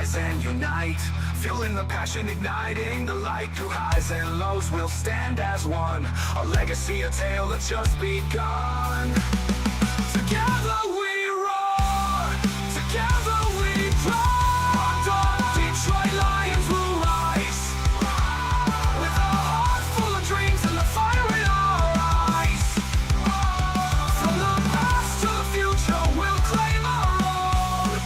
rise and unite, fueling the passion, igniting the light. Through highs and lows, we'll stand as one, a legacy, a tale that's just begun. Together we roar, together we roar. Detroit Lions will rise, with a heart full of dreams and the fire in our eyes. From the past to the future, we'll claim our own.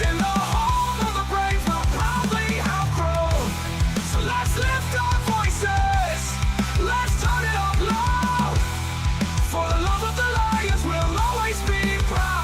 In the home of the brave, we'll proudly have grown. So let's lift our voices, let's turn it up loud. For the love of the Lions, we'll always be proud.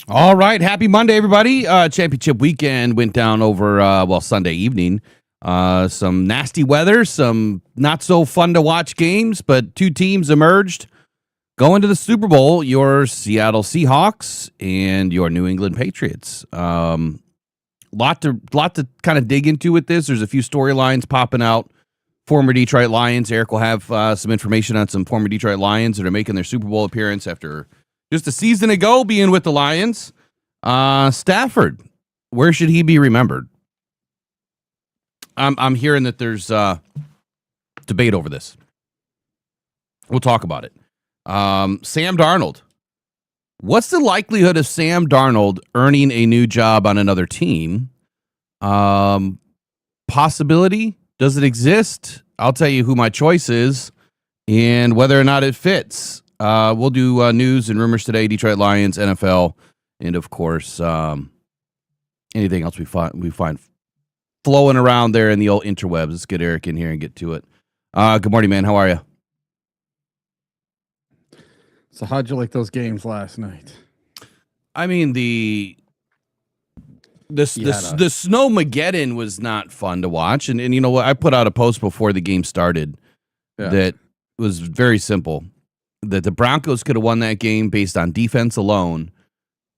All right. Happy Monday, everybody. Championship weekend went down over, Sunday evening. Some nasty weather, some not so fun to watch games, but two teams emerged going to the Super Bowl, your Seattle Seahawks and your New England Patriots. Lot to kind of dig into with this. There's a few storylines popping out. Former Detroit Lions. Eric will have some information on some former Detroit Lions that are making their Super Bowl appearance after just a season ago being with the Lions. Stafford, where should he be remembered? I'm hearing that there's debate over this. We'll talk about it. Sam Darnold. What's the likelihood of Sam Darnold earning a new job on another team? Possibility? Does it exist? I'll tell you who my choice is and whether or not it fits. We'll do news and rumors today, Detroit Lions, NFL, and of course, anything else we find flowing around there in the old interwebs. Let's get Eric in here and get to it. Good morning, man. How are you? So how'd you like those games last night? I mean, the Snowmageddon was not fun to watch. And you know what? I put out a post before the game started that was very simple. That the Broncos could have won that game based on defense alone,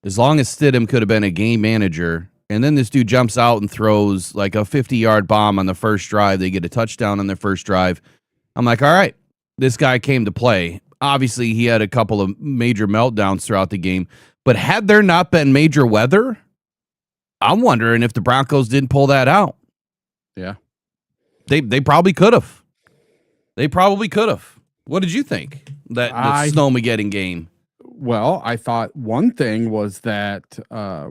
as long as Stidham could have been a game manager. And then this dude jumps out and throws like a 50-yard bomb on the first drive. They get a touchdown on their first drive. I'm like, all right, this guy came to play. Obviously, he had a couple of major meltdowns throughout the game. But had there not been major weather, I'm wondering if the Broncos didn't pull that out. Yeah. They probably could have. What did you think? That Snowmageddon game? Well, I thought one thing was that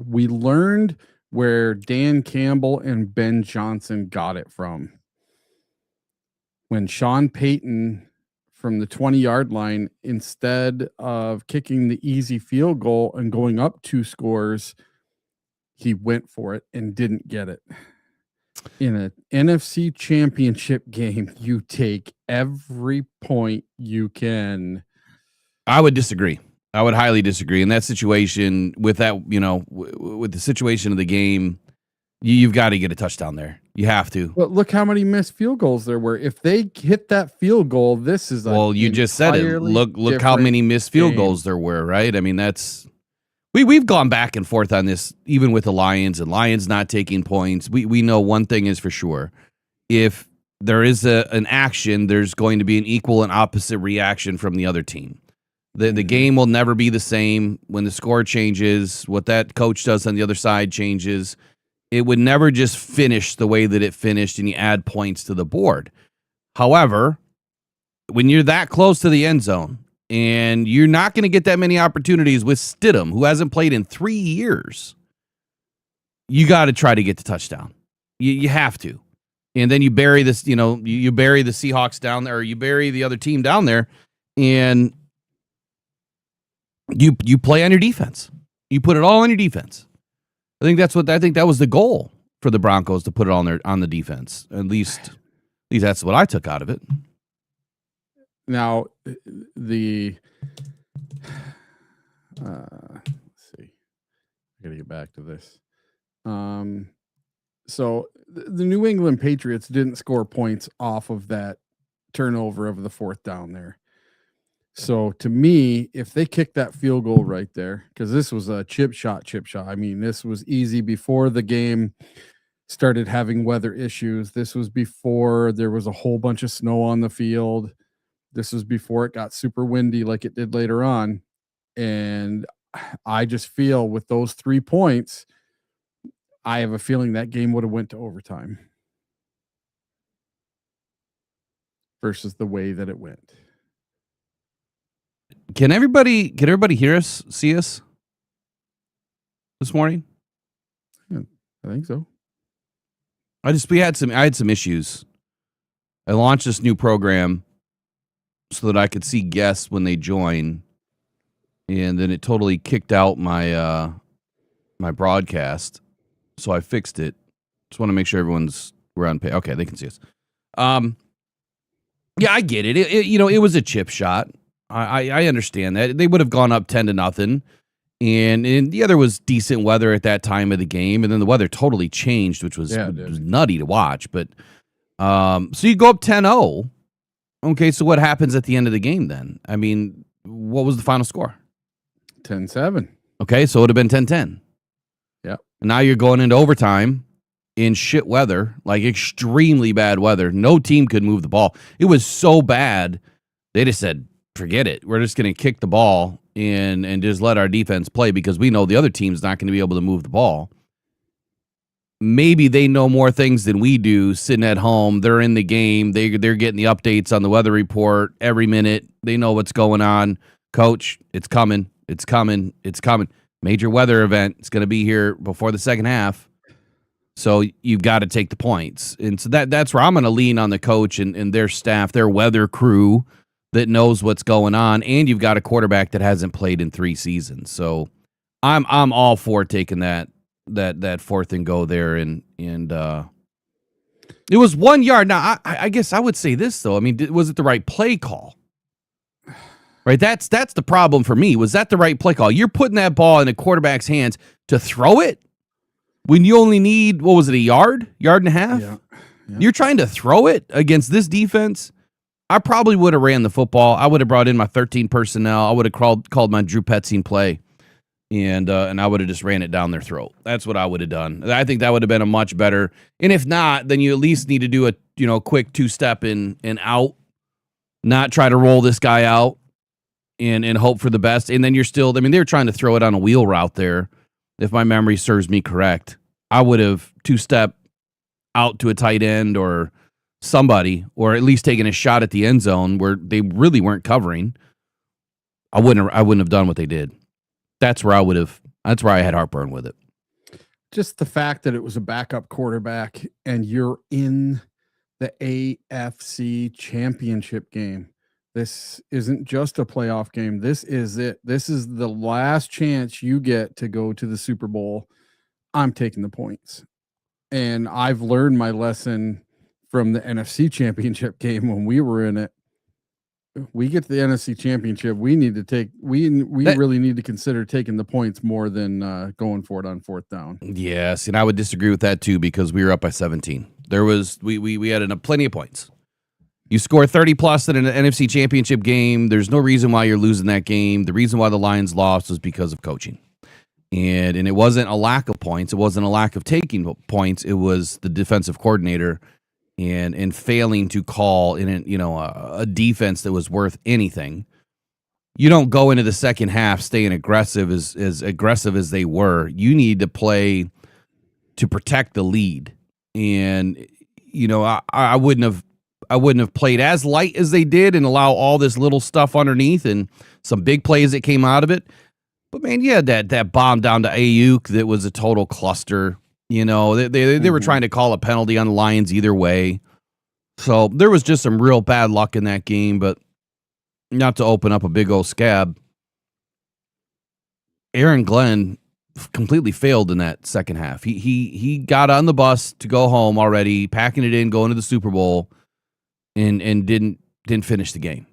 we learned where Dan Campbell and Ben Johnson got it from. When Sean Payton from the 20-yard line, instead of kicking the easy field goal and going up 2 scores, he went for it and didn't get it. In an NFC championship game, you take every point you can. I would disagree. I would highly disagree. In that situation, with that, with the situation of the game, you've got to get a touchdown there. You have to. But look how many missed field goals there were. If they hit that field goal, this is you just said it. Look how many missed field goals there were, right? I mean, that's we've gone back and forth on this, even with the Lions and Lions not taking points. We know one thing is for sure: if there is an action, there's going to be an equal and opposite reaction from the other team. The game will never be the same when the score changes. What that coach does on the other side changes. It would never just finish the way that it finished and you add points to the board. However, when you're that close to the end zone and you're not going to get that many opportunities with Stidham, who hasn't played in 3 years, you got to try to get the touchdown. You have to. And then you bury this, you bury the Seahawks down there, or you bury the other team down there, and you play on your defense. You put it all on your defense. I think that was the goal for the Broncos, to put it on the defense. At least that's what I took out of it. Now, let's see. I got to get back to this. So the New England Patriots didn't score points off of that turnover of the 4th down there. So to me, if they kick that field goal right there, because this was a chip shot. I mean, this was easy before the game started having weather issues. This was before there was a whole bunch of snow on the field. This was before it got super windy like it did later on. And I just feel with those 3 points, I have a feeling that game would have went to overtime versus the way that it went. Can everybody hear us, see us this morning? Yeah, I think so. I had some issues. I launched this new program so that I could see guests when they join, and then it totally kicked out my my broadcast. So I fixed it. Just want to make sure we're on pay. Okay, they can see us. Yeah, I get it. It was a chip shot. I understand that. They would have gone up 10-0. And there was decent weather at that time of the game, and then the weather totally changed, which was nutty to watch. But so you go up 10-0. Okay, so what happens at the end of the game then? I mean, what was the final score? 10-7. Okay, so it would have been 10-10. Yep. And now you're going into overtime in shit weather, like extremely bad weather. No team could move the ball. It was so bad, they just said, forget it. We're just going to kick the ball and just let our defense play because we know the other team's not going to be able to move the ball. Maybe they know more things than we do sitting at home. They're in the game. They're getting the updates on the weather report every minute. They know what's going on. Coach, it's coming. It's coming. It's coming. Major weather event. It's going to be here before the second half. So you've got to take the points. And so that's where I'm going to lean on the coach and their staff, their weather crew that knows what's going on. And you've got a quarterback that hasn't played in 3 seasons. So I'm all for taking that 4th and go there. And it was 1 yard. Now, I guess I would say this, though. I mean, was it the right play call? Right, that's the problem for me. Was that the right play call? You're putting that ball in a quarterback's hands to throw it when you only need, what was it, a yard and a half? Yeah. You're trying to throw it against this defense? I probably would have ran the football. I would have brought in my 13 personnel. I would have called my Drew Petzing play, and I would have just ran it down their throat. That's what I would have done. I think that would have been a much better. And if not, then you at least need to do a quick 2-step in and out, not try to roll this guy out and hope for the best. And then you're still, I mean, they were trying to throw it on a wheel route there. If my memory serves me correct, I would have 2-step out to a tight end or somebody, or at least taking a shot at the end zone where they really weren't covering. I wouldn't have done what they did. That's where I had heartburn with it. Just the fact that it was a backup quarterback and you're in the AFC Championship game. This isn't just a playoff game. This is it. This is the last chance you get to go to the Super Bowl. I'm taking the points. And I've learned my lesson from the NFC Championship game when we were in it. We get to the NFC Championship, we need to take really need to consider taking the points more than going for it on 4th down. Yes, and I would disagree with that too because we were up by 17. There was we had plenty of points. You score 30 plus in an NFC Championship game. There's no reason why you're losing that game. The reason why the Lions lost was because of coaching. And it wasn't a lack of points. It wasn't a lack of taking points. It was the defensive coordinator and failing to call in a defense that was worth anything. You don't go into the second half staying aggressive as aggressive as they were. You need to play to protect the lead. And I wouldn't have played as light as they did and allow all this little stuff underneath and some big plays that came out of it. But man, you had that bomb down to Ayuk that was a total cluster. They were trying to call a penalty on the Lions either way. So there was just some real bad luck in that game, but not to open up a big old scab. Aaron Glenn completely failed in that second half. He got on the bus to go home already, packing it in, going to the Super Bowl, and didn't finish the game.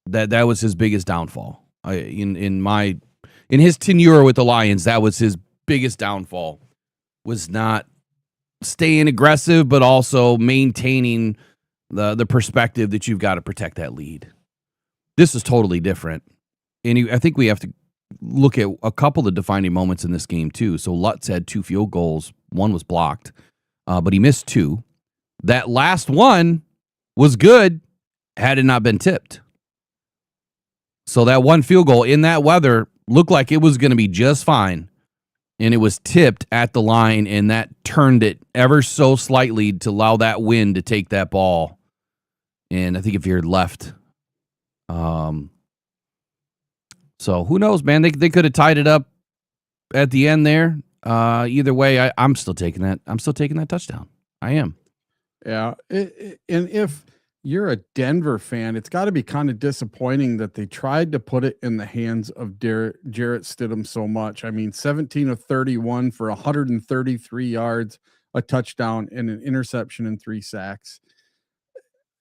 That was his biggest downfall. In his tenure with the Lions, that was his biggest downfall. Was not staying aggressive, but also maintaining the perspective that you've got to protect that lead. This is totally different. And I think we have to look at a couple of defining moments in this game, too. So Lutz had 2 field goals. One was blocked, but he missed 2. That last one was good had it not been tipped. So that one field goal in that weather looked like it was going to be just fine. And it was tipped at the line, and that turned it ever so slightly to allow that wind to take that ball. And I think if you're left, so who knows, man? They could have tied it up at the end there. Either way, I'm still taking that. I'm still taking that touchdown. I am. Yeah, and if you're a Denver fan, it's got to be kind of disappointing that they tried to put it in the hands of Jarrett Stidham so much. I mean, 17 of 31 for 133 yards, a touchdown, and an interception and 3 sacks.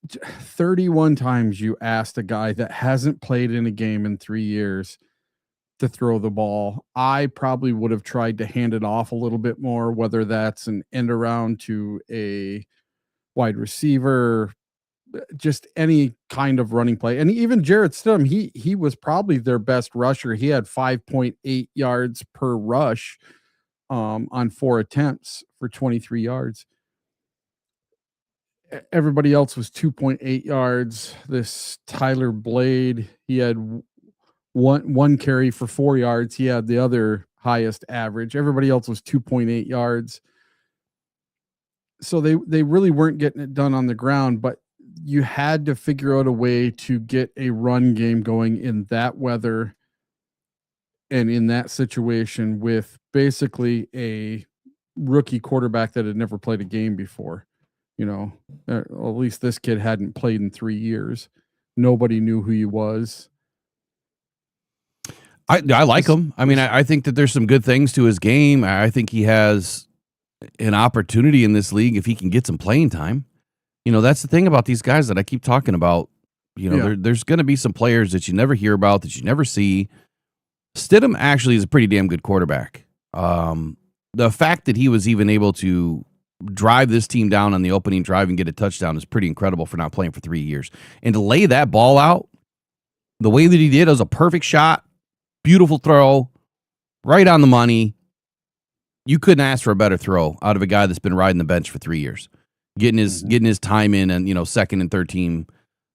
31 times you asked a guy that hasn't played in a game in 3 years to throw the ball. I probably would have tried to hand it off a little bit more, whether that's an end around to a wide receiver, just any kind of running play. And even Jarrett Stidham, he was probably their best rusher. He had 5.8 yards per rush on 4 attempts for 23 yards. Everybody else was 2.8 yards. This Tyler Blade, he had one carry for 4 yards. He had the other highest average. Everybody else was 2.8 yards. So they really weren't getting it done on the ground, but you had to figure out a way to get a run game going in that weather and in that situation with basically a rookie quarterback that had never played a game before. You know, at least this kid hadn't played in 3 years. Nobody knew who he was. I like him. I mean, I think that there's some good things to his game. I think he has an opportunity in this league if he can get some playing time. You know, that's the thing about these guys that I keep talking about. You know, there's going to be some players that you never hear about, that you never see. Stidham actually is a pretty damn good quarterback. The fact that he was even able to drive this team down on the opening drive and get a touchdown is pretty incredible for not playing for 3 years. And to lay that ball out the way that he did, it was a perfect shot, beautiful throw, right on the money. You couldn't ask for a better throw out of a guy that's been riding the bench for 3 years, getting his time in, and, you know, second and third team,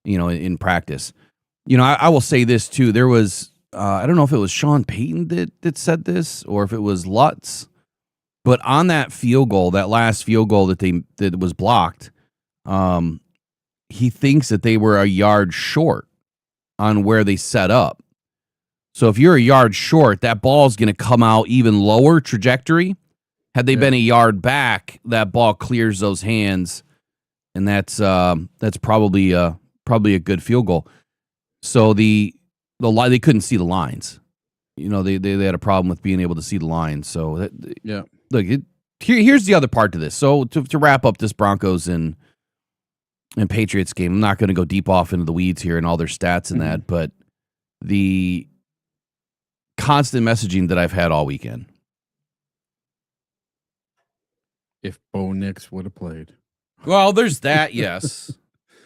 you know, in practice. You know, I will say this too. There was, I don't know if it was Sean Payton that said this or if it was Lutz, but on that field goal, that last field goal that was blocked, he thinks that they were a yard short on where they set up. So if you're a yard short, that ball is going to come out even lower trajectory. Had they been a yard back, that ball clears those hands, and that's probably a good field goal. So they couldn't see the lines. You know, they had a problem with being able to see the lines. So look, here's the other part to this. So to wrap up this Broncos and Patriots game, I'm not going to go deep off into the weeds here and all their stats and that, but the constant messaging that I've had all weekend. If Bo Nix would have played. Well, there's that, yes.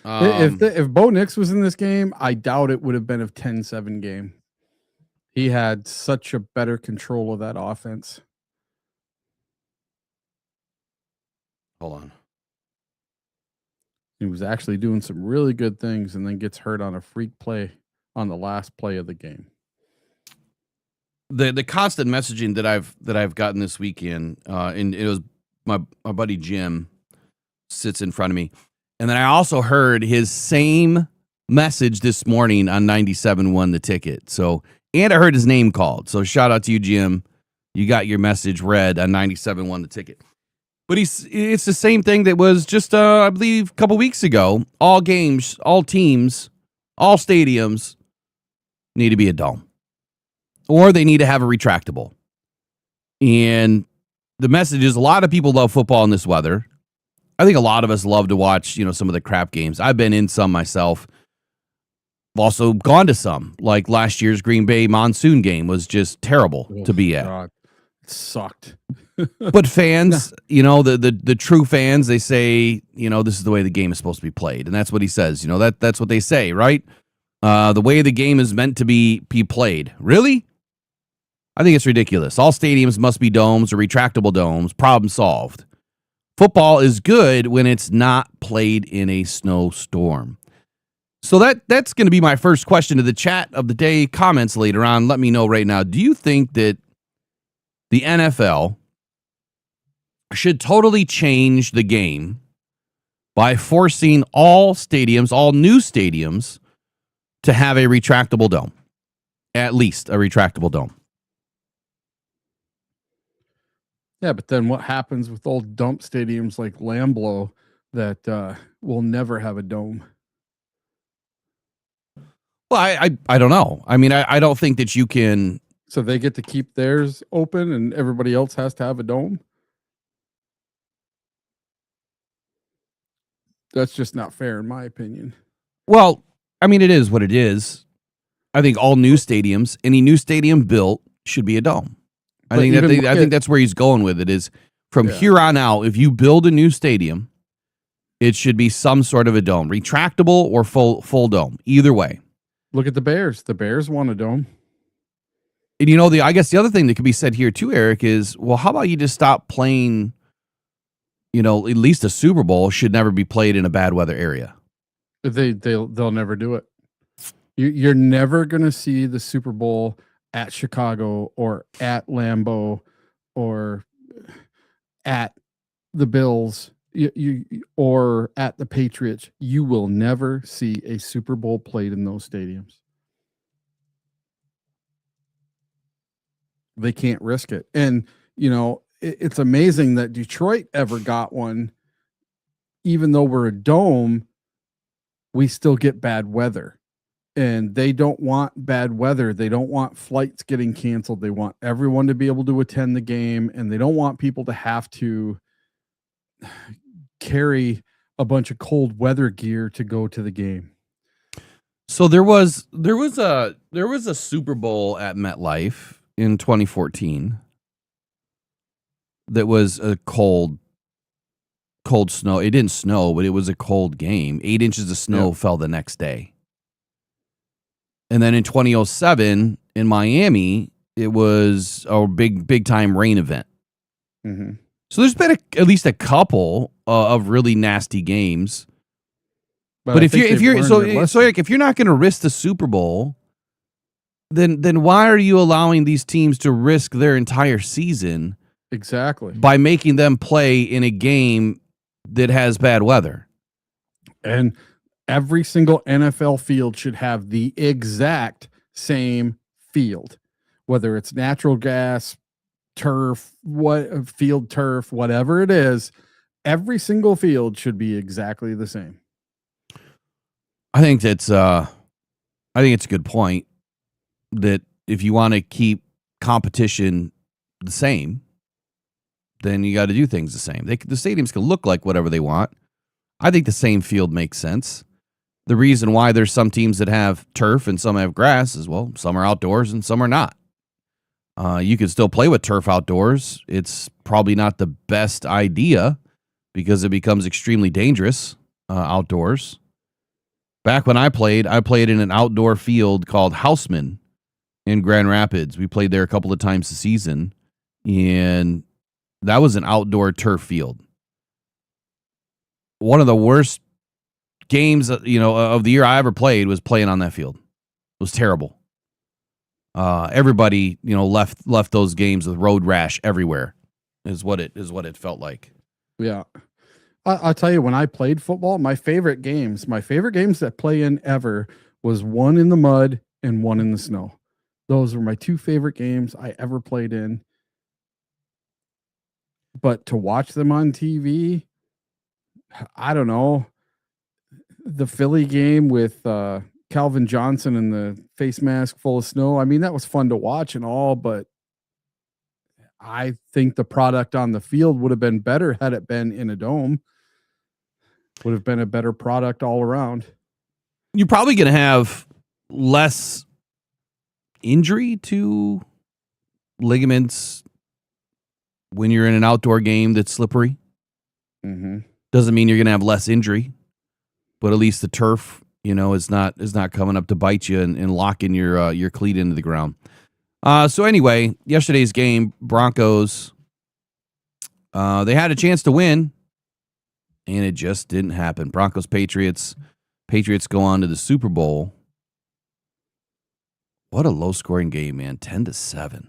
If Bo Nix was in this game, I doubt it would have been a 10-7 game. He had such a better control of that offense. Hold on. He was actually doing some really good things and then gets hurt on a freak play on the last play of the game. The constant messaging that I've gotten this weekend, and it was my buddy Jim sits in front of me, and then I also heard his same message this morning on 97.1 The Ticket. So, and I heard his name called. So shout out to you, Jim. You got your message read on 97.1 The Ticket. But it's the same thing that was just, I believe, a couple weeks ago. All games, all teams, all stadiums need to be a dome. Or they need to have a retractable. And the message is a lot of people love football in this weather. I think a lot of us love to watch, you know, some of the crap games. I've been in some myself. I've also gone to some, like last year's Green Bay monsoon game was just terrible to be at. God. It sucked. But fans, the true fans, they say, this is the way the game is supposed to be played. And that's what he says. That's what they say, right? The way the game is meant to be played. Really? I think it's ridiculous. All stadiums must be domes or retractable domes. Problem solved. Football is good when it's not played in a snowstorm. So that's going to be my first question to the chat of the day. Comments later on. Let me know right now. Do you think that the NFL should totally change the game by forcing all new stadiums, to have a retractable dome? At least a retractable dome. Yeah, but then what happens with old dump stadiums like Lambeau that will never have a dome? Well, I don't know. I mean, I don't think that you can. So they get to keep theirs open and everybody else has to have a dome? That's just not fair, in my opinion. Well, I mean, it is what it is. I think all new stadiums, any new stadium built, should be a dome. I think that's where he's going with it. Is from here on out, if you build a new stadium, it should be some sort of a dome, retractable or full dome. Either way. Look at the Bears. The Bears want a dome. And I guess the other thing that could be said here too, Eric, is, well, how about you just stop playing? At least a Super Bowl should never be played in a bad weather area. They'll never do it. You're never going to see the Super Bowl at Chicago or at Lambeau or at the Bills or at the Patriots. You will never see a Super Bowl played in those stadiums. They can't risk it. And, it's amazing that Detroit ever got one. Even though we're a dome, we still get bad weather. And they don't want bad weather. They don't want flights getting canceled. They want everyone to be able to attend the game, and they don't want people to have to carry a bunch of cold weather gear to go to the game. So there was a Super Bowl at MetLife in 2014 that was a cold snow. It didn't snow, but it was a cold game. 8 inches of snow fell the next day. And then in 2007 in Miami, it was a big time rain event. Mm-hmm. So there's been at least a couple of really nasty games. But if you're Eric, if you're not going to risk the Super Bowl, then why are you allowing these teams to risk their entire season? Exactly. By making them play in a game that has bad weather. And every single NFL field should have the exact same field, whether it's natural gas, turf, field turf, whatever it is. Every single field should be exactly the same. I think it's a good point that if you want to keep competition the same, then you got to do things the same. The stadiums can look like whatever they want. I think the same field makes sense. The reason why there's some teams that have turf and some have grass is, well, some are outdoors and some are not. You can still play with turf outdoors. It's probably not the best idea because it becomes extremely dangerous outdoors. Back when I played in an outdoor field called Houseman in Grand Rapids. We played there a couple of times a season, and that was an outdoor turf field. One of the worst games, of the year I ever played was playing on that field. It was terrible. Everybody, left those games with road rash everywhere. Is what it felt like. Yeah. I'll tell you, when I played football, my favorite games that play in ever was one in the mud and one in the snow. Those were my two favorite games I ever played in. But to watch them on TV, I don't know. The Philly game with Calvin Johnson and the face mask full of snow. I mean, that was fun to watch and all, but I think the product on the field would have been better had it been in a dome. Would have been a better product all around. You're probably going to have less injury to ligaments, when you're in an outdoor game that's slippery. Doesn't mean you're going to have less injury, but at least the turf, is not coming up to bite you and locking your cleat into the ground. So anyway, yesterday's game, Broncos, they had a chance to win, and it just didn't happen. Broncos, Patriots go on to the Super Bowl. What a low-scoring game, man, 10-7.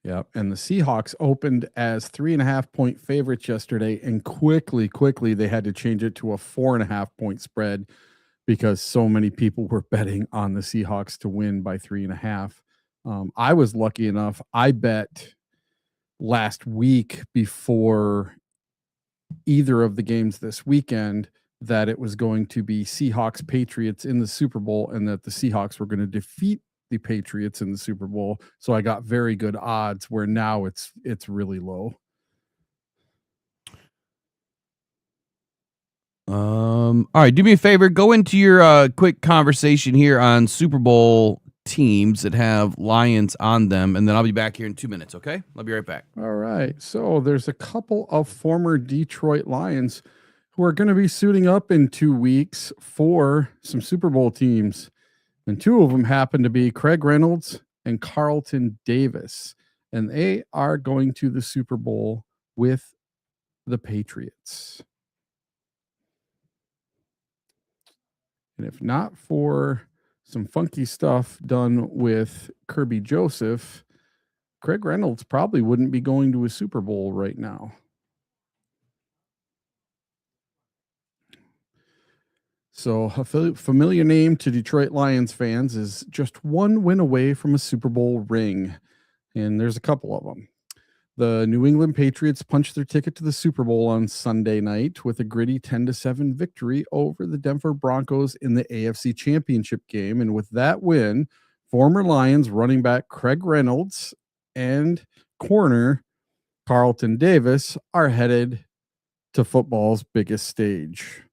Yep, and the Seahawks opened as 3.5-point favorites yesterday, and quickly they had to change it to a 4.5-point spread because so many people were betting on the Seahawks to win by 3.5. I was lucky enough. I bet last week before either of the games this weekend that it was going to be Seahawks Patriots in the Super Bowl and that the Seahawks were going to defeat the Patriots in the Super Bowl. So I got very good odds, where now it's really low. All right, do me a favor, go into your quick conversation here on Super Bowl teams that have Lions on them, and then I'll be back here in 2 minutes, okay? I'll be right back. All right. So there's a couple of former Detroit Lions who are going to be suiting up in 2 weeks for some Super Bowl teams. And two of them happen to be Craig Reynolds and Carlton Davis. And they are going to the Super Bowl with the Patriots. And if not for some funky stuff done with Kirby Joseph, Craig Reynolds probably wouldn't be going to a Super Bowl right now. So a familiar name to Detroit Lions fans is just one win away from a Super Bowl ring. And there's a couple of them. The New England Patriots punched their ticket to the Super Bowl on Sunday night with a gritty 10-7 victory over the Denver Broncos in the AFC Championship game. And with that win, former Lions running back Craig Reynolds and corner Carlton Davis are headed to football's biggest stage.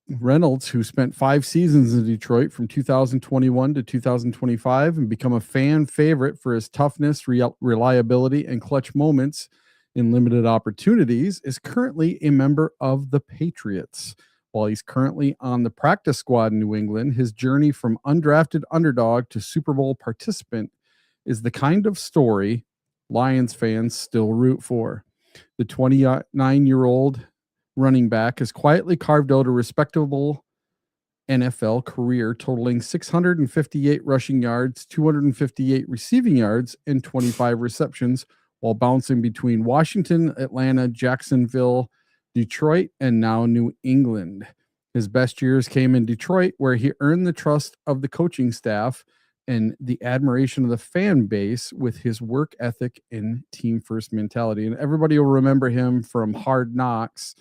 Reynolds, who spent 5 seasons in Detroit from 2021 to 2025 and become a fan favorite for his toughness, reliability, and clutch moments in limited opportunities, is currently a member of the Patriots. While he's currently on the practice squad in New England, his journey from undrafted underdog to Super Bowl participant is the kind of story Lions fans still root for. The 29-year-old running back has quietly carved out a respectable NFL career, totaling 658 rushing yards, 258 receiving yards, and 25 receptions, while bouncing between Washington, Atlanta, Jacksonville, Detroit, and now New England. His best years came in Detroit, where he earned the trust of the coaching staff and the admiration of the fan base with his work ethic and team first mentality. And everybody will remember him from Hard Knocks,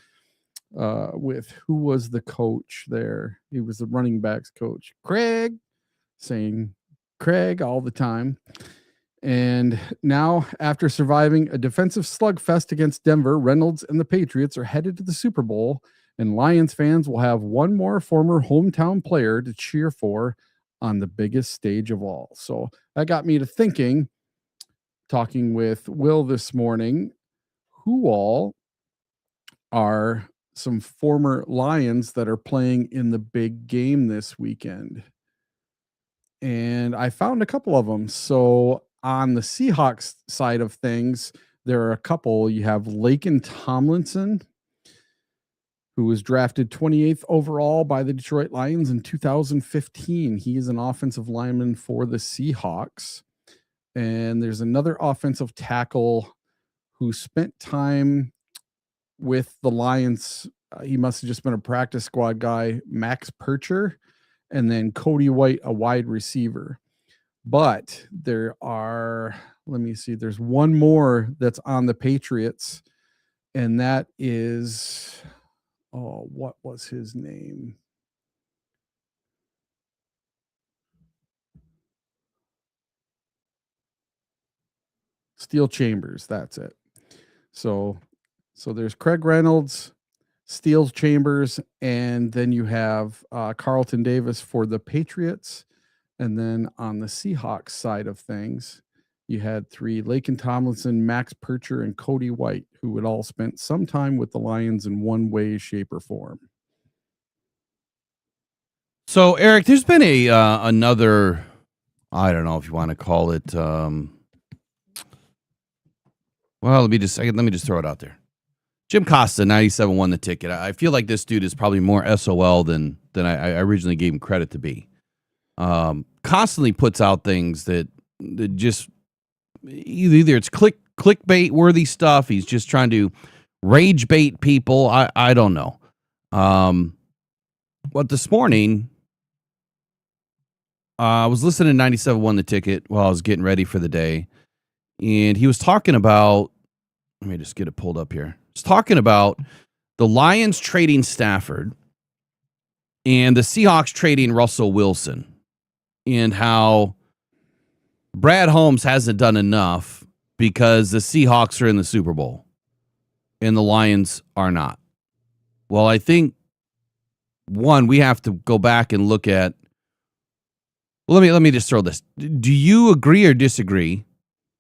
with who was the coach there? He was the running backs coach, Craig, saying Craig all the time. And now, after surviving a defensive slugfest against Denver, Reynolds and the Patriots are headed to the Super Bowl, and Lions fans will have one more former hometown player to cheer for on the biggest stage of all. So that got me to thinking, talking with Will this morning, who all are some former Lions that are playing in the big game this weekend. And I found a couple of them. So on the Seahawks side of things, there are a couple. You have Laken Tomlinson, who was drafted 28th overall by the Detroit Lions in 2015. He is an offensive lineman for the Seahawks. And there's another offensive tackle who spent time with the Lions. He must have just been a practice squad guy, Max Percher, and then Cody White, a wide receiver. But there are, there's one more that's on the Patriots, and that is, what was his name? Steel Chambers, that's it. So there's Craig Reynolds, Steel Chambers, and then you have Carlton Davis for the Patriots. And then on the Seahawks side of things, You had 3, Laken Tomlinson, Max Percher, and Cody White, who had all spent some time with the Lions in one way, shape, or form. So, Eric, there's been another, I don't know if you want to call it, well, let me just throw it out there. Jim Costa, 97, won the ticket. I feel like this dude is probably more SOL than I originally gave him credit to be. Constantly puts out things that just either it's clickbait worthy stuff. He's just trying to rage bait people. I don't know. But this morning, I was listening to 97 won the ticket while I was getting ready for the day, and he was talking about. Let me just get it pulled up here. He's talking about the Lions trading Stafford and the Seahawks trading Russell Wilson, and how Brad Holmes hasn't done enough because the Seahawks are in the Super Bowl and the Lions are not. Well, I think, one, we have to go back and look at. Well, let me just throw this. Do you agree or disagree?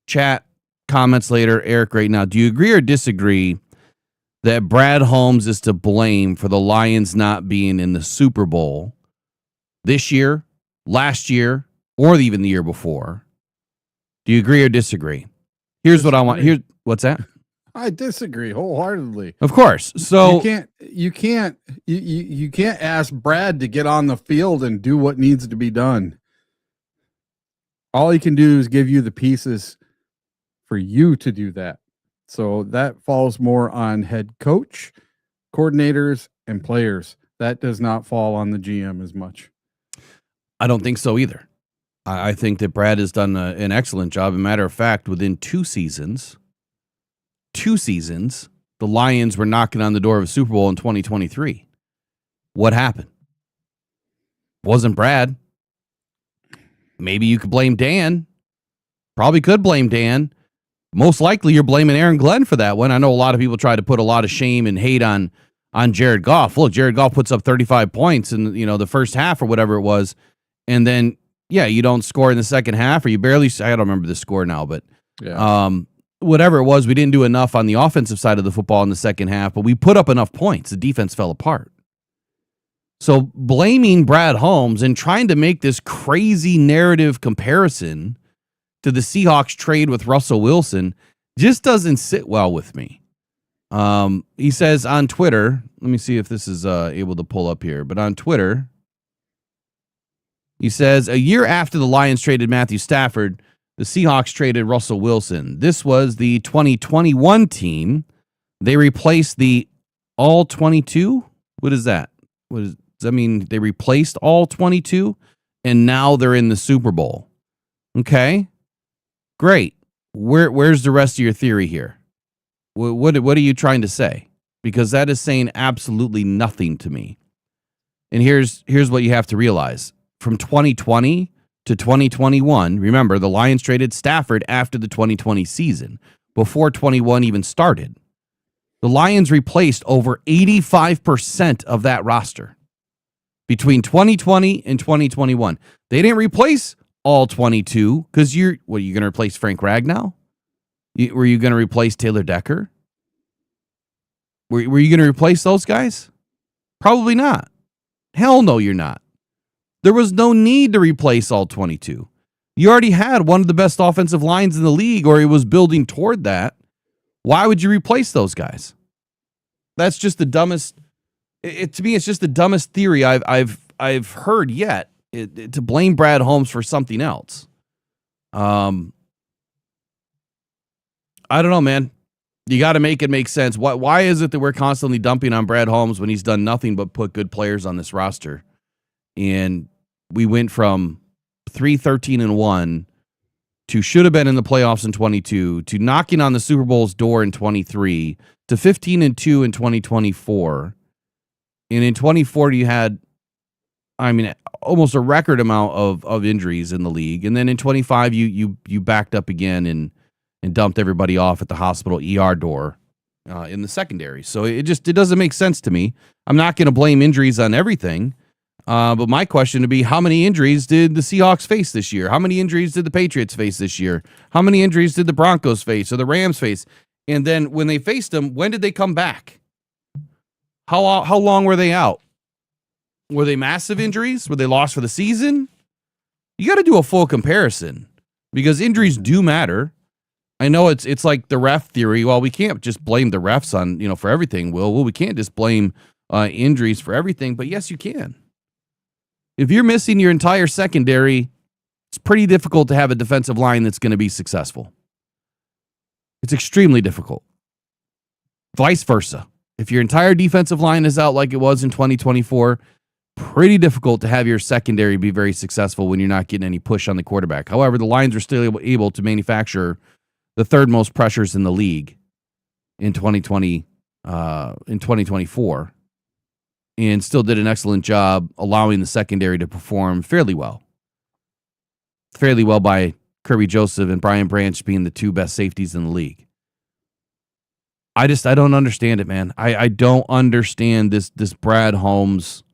Chat, comments later. Eric, right now. Do you agree or disagree that Brad Holmes is to blame for the Lions not being in the Super Bowl this year, last year, or even the year before? Do you agree or disagree? Here's what I want. What's that? I disagree wholeheartedly. Of course. So you can't ask Brad to get on the field and do what needs to be done. All he can do is give you the pieces for you to do that. So that falls more on head coach, coordinators, and players. That does not fall on the GM as much. I don't think so either. I think that Brad has done an excellent job. As a matter of fact, within two seasons, the Lions were knocking on the door of a Super Bowl in 2023. What happened? Wasn't Brad. Maybe you could blame Dan. Probably could blame Dan. Most likely you're blaming Aaron Glenn for that one. I know a lot of people try to put a lot of shame and hate on Jared Goff. Look, Jared Goff puts up 35 points in the first half or whatever it was, and then you don't score in the second half, or you barely. I don't remember the score now, but whatever it was, we didn't do enough on the offensive side of the football in the second half, but we put up enough points. The defense fell apart. So blaming Brad Holmes and trying to make this crazy narrative comparison to the Seahawks trade with Russell Wilson just doesn't sit well with me. He says on Twitter, let me see if this is able to pull up here, but on Twitter, he says, a year after the Lions traded Matthew Stafford, the Seahawks traded Russell Wilson. This was the 2021 team. They replaced the all 22. What is that? Does that mean they replaced all 22? And now they're in the Super Bowl. Okay. Great. Where's the rest of your theory here? What are you trying to say? Because that is saying absolutely nothing to me. And here's what you have to realize. From 2020 to 2021, remember, the Lions traded Stafford after the 2020 season, before 21 even started. The Lions replaced over 85% of that roster between 2020 and 2021. They didn't replace all 22 because you're going to replace Frank Ragnow? Were you going to replace Taylor Decker? Were you going to replace those guys? Probably not. Hell no, you're not. There was no need to replace all 22. You already had one of the best offensive lines in the league, or he was building toward that. Why would you replace those guys? That's just the dumbest. To me, it's just the dumbest theory I've heard yet. To blame Brad Holmes for something else. I don't know, man. You got to make it make sense. Why is it that we're constantly dumping on Brad Holmes when he's done nothing but put good players on this roster? And we went from 3-13-1 to should have been in the playoffs in 22 to knocking on the Super Bowl's door in 23 to 15-2 in 2024. And in 2040, you had, almost a record amount of injuries in the league. And then in 25, you backed up again and dumped everybody off at the hospital ER door in the secondary. So it doesn't make sense to me. I'm not going to blame injuries on everything. But my question would be, how many injuries did the Seahawks face this year? How many injuries did the Patriots face this year? How many injuries did the Broncos face or the Rams face? And then when they faced them, when did they come back? How long were they out? Were they massive injuries? Were they lost for the season? You got to do a full comparison because injuries do matter. I know it's like the ref theory. Well, we can't just blame the refs on, for everything. Well, we can't just blame injuries for everything, but yes, you can. If you're missing your entire secondary, it's pretty difficult to have a defensive line that's going to be successful. It's extremely difficult. Vice versa. If your entire defensive line is out like it was in 2024, pretty difficult to have your secondary be very successful when you're not getting any push on the quarterback. However, the Lions are still able to manufacture the third most pressures in the league in 2024, and still did an excellent job allowing the secondary to perform fairly well. Fairly well by Kirby Joseph and Brian Branch being the two best safeties in the league. I don't understand it, man. I don't understand this Brad Holmes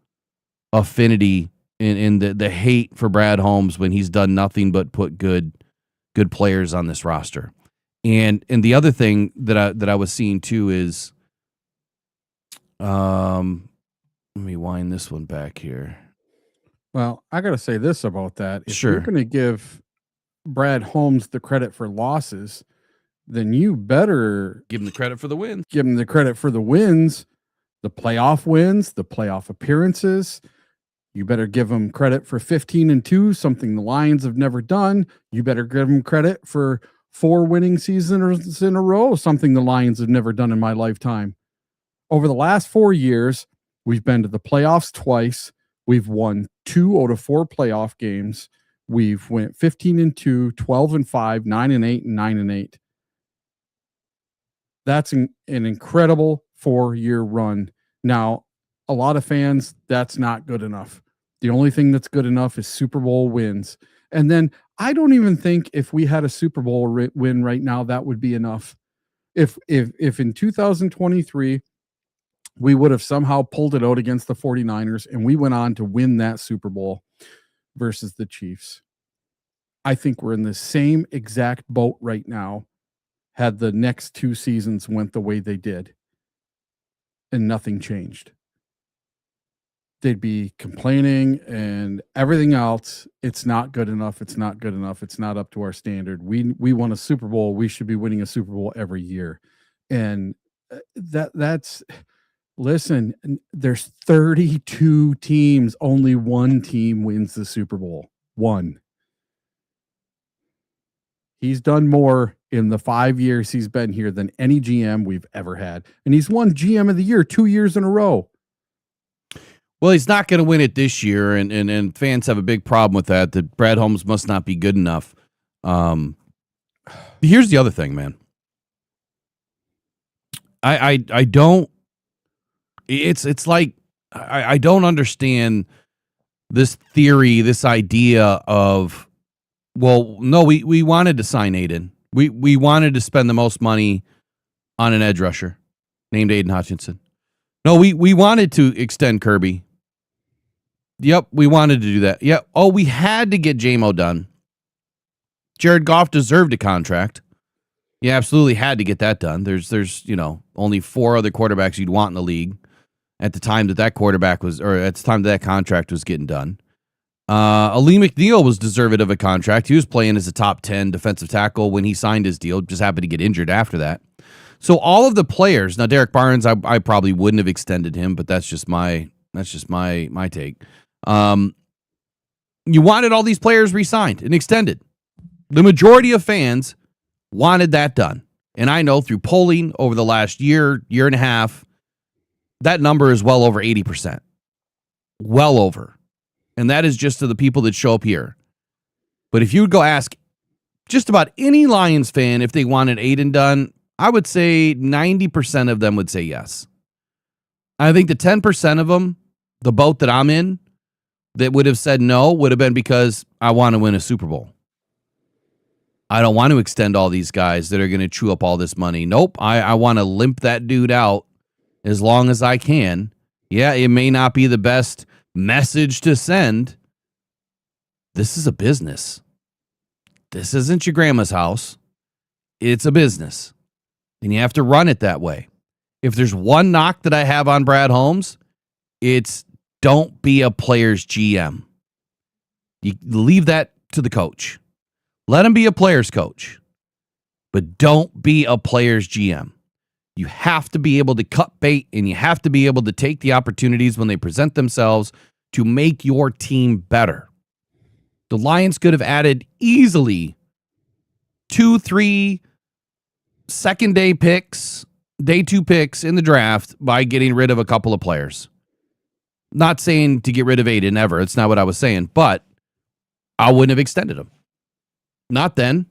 affinity and the hate for Brad Holmes when he's done nothing but put good players on this roster. And the other thing that I was seeing too is, let me wind this one back here. Well, I got to say this about that. If Sure. you're going to give Brad Holmes the credit for losses, then you better Give him the credit for the win. give him the credit for the wins, the playoff appearances. You better give him credit for 15-2, something the Lions have never done. You better give him credit for 4 winning seasons in a row, something the Lions have never done in my lifetime. Over the last 4 years, we've been to the playoffs twice. We've won 2 out of 4 playoff games. We've went 15-2, 12-5, 9-8, and 9-8. That's an incredible 4-year run. Now, a lot of fans, that's not good enough. The only thing that's good enough is Super Bowl wins. And then I don't even think if we had a Super Bowl win right now, that would be enough. If in 2023, we would have somehow pulled it out against the 49ers and we went on to win that Super Bowl versus the Chiefs, I think we're in the same exact boat right now had the next 2 seasons went the way they did and nothing changed. They'd be complaining and everything else. It's not good enough. It's not good enough. It's not up to our standard. We won a Super Bowl. We should be winning a Super Bowl every year. And that's listen, there's 32 teams. Only one team wins the Super Bowl. One. He's done more in the 5 years he's been here than any GM we've ever had. And he's won GM of the year 2 years in a row. Well, he's not going to win it this year, and fans have a big problem with that Brad Holmes must not be good enough. Here's the other thing, man. I don't. It's like I don't understand this theory, this idea of, well, no, we wanted to sign Aiden. We wanted to spend the most money on an edge rusher named Aiden Hutchinson. No, we wanted to extend Kirby. Yep, we wanted to do that. Yep. Oh, we had to get J-Mo done. Jared Goff deserved a contract. You absolutely had to get that done. There's only 4 other quarterbacks you'd want in the league at the time that quarterback was, or at the time that contract was getting done. Ali McNeil was deserving of a contract. He was playing as a top 10 defensive tackle when he signed his deal. Just happened to get injured after that. So all of the players, now Derek Barnes, I probably wouldn't have extended him, but that's just my take. You wanted all these players re-signed and extended. The majority of fans wanted that done. And I know through polling over the last year and a half, that number is well over 80%. Well over. And that is just to the people that show up here. But if you would go ask just about any Lions fan if they wanted Aiden done, I would say 90% of them would say yes. I think the 10% of them, the boat that I'm in, that would have said no would have been because I want to win a Super Bowl. I don't want to extend all these guys that are going to chew up all this money. Nope. I want to limp that dude out as long as I can. Yeah, it may not be the best message to send. This is a business. This isn't your grandma's house. It's a business. And you have to run it that way. If there's one knock that I have on Brad Holmes, it's don't be a player's GM. You leave that to the coach. Let him be a player's coach. But don't be a player's GM. You have to be able to cut bait, and you have to be able to take the opportunities when they present themselves to make your team better. The Lions could have added easily 2-3 second day picks, day 2 picks in the draft by getting rid of a couple of players. Not saying to get rid of Aiden ever. It's not what I was saying, but I wouldn't have extended him. Not then.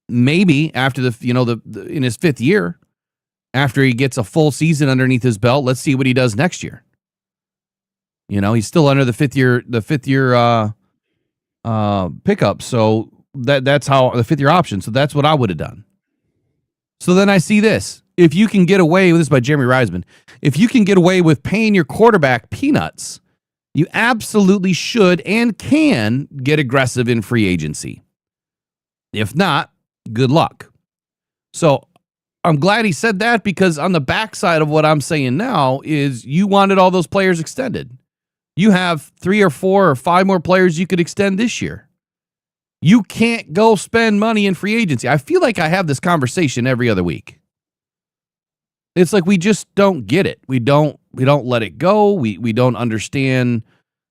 Maybe after in his 5th year, after he gets a full season underneath his belt, let's see what he does next year. He's still under the 5th year pickup. So that's how the 5th year option. So that's what I would have done. So then I see this. If you can get away with this by Jeremy Reisman, if you can get away with paying your quarterback peanuts, you absolutely should and can get aggressive in free agency. If not, good luck. So I'm glad he said that, because on the backside of what I'm saying now is you wanted all those players extended. You have 3 or 4 or 5 more players you could extend this year. You can't go spend money in free agency. I feel like I have this conversation every other week. It's like we just don't get it. We don't let it go. We don't understand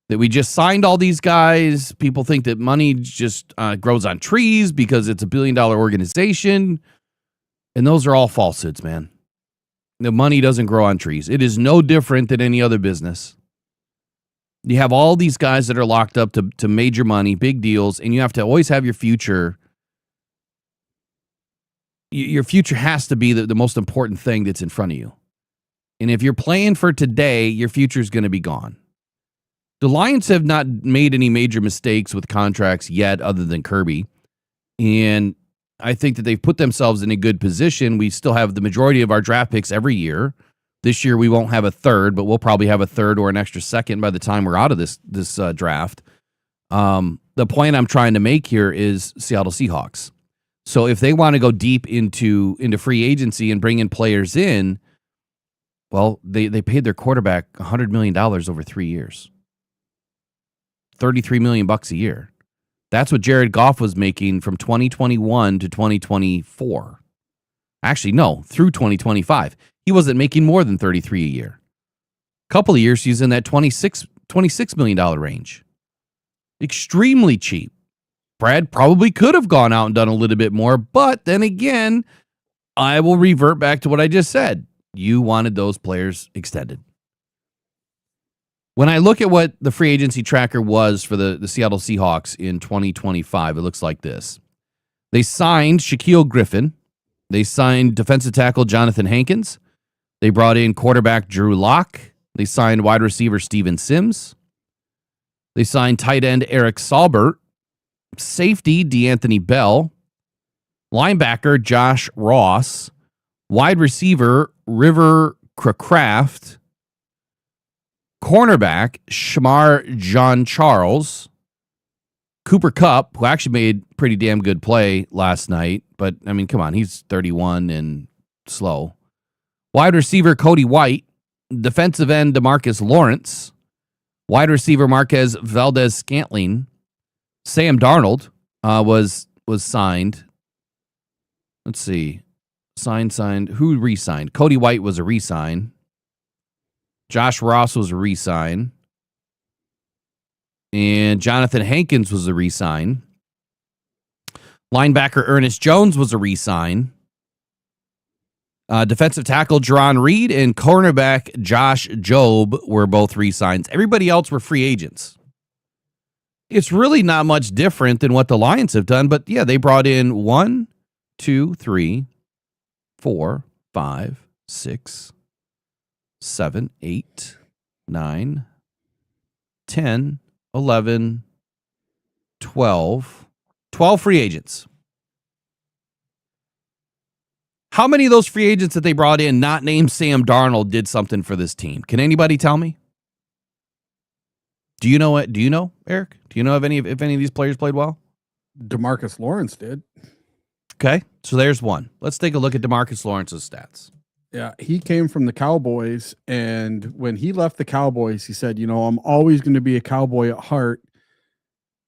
that we just signed all these guys. People think that money just grows on trees because it's a $1 billion organization. And those are all falsehoods, man. The money doesn't grow on trees. It is no different than any other business. You have all these guys that are locked up to major money, big deals, and you have to always have your future. Your future has to be the most important thing that's in front of you. And if you're playing for today, your future is going to be gone. The Lions have not made any major mistakes with contracts yet, other than Kirby. And I think that they've put themselves in a good position. We still have the majority of our draft picks every year. This year we won't have a third, but we'll probably have a third or an extra second by the time we're out of this draft. The point I'm trying to make here is Seattle Seahawks. So if they want to go deep into free agency and bring in players in, well, they paid their quarterback $100 million over 3 years. $33 million a year. That's what Jared Goff was making from 2021 to 2024. Actually, no, through 2025. He wasn't making more than 33 a year. A couple of years, he's in that $26 million range. Extremely cheap. Brad probably could have gone out and done a little bit more, but then again, I will revert back to what I just said. You wanted those players extended. When I look at what the free agency tracker was for the Seattle Seahawks in 2025, it looks like this. They signed Shaquille Griffin. They signed defensive tackle Jonathan Hankins. They brought in quarterback Drew Lock. They signed wide receiver Steven Sims. They signed tight end Eric Saubert. Safety DeAnthony Bell. Linebacker Josh Ross. Wide receiver River Craft. Cornerback Shamar John Charles. Cooper Kupp, who actually made pretty damn good play last night, but I mean, come on, he's 31 and slow. Wide receiver Cody White, defensive end DeMarcus Lawrence, wide receiver Marquez Valdez-Scantling. Sam Darnold was signed. Let's see, signed. Who re-signed? Cody White was a re-sign. Josh Ross was a re-sign. And Jonathan Hankins was a re-sign. Linebacker Ernest Jones was a re-sign. Defensive tackle Jerron Reed and cornerback Josh Jobe were both re-signs. Everybody else were free agents. It's really not much different than what the Lions have done, but yeah, they brought in 1, 2, 3, 4, 5, 6, 7, 8, 9, 10, 11, 12 free agents. How many of those free agents that they brought in, not named Sam Darnold, did something for this team? Can anybody tell me? Do you know what? Do you know, Eric? Do you know if any of these players played well? DeMarcus Lawrence did. Okay, so there's one. Let's take a look at DeMarcus Lawrence's stats. Yeah, he came from the Cowboys, and when he left the Cowboys, he said, I'm always going to be a Cowboy at heart,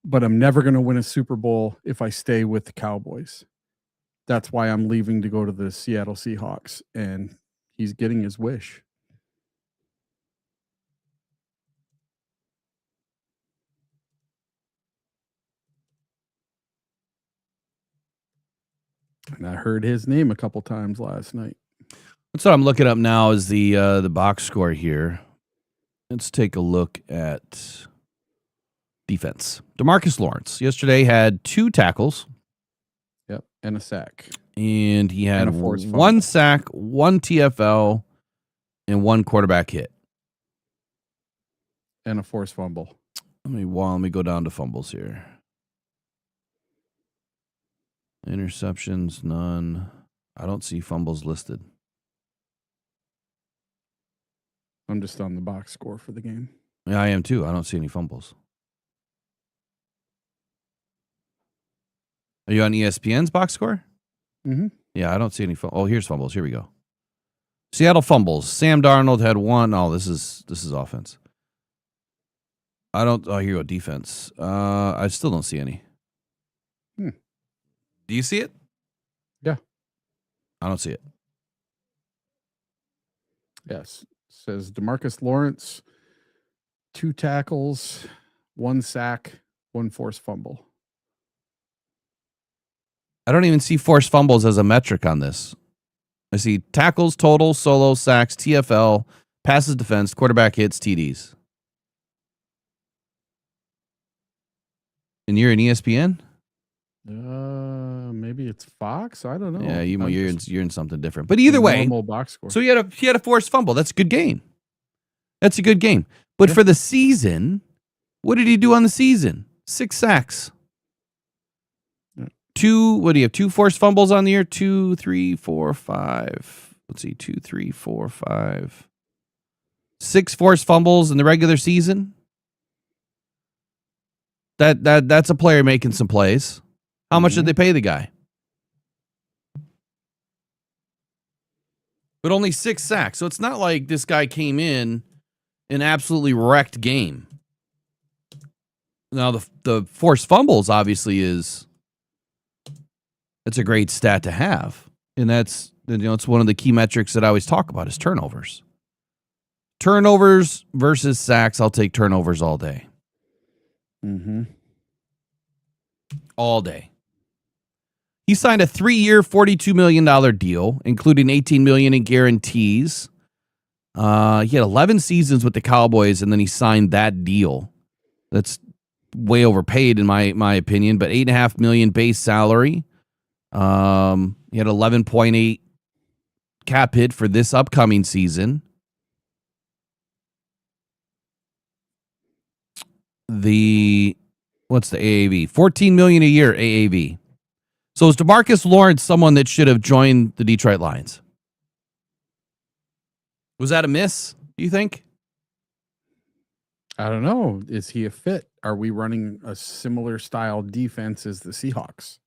but I'm never going to win a Super Bowl if I stay with the Cowboys. That's why I'm leaving to go to the Seattle Seahawks, and he's getting his wish. And I heard his name a couple times last night. That's what I'm looking up now is the box score here. Let's take a look at defense. DeMarcus Lawrence yesterday had 2 tackles. Yep, and a sack. And he had And a forced fumble. 1 sack, 1 TFL, and 1 quarterback hit. And a forced fumble. Let me go down to fumbles here. Interceptions, none. I don't see fumbles listed. I'm just on the box score for the game. Yeah, I am too. I don't see any fumbles. Are you on ESPN's box score? Mm-hmm. Yeah, I don't see any. Oh, here's fumbles. Here we go. Seattle fumbles. Sam Darnold had 1. Oh, this is offense. I don't. Oh, here you go. Defense. I still don't see any. Do you see it? Yeah. I don't see it. Yes. It says DeMarcus Lawrence, 2 tackles, 1 sack, 1 forced fumble. I don't even see forced fumbles as a metric on this. I see tackles, total, solo, sacks, TFL, passes defense, quarterback hits, TDs. And you're in ESPN? Maybe it's Fox. I don't know. Yeah, you're in something different. But either way, normal box score. so he had a forced fumble. That's a good game. That's a good game. But for the season, what did he do on the season? 6 sacks. Yeah. 2. What do you have? 2 forced fumbles on the year. 2, 3, 4, 5. Let's see. 2, 3, 4, 5. 6 forced fumbles in the regular season. That's a player making some plays. How much did they pay the guy? But only 6 sacks. So it's not like this guy came in an absolutely wrecked game. Now the forced fumbles obviously that's a great stat to have. And it's one of the key metrics that I always talk about is turnovers. Turnovers versus sacks, I'll take turnovers all day. Mm-hmm. All day. He signed a 3-year, $42 million deal, including $18 million in guarantees. He had 11 seasons with the Cowboys, and then he signed that deal. That's way overpaid in my opinion, but $8.5 million base salary. He had 11.8 cap hit for this upcoming season. What's the AAV? $14 million a year AAV. So is DeMarcus Lawrence someone that should have joined the Detroit Lions? Was that a miss, do you think? I don't know. Is he a fit? Are we running a similar style defense as the Seahawks?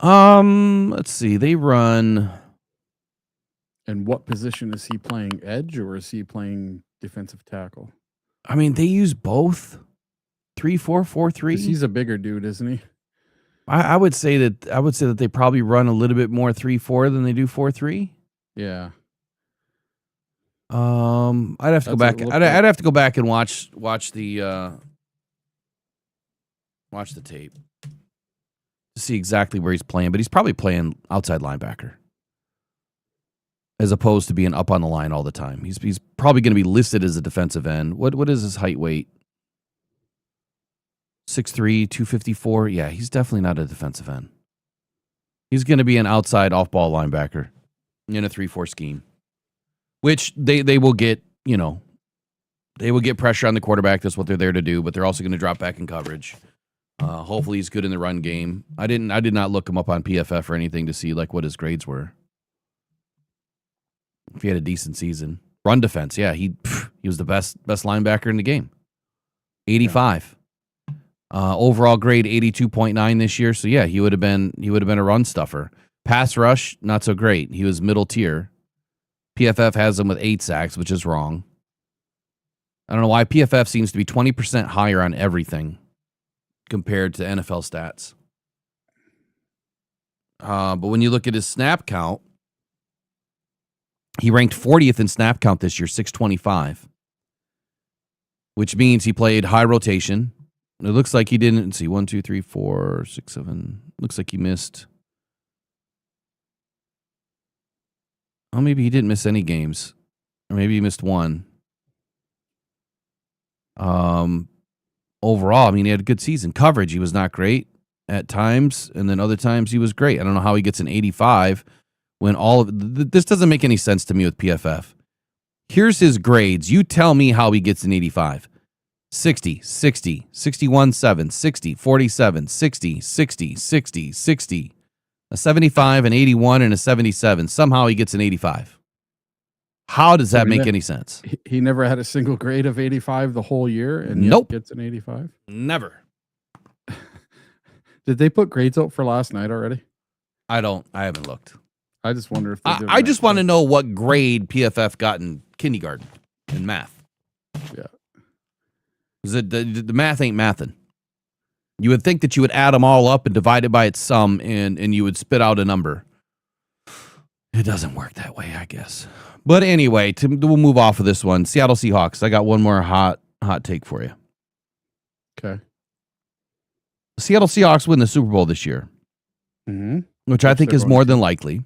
Let's see. They run. And what position is he playing? Edge, or is he playing defensive tackle? I mean, they use both. 3-4-4-3. He's a bigger dude, isn't he? I would say that they probably run a little bit more 3-4 than they do 4-3. Yeah. I'd have to go back. I'd have to go back and watch the tape to see exactly where he's playing. But he's probably playing outside linebacker as opposed to being up on the line all the time. He's probably going to be listed as a defensive end. What is his height weight? 6'3", 254. Yeah, he's definitely not a defensive end. He's going to be an outside off-ball linebacker in a 3-4 scheme, which they will get, they will get pressure on the quarterback. That's what they're there to do, but they're also going to drop back in coverage. Hopefully he's good in the run game. I did not look him up on PFF or anything to see like what his grades were. If he had a decent season. Run defense, yeah, he He was the best linebacker in the game. 85. Overall grade 82.9 this year. So yeah, he would have been a run stuffer. Pass rush, not so great. He was middle tier. PFF has him with 8 sacks, which is wrong. I don't know why PFF seems to be 20% higher on everything compared to NFL stats. But when you look at his snap count, he ranked 40th in snap count this year, 625, which means he played high rotation. It looks like he didn't see 1, 2, 3, 4, 6, 7. Looks like he missed. Oh, maybe he didn't miss any games, or maybe he missed one. Overall, I mean, he had a good season. Coverage, he was not great at times, and then other times he was great. I don't know how he gets an 85 when all of this doesn't make any sense to me with PFF. Here's his grades. You tell me how he gets an 85. 60, 60, 61, 7, 60, 47, 60, 60, 60, 60, a 75, an 81, and a 77. Somehow he gets an 85. How does that make any sense? He never had a single grade of 85 the whole year, and yet gets an 85? Never. Did they put grades out for last night already? I haven't looked. I just wonder if they did. I just want to know what grade PFF got in kindergarten in math. Yeah. The math ain't mathing. You would think that you would add them all up and divide it by its sum, and you would spit out a number. It doesn't work that way, I guess. But anyway, we'll move off of this one. Seattle Seahawks. I got one more hot take for you. Okay. Seattle Seahawks win the Super Bowl this year, which I think is more than likely.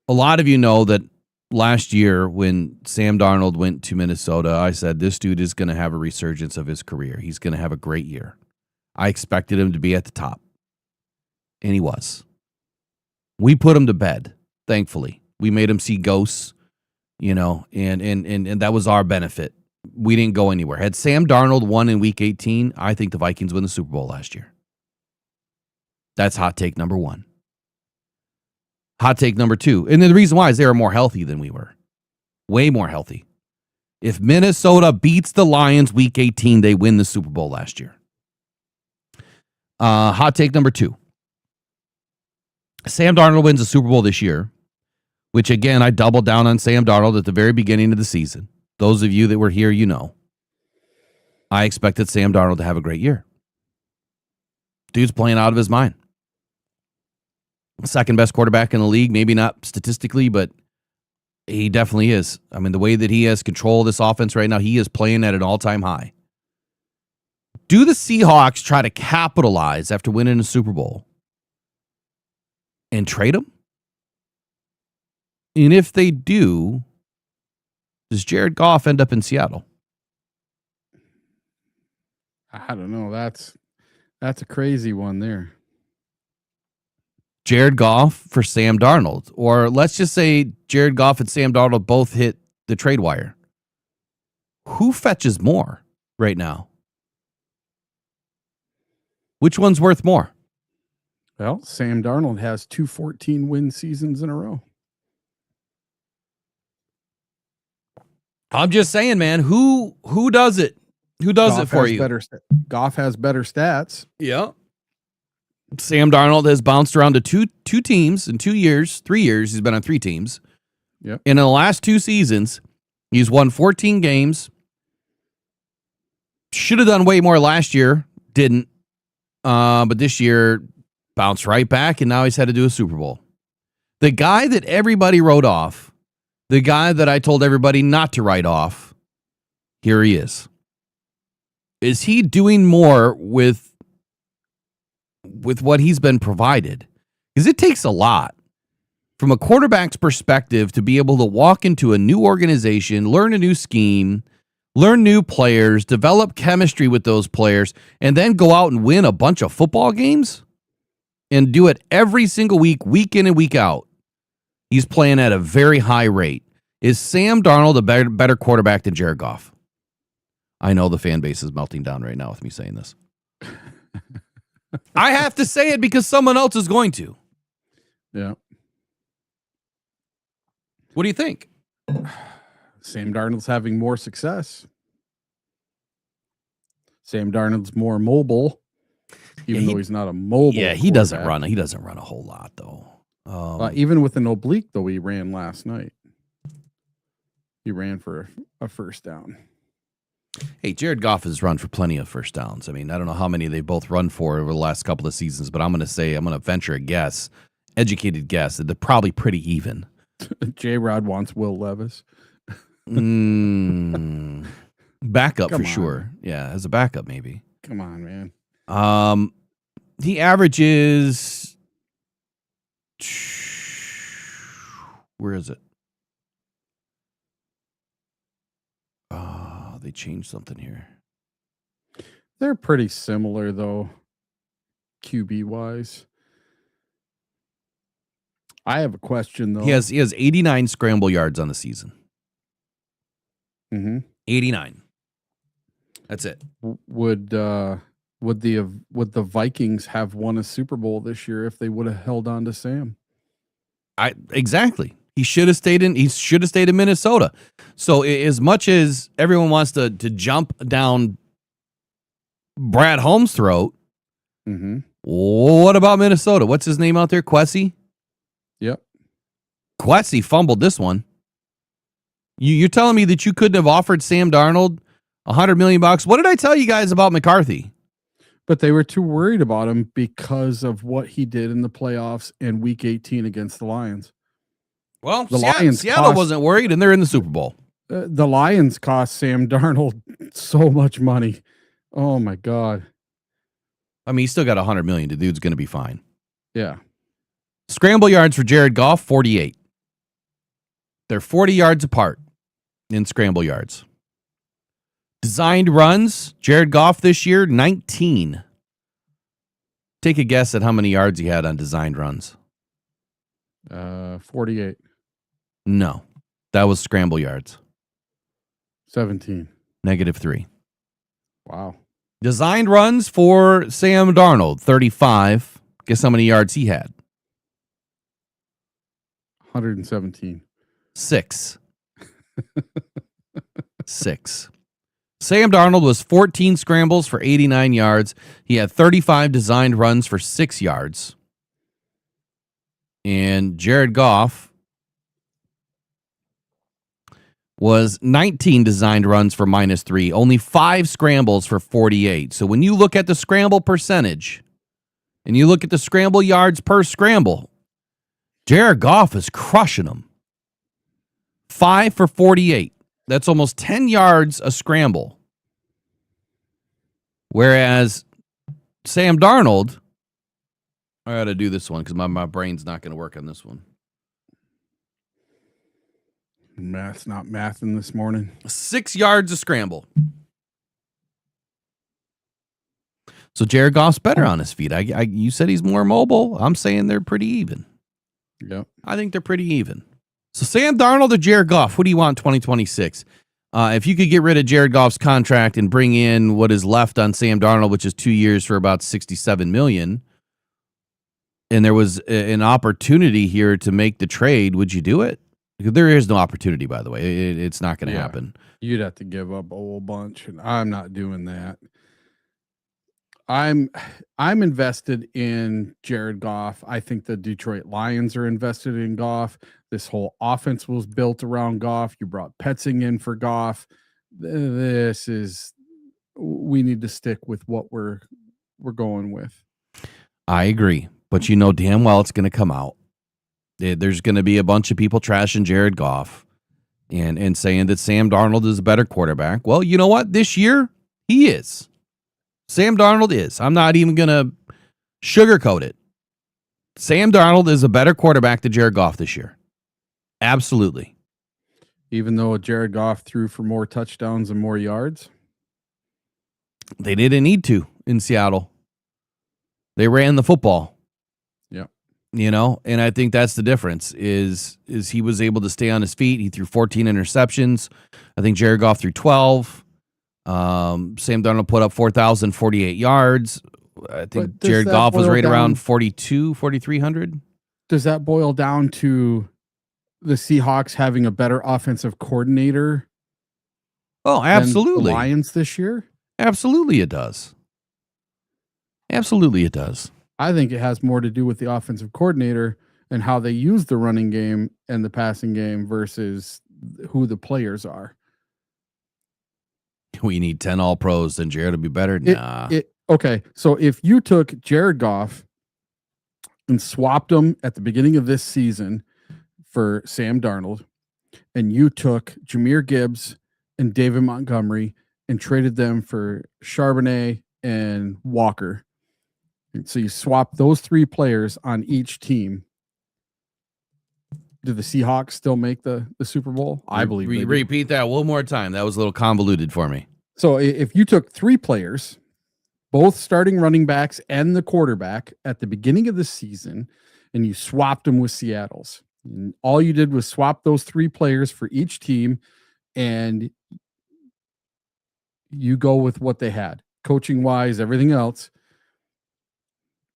A lot of you know that last year when Sam Darnold went to Minnesota, I said this dude is going to have a resurgence of his career. He's going to have a great year. I expected him to be at the top, and he was. We put him to bed, thankfully. We made him see ghosts, and that was our benefit. We didn't go anywhere. Had Sam Darnold won in Week 18, I think the Vikings win the Super Bowl last year. That's hot take number 1. Hot take number 2. And then the reason why is they were more healthy than we were. Way more healthy. If Minnesota beats the Lions Week 18, they win the Super Bowl last year. Hot take number 2. Sam Darnold wins the Super Bowl this year, which, again, I doubled down on Sam Darnold at the very beginning of the season. Those of you that were here, you know. I expected Sam Darnold to have a great year. Dude's playing out of his mind. Second best quarterback in the league, maybe not statistically, but he definitely is. I mean, the way that he has control of this offense right now, he is playing at an all-time high. Do the Seahawks try to capitalize after winning a Super Bowl and trade him? And if they do, does Jared Goff end up in Seattle? I don't know. That's a crazy one there. Jared Goff for Sam Darnold. Or let's just say Jared Goff and Sam Darnold both hit the trade wire. Who fetches more right now? Which one's worth more? Well, Sam Darnold has 2 14-win seasons in a row. I'm just saying, man, who does it? Who does it for you? Goff has better stats. Yeah. Sam Darnold has bounced around to two teams in 2 years, 3 years. He's been on 3 teams. Yep. And in the last 2 seasons, he's won 14 games. Should have done way more last year. Didn't. But this year, bounced right back, and now he's had to do a Super Bowl. The guy that everybody wrote off, the guy that I told everybody not to write off, here he is. Is he doing more with what he's been provided? Because it takes a lot from a quarterback's perspective to be able to walk into a new organization, learn a new scheme, learn new players, develop chemistry with those players, and then go out and win a bunch of football games and do it every single week, week in and week out. He's playing at a very high rate. Is Sam Darnold a better quarterback than Jared Goff? I know the fan base is melting down right now with me saying this. I have to say it because someone else is going to. Yeah. What do you think? Sam Darnold's having more success. Sam Darnold's more mobile, even though he's not a mobile. Yeah, he doesn't run. He doesn't run a whole lot though. Even with an oblique, though, he ran last night. He ran for a first down. Hey, Jared Goff has run for plenty of first downs. I mean, I don't know how many they both run for over the last couple of seasons, but I'm going to venture a guess, educated guess, that they're probably pretty even. J-Rod wants Will Levis. Backup for sure. Yeah, as a backup maybe. Come on, man. He averages. Where is it? Oh, they changed something here. They're pretty similar though, QB wise. I have a question though. He has 89 scramble yards on the season. 89. That's it. Would the Vikings have won a Super Bowl this year if they would have held on to Sam? Exactly. He should have stayed in Minnesota. So as much as everyone wants to jump down Brad Holmes' throat, what about Minnesota? What's his name out there? Kwesi? Yep. Kwesi fumbled this one. You're telling me that you couldn't have offered Sam Darnold $100 million? What did I tell you guys about McCarthy? But they were too worried about him because of what he did in the playoffs in Week 18 against the Lions. Well, Seattle wasn't worried, and they're in the Super Bowl. The Lions cost Sam Darnold so much money. Oh, my God. I mean, he's still got $100 million. The dude's going to be fine. Yeah. Scramble yards for Jared Goff, 48. They're 40 yards apart in scramble yards. Designed runs, Jared Goff this year, 19. Take a guess at how many yards he had on designed runs. 48. No, that was scramble yards. 17. -3. Wow. Designed runs for Sam Darnold, 35. Guess how many yards he had? 117. 6. 6. Sam Darnold was 14 scrambles for 89 yards. He had 35 designed runs for 6 yards. And Jared Goff was 19 designed runs for -3. Only 5 scrambles for 48. So when you look at the scramble percentage and you look at the scramble yards per scramble, Jared Goff is crushing them. 5 for 48. That's almost 10 yards a scramble. Whereas Sam Darnold, I got to do this one because my brain's not going to work on this one. Math's not mathing this morning. 6 yards a scramble. So Jared Goff's better on his feet. You said he's more mobile. I'm saying they're pretty even. Yep. I think they're pretty even. So Sam Darnold or Jared Goff, who do you want in 2026? If you could get rid of Jared Goff's contract and bring in what is left on Sam Darnold, which is 2 years for about $67 million, and there was an opportunity here to make the trade, would you do it? There is no opportunity, by the way. It's not going to happen. You'd have to give up a whole bunch, and I'm not doing that. I'm invested in Jared Goff. I think the Detroit Lions are invested in Goff. This whole offense was built around Goff. You brought Petzing in for Goff. We need to stick with what we're going with. I agree, but you know damn well it's going to come out. There's going to be a bunch of people trashing Jared Goff and saying that Sam Darnold is a better quarterback. Well, you know what? This year, he is. Sam Darnold is. I'm not even going to sugarcoat it. Sam Darnold is a better quarterback than Jared Goff this year. Absolutely. Even though Jared Goff threw for more touchdowns and more yards? They didn't need to in Seattle. They ran the football. Yep. You know, and I think that's the difference is he was able to stay on his feet. He threw 14 interceptions. I think Jared Goff threw 12. Sam Darnold put up 4,048 yards. I think Jared Goff was right around 4,300. Does that boil down to the Seahawks having a better offensive coordinator Oh, than the absolutely. Lions this year? Absolutely it does. Absolutely it does. I think it has more to do with the offensive coordinator and how they use the running game and the passing game versus who the players are. We need 10 all-pros, then Jared will be better? Nah. Okay, so if you took Jared Goff and swapped him at the beginning of this season for Sam Darnold, and you took Jahmyr Gibbs and David Montgomery and traded them for Charbonnet and Walker, and so you swap those 3 players on each team, do the Seahawks still make the Super Bowl? I believe they do. Repeat that one more time. That was a little convoluted for me. So if you took 3 players, both starting running backs and the quarterback at the beginning of the season, and you swapped them with Seattle's, and all you did was swap those 3 players for each team, and you go with what they had, coaching wise, everything else.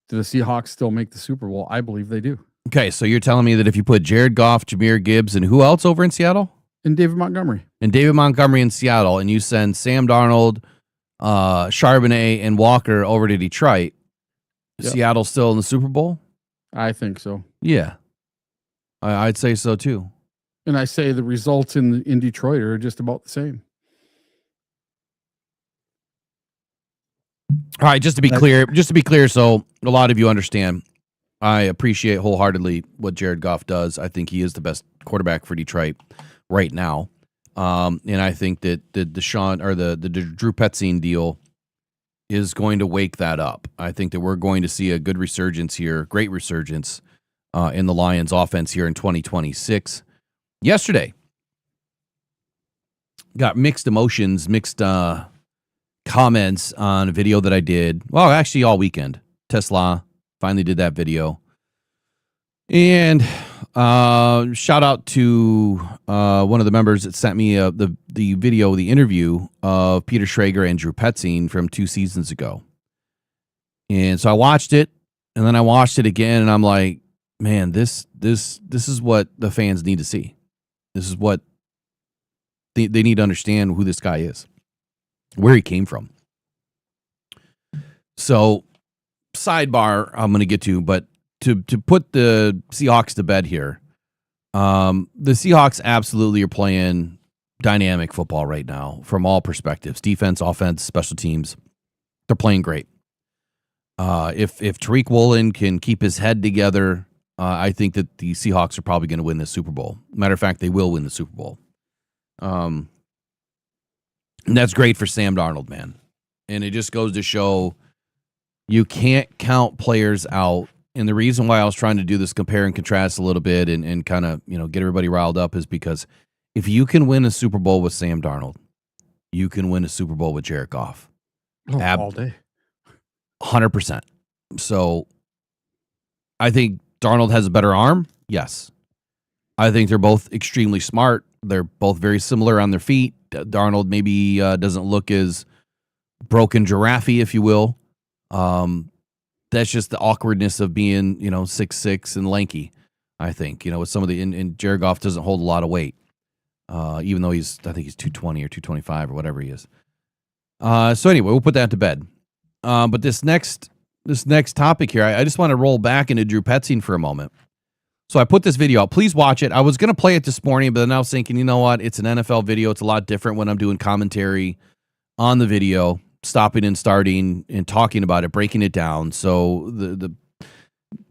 Do the Seahawks still make the Super Bowl? I believe they do. Okay, so you're telling me that if you put Jared Goff, Jahmyr Gibbs, and who else over in Seattle? And David Montgomery. And David Montgomery in Seattle, and you send Sam Darnold, Charbonnet, and Walker over to Detroit, Yep. Seattle's still in the Super Bowl? I think so. Yeah. I'd say so too. And I say the results in Detroit are just about the same. All right, just to be clear, so a lot of you understand, I appreciate wholeheartedly what Jared Goff does. I think he is the best quarterback for Detroit right now. And I think that the Drew Petzing deal is going to wake that up. I think that we're going to see a good resurgence here, great resurgence in the Lions offense here in 2026. Yesterday, got mixed emotions, mixed comments on a video that I did. Well, actually all weekend. Tesla finally did that video. And shout out to one of the members that sent me the video, the interview of Peter Schrager and Drew Petzing from 2 seasons ago. And so I watched it, and then I watched it again, and I'm like, man, this is what the fans need to see. This is what they need to understand who this guy is, where he came from. So, sidebar I'm going to get to, but to put the Seahawks to bed here, the Seahawks absolutely are playing dynamic football right now from all perspectives. Defense, offense, special teams. They're playing great. If Tariq Woolen can keep his head together, I think that the Seahawks are probably going to win the Super Bowl. Matter of fact, they will win the Super Bowl. And that's great for Sam Darnold, man. And it just goes to show you can't count players out. And the reason why I was trying to do this compare and contrast a little bit and kind of, get everybody riled up is because if you can win a Super Bowl with Sam Darnold, you can win a Super Bowl with Jared Goff. All day. 100%. So I think Darnold has a better arm. Yes. I think they're both extremely smart. They're both very similar on their feet. Darnold maybe doesn't look as broken giraffe, if you will. That's just the awkwardness of being, 6'6" and lanky, I think. With some of the and Jared Goff doesn't hold a lot of weight. Even though I think he's 220 or 225 or whatever he is. So anyway, we'll put that to bed. But this next topic here, I just want to roll back into Drew Petzing for a moment. So I put this video out. Please watch it. I was going to play it this morning, but then I was thinking, you know what? It's an NFL video. It's a lot different when I'm doing commentary on the video, stopping and starting and talking about it, breaking it down. So the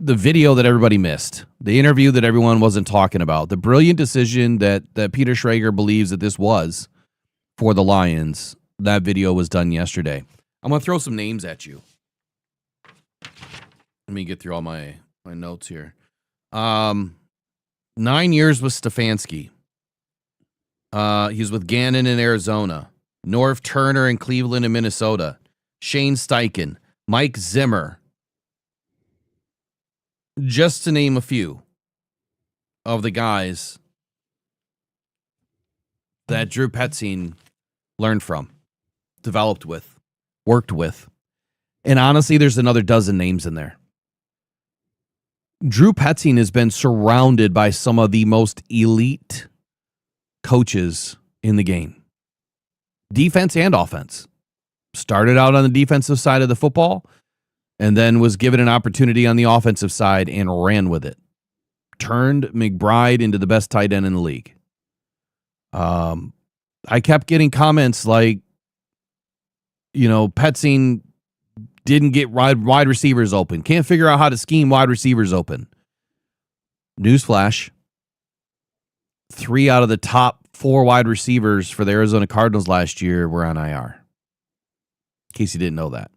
video that everybody missed, the interview that everyone wasn't talking about, the brilliant decision that Peter Schrager believes that this was for the Lions, that video was done yesterday. I'm going to throw some names at you. Let me get through all my notes here. 9 years with Stefanski. He's with Gannon in Arizona. Norv Turner in Cleveland and Minnesota. Shane Steichen. Mike Zimmer. Just to name a few of the guys that Drew Petzing learned from, developed with, worked with. And honestly, there's another dozen names in there. Drew Petzing has been surrounded by some of the most elite coaches in the game, defense and offense. Started out on the defensive side of the football and then was given an opportunity on the offensive side and ran with it. Turned McBride into the best tight end in the league. I kept getting comments like, Petzing didn't get wide receivers open. Can't figure out how to scheme wide receivers open. Newsflash. 3 out of the top 4 wide receivers for the Arizona Cardinals last year were on IR. In case you didn't know that.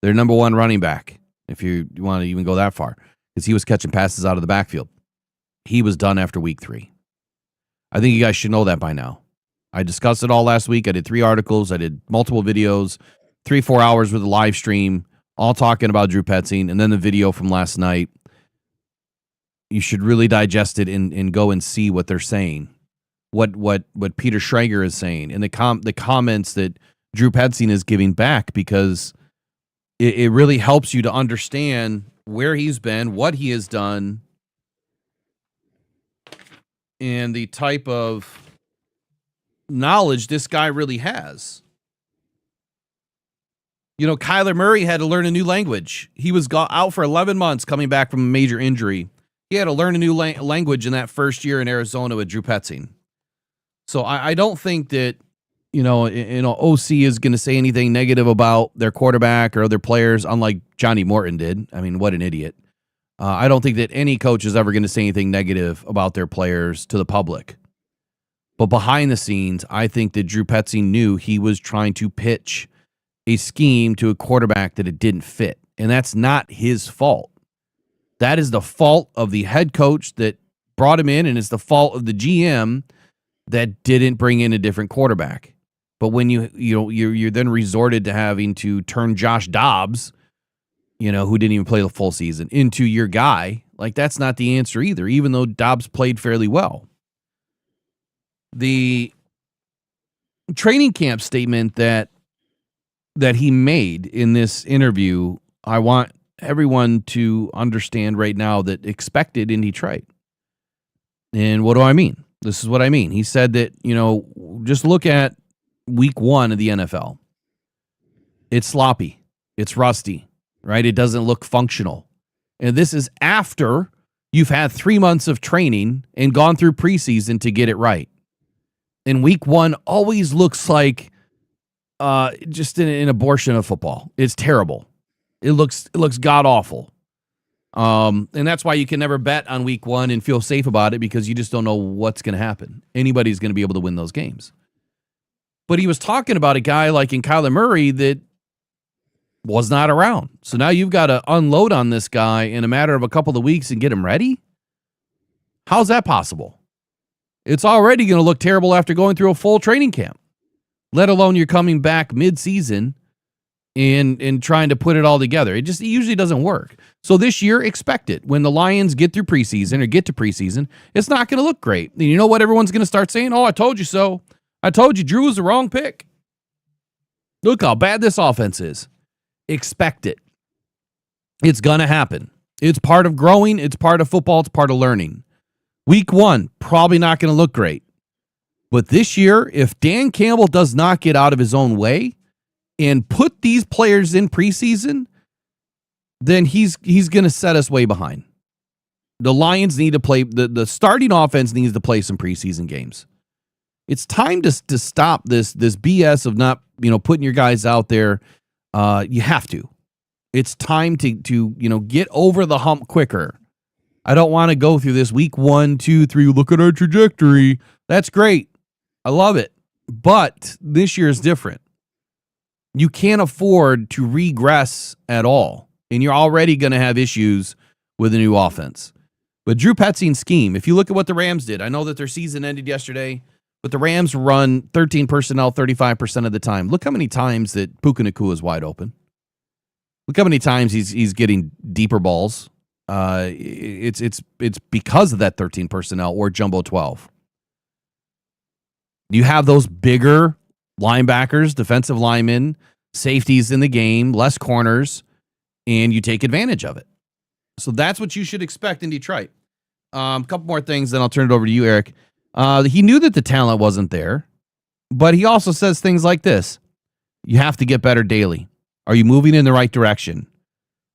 Their number 1 running back, if you want to even go that far, because he was catching passes out of the backfield. He was done after week 3. I think you guys should know that by now. I discussed it all last week. I did 3 articles. I did multiple videos, 3-4 hours with a live stream, all talking about Drew Petzing, and then the video from last night. You should really digest it and go and see what they're saying, what Peter Schrager is saying, and the comments that Drew Petzing is giving back, because it really helps you to understand where he's been, what he has done, and the type of knowledge this guy really has. Kyler Murray had to learn a new language. He was out for 11 months coming back from a major injury. He had to learn a new language in that first year in Arizona with Drew Petzing. So I don't think that, OC is going to say anything negative about their quarterback or other players, unlike Johnny Morton did. I mean, what an idiot. I don't think that any coach is ever going to say anything negative about their players to the public. But behind the scenes, I think that Drew Petzing knew he was trying to pitch a scheme to a quarterback that it didn't fit. And that's not his fault. That is the fault of the head coach that brought him in, and it's the fault of the GM that didn't bring in a different quarterback. But when you're then resorted to having to turn Josh Dobbs, who didn't even play the full season, into your guy, like, that's not the answer either, even though Dobbs played fairly well. The training camp statement that he made in this interview, I want everyone to understand right now that expected in Detroit. And what do I mean? This is what I mean. He said that, just look at week 1 of the NFL. It's sloppy. It's rusty, right? It doesn't look functional. And this is after you've had 3 months of training and gone through preseason to get it right. And week 1 always looks like just an abortion of football. It's terrible. It looks god awful. And that's why you can never bet on week 1 and feel safe about it, because you just don't know what's going to happen. Anybody's going to be able to win those games. But he was talking about a guy like in Kyler Murray that was not around. So now you've got to unload on this guy in a matter of a couple of weeks and get him ready? How's that possible? It's already going to look terrible after going through a full training camp, let alone you're coming back mid-season and trying to put it all together. It usually doesn't work. So this year, expect it. When the Lions get through preseason or get to preseason, it's not going to look great. And you know what everyone's going to start saying? Oh, I told you so. I told you Drew was the wrong pick. Look how bad this offense is. Expect it. It's going to happen. It's part of growing. It's part of football. It's part of learning. Week 1, probably not going to look great. But this year, if Dan Campbell does not get out of his own way and put these players in preseason, then he's going to set us way behind. The Lions need to play, the starting offense needs to play some preseason games. It's time to stop this BS of not, putting your guys out there. You have to. It's time to get over the hump quicker. I don't want to go through this week 1, 2, 3. Look at our trajectory. That's great. I love it. But this year is different. You can't afford to regress at all. And you're already going to have issues with a new offense. But Drew Petzing's scheme, if you look at what the Rams did, I know that their season ended yesterday, but the Rams run 13 personnel 35% of the time. Look how many times that Puka Nacua is wide open. Look how many times he's getting deeper balls. It's because of that 13 personnel or jumbo 12. You have those bigger linebackers, defensive linemen, safeties in the game, less corners, and you take advantage of it. So that's what you should expect in Detroit. A couple more things, then I'll turn it over to you, Eric. He knew that the talent wasn't there, but he also says things like this. You have to get better daily. Are you moving in the right direction?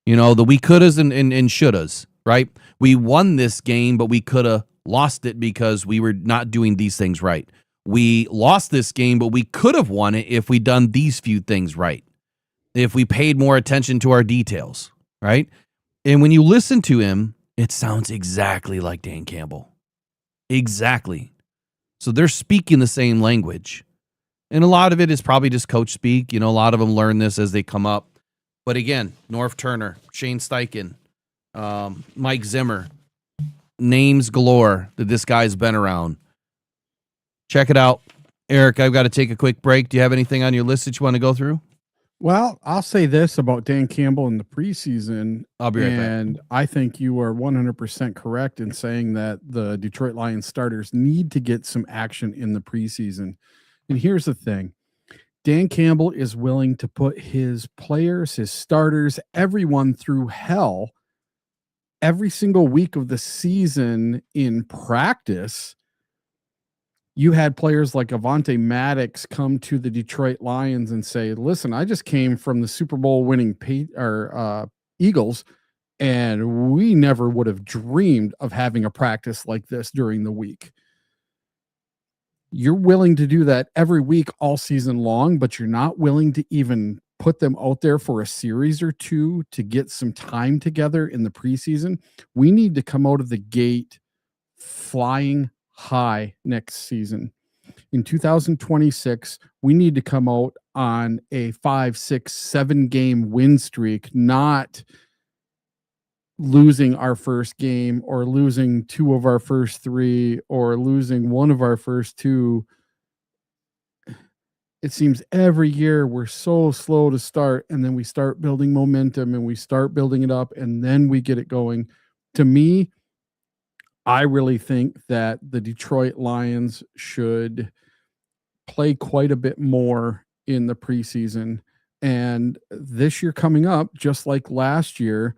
You know, the we couldas and shouldas, right? We won this game, but we could have lost it because we were not doing these things right. We lost this game, but we could have won it if we'd done these few things right. If we paid more attention to our details, right? And when you listen to him, it sounds exactly like Dan Campbell. Exactly. So they're speaking the same language. And a lot of it is probably just coach speak. You know, a lot of them learn this as they come up. But again, Norv Turner, Shane Steichen, Mike Zimmer, names galore that this guy's been around. Check it out. Eric, I've got to take a quick break. Do you have anything on your list that you want to go through? Well, I'll say this about Dan Campbell in the preseason. I'll be right back. And I think you are 100% correct in saying that the Detroit Lions starters need to get some action in the preseason. And here's the thing. Dan Campbell is willing to put his players, his starters, everyone through hell every single week of the season in practice. You had players like Avante Maddox come to the Detroit Lions and say, listen, I just came from the Super Bowl winning Eagles, and we never would have dreamed of having a practice like this during the week. You're willing to do that every week all season long, but you're not willing to even put them out there for a series or two to get some time together in the preseason. We need to come out of the gate flying high next season. In 2026, we need to come out on a 5, 6, 7 game win streak, not losing our first game or losing 2 of our first 3 or losing 1 of our first 2. It seems every year we're so slow to start, and then we start building momentum and we start building it up, and then we get it going. To me, I really think that the Detroit Lions should play quite a bit more in the preseason. And this year coming up, just like last year,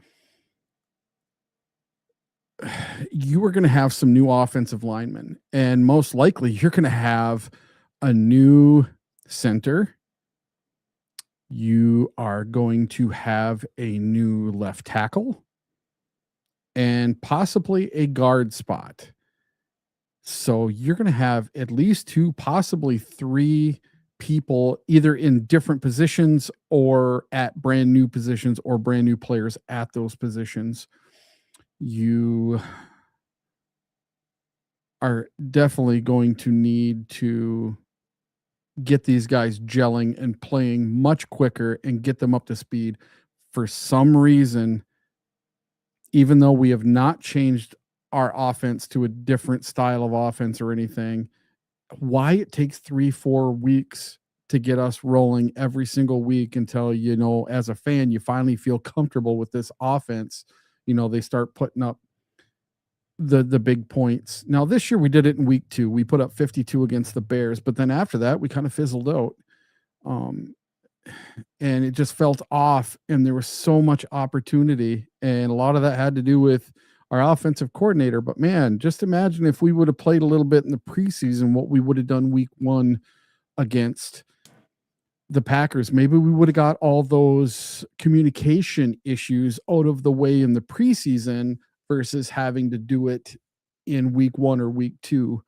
you are going to have some new offensive linemen, and most likely you're going to have a new center. You are going to have a new left tackle and possibly a guard spot. So you're going to have at least 2, possibly 3 people either in different positions or at brand new positions or brand new players at those positions. You are definitely going to need to get these guys gelling and playing much quicker and get them up to speed. For some reason, even though we have not changed our offense to a different style of offense or anything, why it takes 3-4 weeks to get us rolling every single week until, you know, as a fan, you finally feel comfortable with this offense. You know, they start putting up the big points. Now, this year we did it in week 2. We put up 52 against the Bears, but then after that, we kind of fizzled out. And it just felt off, and there was so much opportunity, and a lot of that had to do with our offensive coordinator. But man, just imagine if we would have played a little bit in the preseason, what we would have done week 1 against the Packers. Maybe we would have got all those communication issues out of the way in the preseason versus having to do it in week 1 or week 2.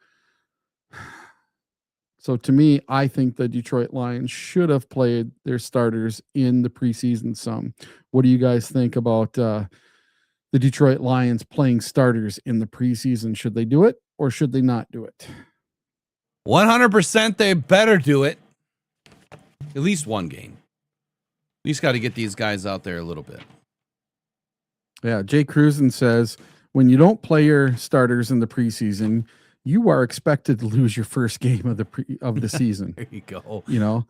So to me, I think the Detroit Lions should have played their starters in the preseason some. What do you guys think about the Detroit Lions playing starters in the preseason? Should they do it or should they not do it? 100% they better do it. At least one game. At least got to get these guys out there a little bit. Yeah, Jay Cruzen says, when you don't play your starters in the preseason, you are expected to lose your first game of the season. There you go. You know,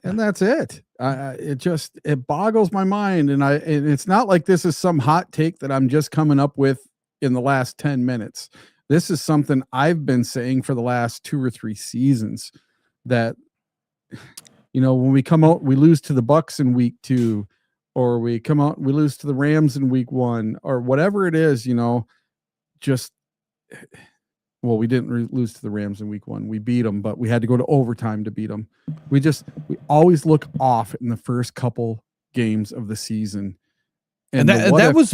and that's it. It boggles my mind. And it's not like this is some hot take that I'm just coming up with in the last 10 minutes. This is something I've been saying for the last 2 or 3 seasons, that, you know, when we come out, we lose to the Bucks in week 2. or we come out and we lose to the Rams in week 1, or whatever it is, just, well, we didn't lose to the Rams in week 1. We beat them, but we had to go to overtime to beat them. We always look off in the first couple games of the season. And that was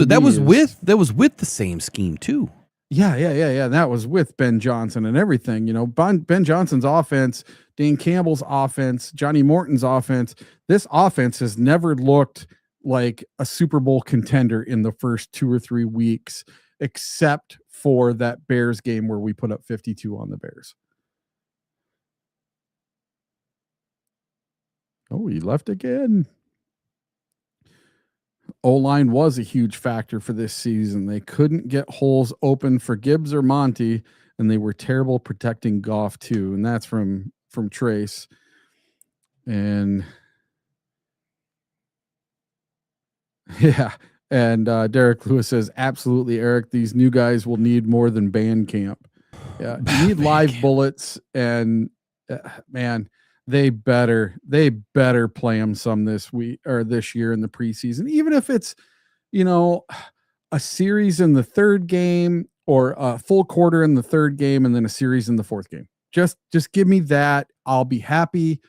with the same scheme too. Yeah. That was with Ben Johnson and everything. Ben Johnson's offense, Dan Campbell's offense, Johnny Morton's offense. This offense has never looked like a Super Bowl contender in the first 2 or 3 weeks, except for that Bears game where we put up 52 on the Bears. Oh, he left again. O-line was a huge factor for this season. They couldn't get holes open for Gibbs or Monty, and they were terrible protecting Goff too. And that's from Trace. And yeah. And Derek Lewis says, absolutely, Eric, these new guys will need more than band camp. Yeah, you need live bullets, and man, they better play them some this week or this year in the preseason, even if it's, a series in the 3rd game or a full quarter in the 3rd game and then a series in the 4th game. Just give me that. I'll be happy.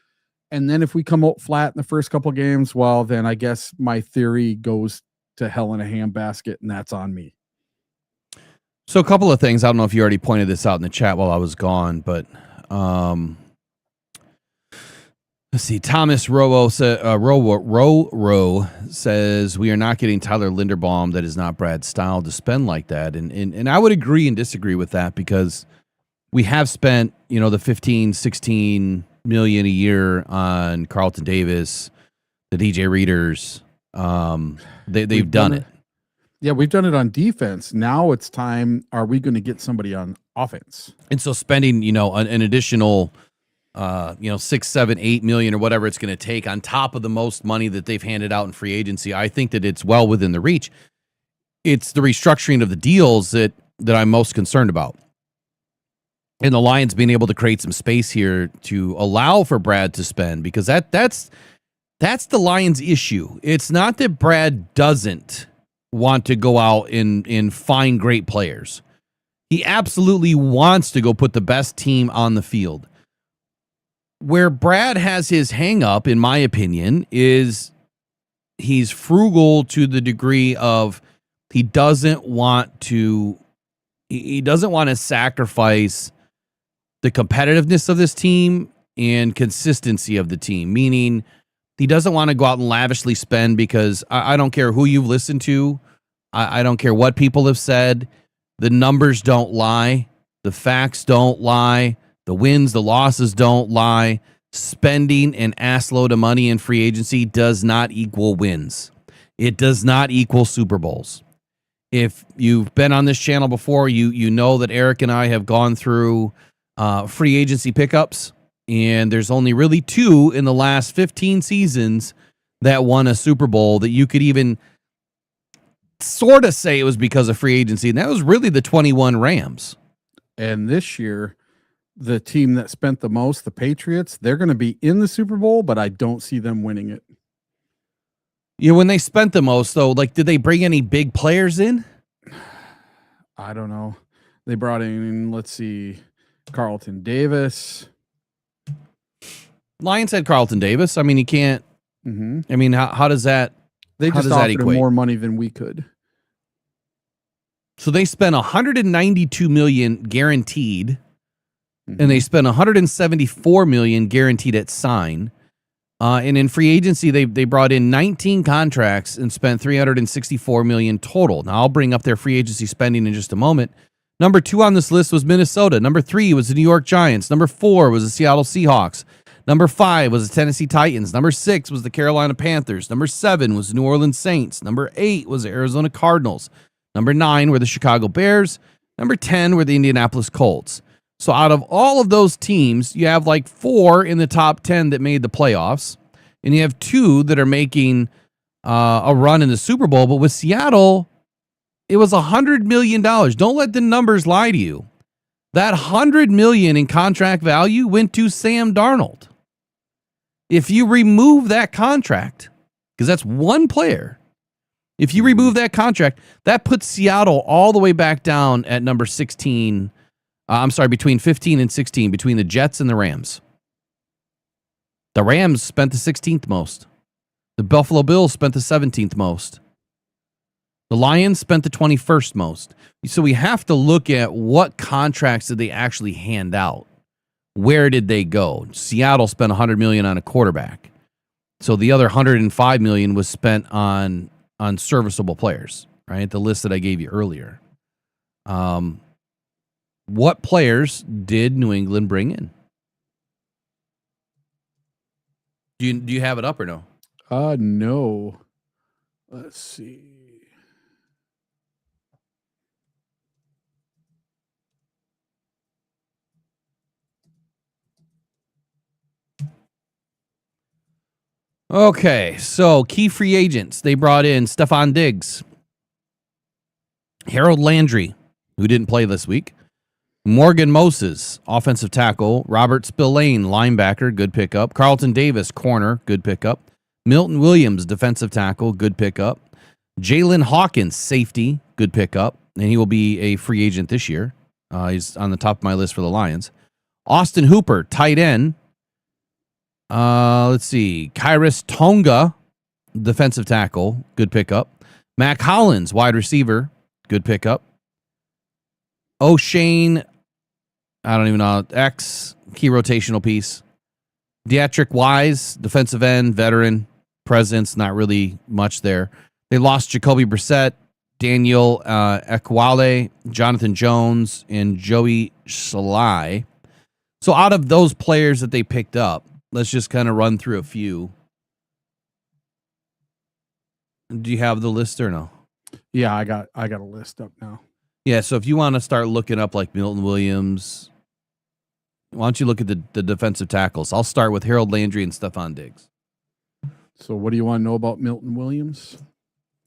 And then if we come out flat in the first couple games, well, then I guess my theory goes to hell in a handbasket, and that's on me. So a couple of things. I don't know if you already pointed this out in the chat while I was gone, but let's see. Thomas Rowo says we are not getting Tyler Linderbaum. That is not Brad's style to spend like that. And I would agree and disagree with that, because we have spent, the 15, 16 million a year on Carlton Davis, the DJ Readers. They've done it. Yeah, we've done it on defense. Now it's time. Are we going to get somebody on offense? And so spending, an additional 6, 7, 8 million or whatever it's going to take on top of the most money that they've handed out in free agency, I think that it's well within the reach. It's the restructuring of the deals that I'm most concerned about. And the Lions being able to create some space here to allow for Brad to spend, because that's the Lions' issue. It's not that Brad doesn't want to go out and find great players. He absolutely wants to go put the best team on the field. Where Brad has his hang up, in my opinion, is he's frugal to the degree of he doesn't want to sacrifice the competitiveness of this team and consistency of the team, meaning he doesn't want to go out and lavishly spend, because I don't care who you've listened to. I don't care what people have said. The numbers don't lie. The facts don't lie. The wins, the losses don't lie. Spending an assload of money in free agency does not equal wins. It does not equal Super Bowls. If you've been on this channel before, you know that Eric and I have gone through free agency pickups, and there's only really 2 in the last 15 seasons that won a Super Bowl that you could even sort of say it was because of free agency, and that was really the 21 Rams. And this year, the team that spent the most, the Patriots, they're going to be in the Super Bowl, but I don't see them winning it. When they spent the most, though, did they bring any big players in? I don't know. They brought in, let's see, Carlton Davis. Lions had Carlton Davis. I mean, you can't. Mm-hmm. I mean, how does that? They just offered him more money than we could. So they spent $192 million guaranteed, and they spent $174 million guaranteed at sign. And in free agency, they brought in 19 contracts and spent $364 million total. Now I'll bring up their free agency spending in just a moment. Number 2 on this list was Minnesota. Number 3 was the New York Giants. Number 4 was the Seattle Seahawks. Number 5 was the Tennessee Titans. Number 6 was the Carolina Panthers. Number 7 was the New Orleans Saints. Number 8 was the Arizona Cardinals. Number 9 were the Chicago Bears. Number 10 were the Indianapolis Colts. So out of all of those teams, you have 4 in the top 10 that made the playoffs, and you have 2 that are making a run in the Super Bowl. But with Seattle, it was $100 million. Don't let the numbers lie to you. That $100 million in contract value went to Sam Darnold. If you remove that contract, because that's one player. If you remove that contract, that puts Seattle all the way back down at number 16. Between 15 and 16, between the Jets and the Rams. The Rams spent the 16th most. The Buffalo Bills spent the 17th most. The Lions spent the 21st most. So we have to look at what contracts did they actually hand out. Where did they go? Seattle spent $100 million on a quarterback. So the other $105 million was spent on serviceable players, right? The list that I gave you earlier. What players did New England bring in? Do you have it up or no? No. Let's see. Okay, so key free agents. They brought in Stephon Diggs, Harold Landry, who didn't play this week, Morgan Moses, offensive tackle, Robert Spillane, linebacker, good pickup, Carlton Davis, corner, good pickup, Milton Williams, defensive tackle, good pickup, Jalen Hawkins, safety, good pickup, and he will be a free agent this year. He's on the top of my list for the Lions. Austin Hooper, tight end. Let's see. Kyrus Tonga, defensive tackle, good pickup. Mac Hollins, wide receiver, good pickup. O'Shane, I don't even know, X, key rotational piece. Deatrick Wise, defensive end, veteran, presence, not really much there. They lost Jacoby Brissett, Daniel Ekwale, Jonathan Jones, and Joey Salai. So out of those players that they picked up, let's just kind of run through a few. Do you have the list or no? Yeah, I got a list up now. Yeah, so if you want to start looking up like Milton Williams, why don't you look at the defensive tackles? I'll start with Harold Landry and Stephon Diggs. So what do you want to know about Milton Williams?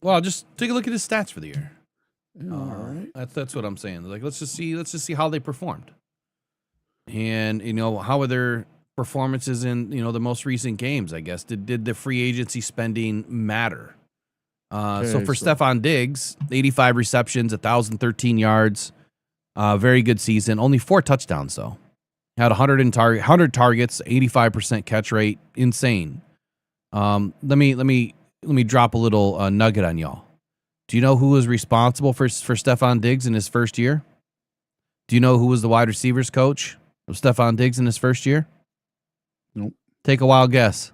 Well, just take a look at his stats for the year. Yeah, all right. That's what I'm saying. Like let's just see how they performed. And how are their performances in the most recent games, I guess. Did the free agency spending matter? So for Stephon Diggs, 85 receptions, 1,013 yards, very good season. Only 4 touchdowns though. Had 100 targets, 85% catch rate, insane. Let me drop a little nugget on y'all. Do you know who was responsible for Stephon Diggs in his first year? Do you know who was the wide receivers coach of Stephon Diggs in his first year? Nope. Take a wild guess.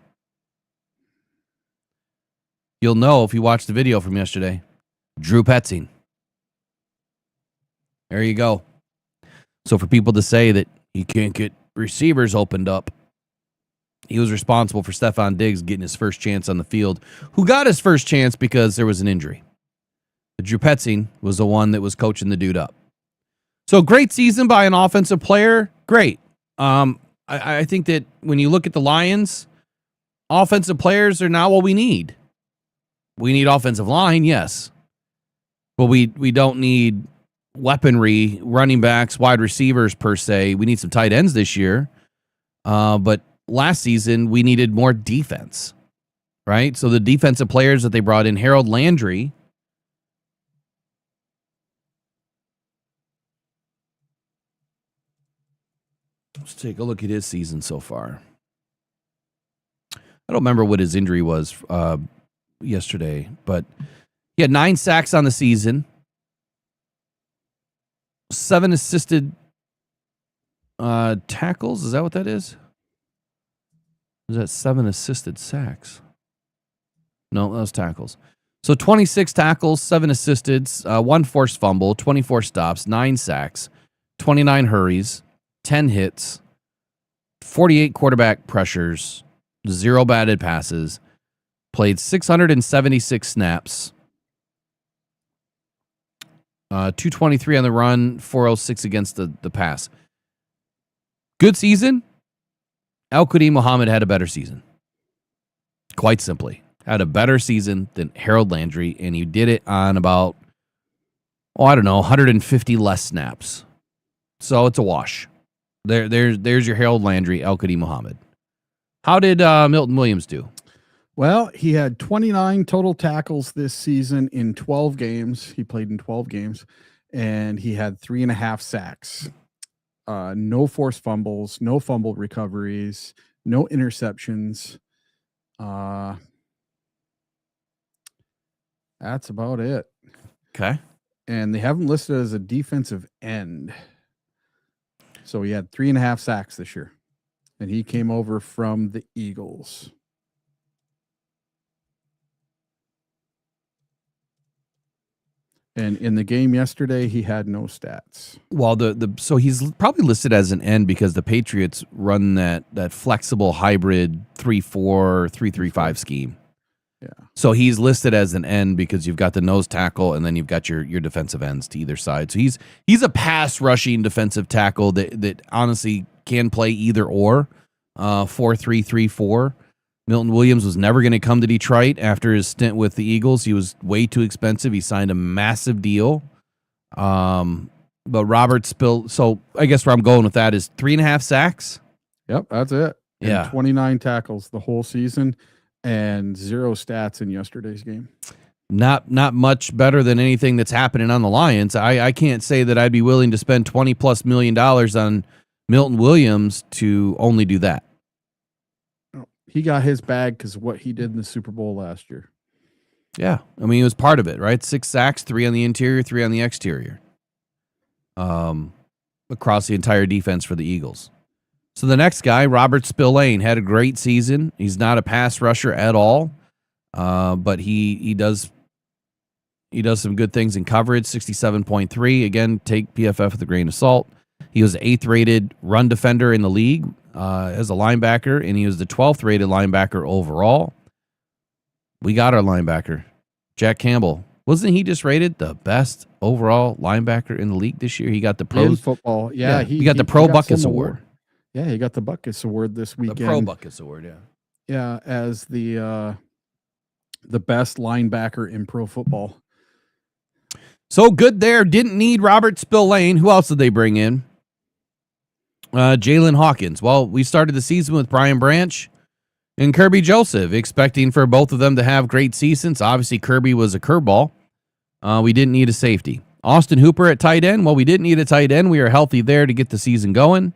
You'll know if you watch the video from yesterday. Drew Petzing. There you go. So for people to say that he can't get receivers opened up, he was responsible for Stephon Diggs getting his first chance on the field, who got his first chance because there was an injury. But Drew Petzing was the one that was coaching the dude up. So great season by an offensive player. Great. I think that when you look at the Lions, offensive players are not what we need. We need offensive line, yes. But we don't need weaponry, running backs, wide receivers per se. We need some tight ends this year. But last season, we needed more defense, right? So the defensive players that they brought in, Harold Landry, let's take a look at his season so far. I don't remember what his injury was yesterday, but he had 9 sacks on the season, 7 assisted tackles. Is that what that is? Is that 7 assisted sacks? No, that was tackles. So 26 tackles, 7 assisted, 1 forced fumble, 24 stops, 9 sacks, 29 hurries, 10 hits, 48 quarterback pressures, 0 batted passes, played 676 snaps, 223 on the run, 406 against the pass. Good season. Al-Qadim Muhammad had a better season. Quite simply. Had a better season than Harold Landry, and he did it on about, 150 less snaps. So it's a wash. There's your Harold Landry, Al-Qadim Muhammad. How did Milton Williams do? Well, he had 29 total tackles this season in 12 games. He played in 12 games, and he had 3.5 sacks. No forced fumbles, no fumble recoveries, no interceptions. That's about it. Okay. And they have him listed as a defensive end. So he had 3.5 sacks this year. And he came over from the Eagles. And in the game yesterday, he had no stats. Well, so he's probably listed as an end because the Patriots run that flexible hybrid 3-4, 3-3-5 scheme. Yeah. So he's listed as an end because you've got the nose tackle and then you've got your defensive ends to either side. So he's a pass rushing defensive tackle that honestly can play either or. 4-3-3-4. Milton Williams was never going to come to Detroit after his stint with the Eagles. He was way too expensive. He signed a massive deal. But Robert Spill. So I guess where I'm going with that is 3.5 sacks. Yep, that's it. Yeah. And 29 tackles the whole season and 0 stats in yesterday's game. Not much better than anything that's happening on the Lions. I can't say that I'd be willing to spend $20+ million on Milton Williams to only do that. He got his bag because of what he did in the Super Bowl last year. Yeah. I mean, it was part of it, right? 6 sacks, 3 on the interior, 3 on the exterior. Across the entire defense for the Eagles. So the next guy, Robert Spillane, had a great season. He's not a pass rusher at all, but he does some good things in coverage. 67.3. Again, take PFF with a grain of salt. He was the 8th rated run defender in the league as a linebacker, and he was the 12th rated linebacker overall. We got our linebacker, Jack Campbell. Wasn't he just rated the best overall linebacker in the league this year? He got the in football. Yeah, he got the Pro Buckets Award. Yeah, he got the Buckets Award this weekend. The Pro Buckets Award, yeah. Yeah, as the best linebacker in pro football. So good there. Didn't need Robert Spillane. Who else did they bring in? Jalen Hawkins. Well, we started the season with Brian Branch and Kirby Joseph, expecting for both of them to have great seasons. Obviously, Kirby was a curveball. We didn't need a safety. Austin Hooper at tight end. Well, we didn't need a tight end. We are healthy there to get the season going.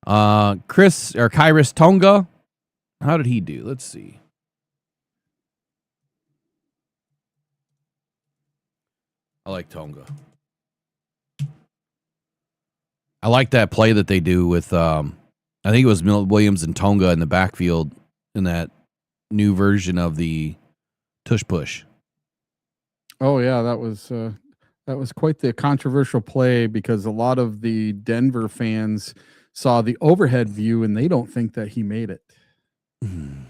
Kyrus Tonga. How did he do? Let's see. I like Tonga. I like that play that they do with, I think it was Milton Williams and Tonga in the backfield in that new version of the tush push. Oh yeah, that was quite the controversial play because a lot of the Denver fans saw the overhead view and they don't think that he made it. And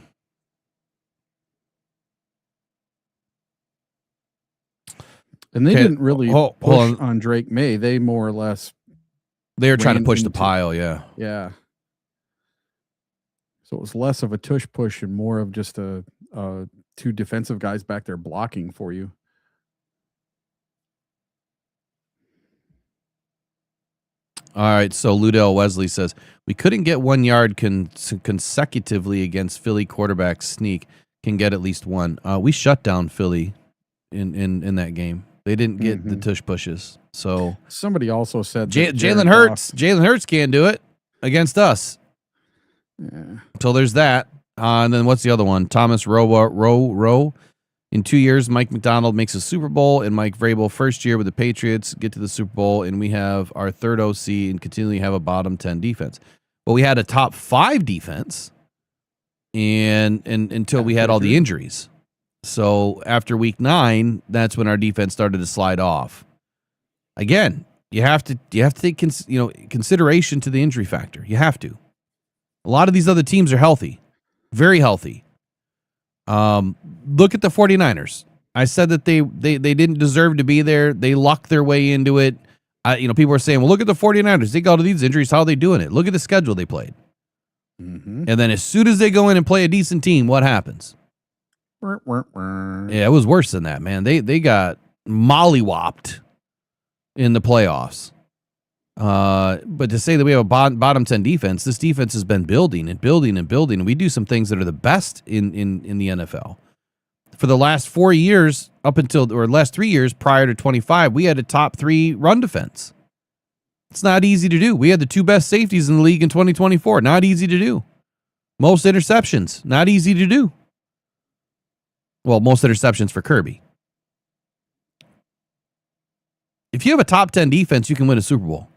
they didn't really push on Drake May. They more or less they were trying to push the pile, yeah. Yeah. So it was less of a tush push and more of just a two defensive guys back there blocking for you. All right, so Ludell Wesley says, we couldn't get 1 yard consecutively against Philly quarterback sneak. Can get at least one. We shut down Philly in that game. They didn't get the tush pushes. So somebody also said Jalen Hurts can't do it against us. Yeah. So there's that. And then what's the other one? Thomas Rowe. In 2 years, Mike McDonald makes a Super Bowl, and Mike Vrabel, first year with the Patriots, get to the Super Bowl, and we have our third OC and continually have a bottom 10 defense. Well, we had a top 5 defense, and until we had all the injuries. So after week 9, that's when our defense started to slide off. Again, you have to take consideration to the injury factor. You have to. A lot of these other teams are healthy, very healthy. Look at the 49ers. I said that they didn't deserve to be there. They lucked their way into it. People are saying, well, look at the 49ers. They got all these injuries. How are they doing it? Look at the schedule they played. And then as soon as they go in and play a decent team, what happens? Yeah, it was worse than that, man. They got mollywopped in the playoffs. But to say that we have a bottom 10 defense, this defense has been building and building and building. And we do some things that are the best in the NFL. For the last 4 years, last 3 years prior to 25, we had a top 3 run defense. It's not easy to do. We had the 2 best safeties in the league in 2024. Not easy to do. Most interceptions, not easy to do. Well, most interceptions for Kirby. If you have a top 10 defense, you can win a Super Bowl.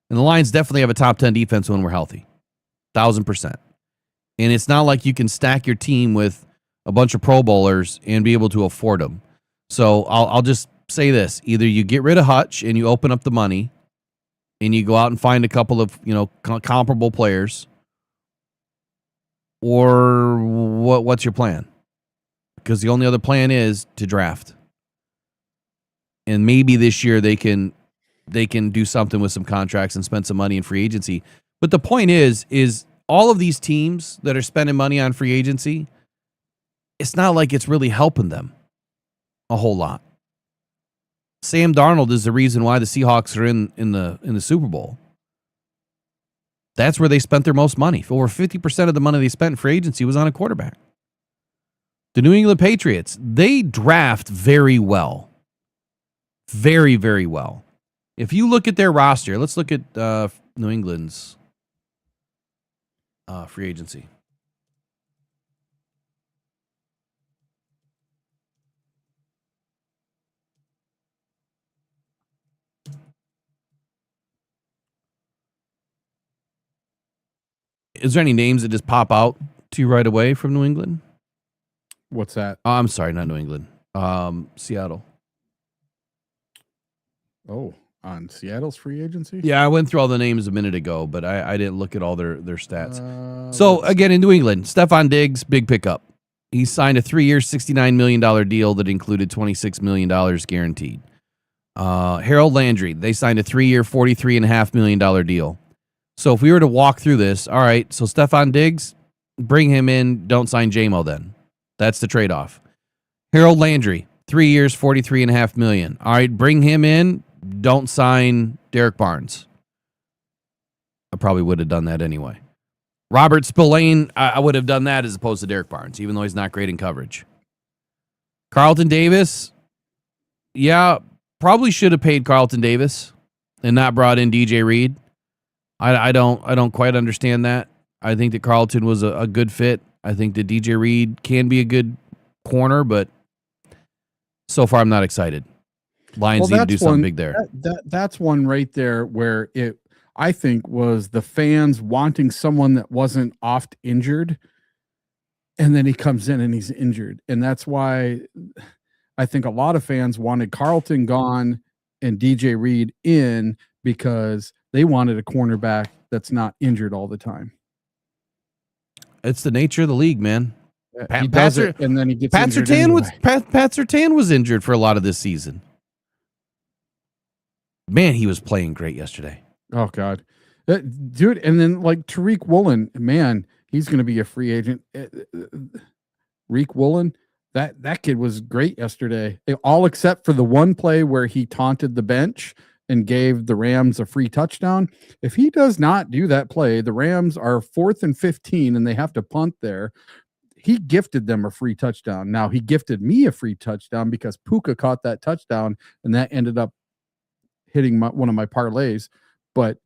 And the Lions definitely have a top 10 defense when we're healthy. 1,000%. And it's not like you can stack your team with a bunch of Pro Bowlers and be able to afford them. So I'll just say this. Either you get rid of Hutch and you open up the money and you go out and find a couple of, comparable players, or what's your plan? Because the only other plan is to draft. And maybe this year they can do something with some contracts and spend some money in free agency. But the point is all of these teams that are spending money on free agency, it's not like it's really helping them a whole lot. Sam Darnold is the reason why the Seahawks are in the Super Bowl. That's where they spent their most money. Over 50% of the money they spent in free agency was on a quarterback. The New England Patriots, they draft very well. Very, very well. If you look at their roster, let's look at New England's free agency. Is there any names that just pop out to you right away from New England? What's that? Oh, I'm sorry, not New England. Seattle. Oh, on Seattle's free agency? Yeah, I went through all the names a minute ago, but I didn't look at all their stats. So, again, in New England, Stephon Diggs, big pickup. He signed a 3-year, $69 million deal that included $26 million guaranteed. Harold Landry, they signed a 3-year, $43.5 million deal. So if we were to walk through this, all right, so Stephon Diggs, bring him in, don't sign J-Mo then. That's the trade-off. Harold Landry, 3 years, $43.5 million. All right, bring him in, don't sign Derek Barnes. I probably would have done that anyway. Robert Spillane, I would have done that as opposed to Derek Barnes, even though he's not great in coverage. Carlton Davis, yeah, probably should have paid Carlton Davis and not brought in DJ Reed. I don't quite understand that. I think that Carlton was a good fit. I think that DJ Reed can be a good corner, but so far I'm not excited. Lions need to do something big there. That's one right there where I think was the fans wanting someone that wasn't oft injured, and then he comes in and he's injured. And that's why I think a lot of fans wanted Carlton gone and DJ Reed in, because they wanted a cornerback that's not injured all the time. It's the nature of the league, man. He does it, and then he gets injured anyway. Pat Surtain was injured for a lot of this season. Man, he was playing great yesterday. Oh, God. Dude, and then like Tariq Woolen, man, he's going to be a free agent. Tariq Woolen, that kid was great yesterday. All except for the one play where he taunted the bench and gave the Rams a free touchdown. If he does not do that play, the Rams are 4th and 15 and they have to punt there. He gifted them a free touchdown. Now, he gifted me a free touchdown because Puka caught that touchdown, and that ended up hitting one of my parlays. But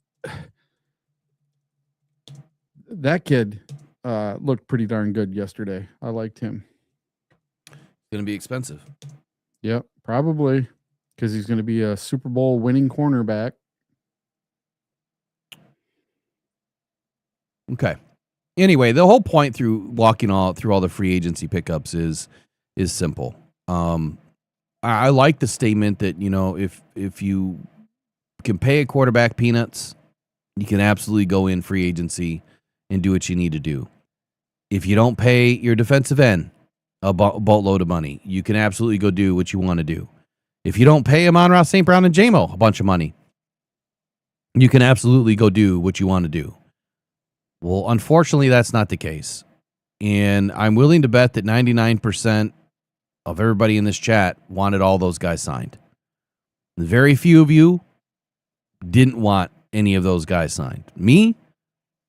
that kid looked pretty darn good yesterday. I liked him. Going to be expensive. Yep, probably. Because he's going to be a Super Bowl winning cornerback. Okay. Anyway, the whole point through walking through all the free agency pickups is simple. I like the statement that, if you can pay a quarterback peanuts, you can absolutely go in free agency and do what you need to do. If you don't pay your defensive end a boatload of money, you can absolutely go do what you want to do. If you don't pay Amon-Ra St. Brown and J-Mo a bunch of money, you can absolutely go do what you want to do. Well, unfortunately, that's not the case. And I'm willing to bet that 99% of everybody in this chat wanted all those guys signed. Very few of you didn't want any of those guys signed. Me,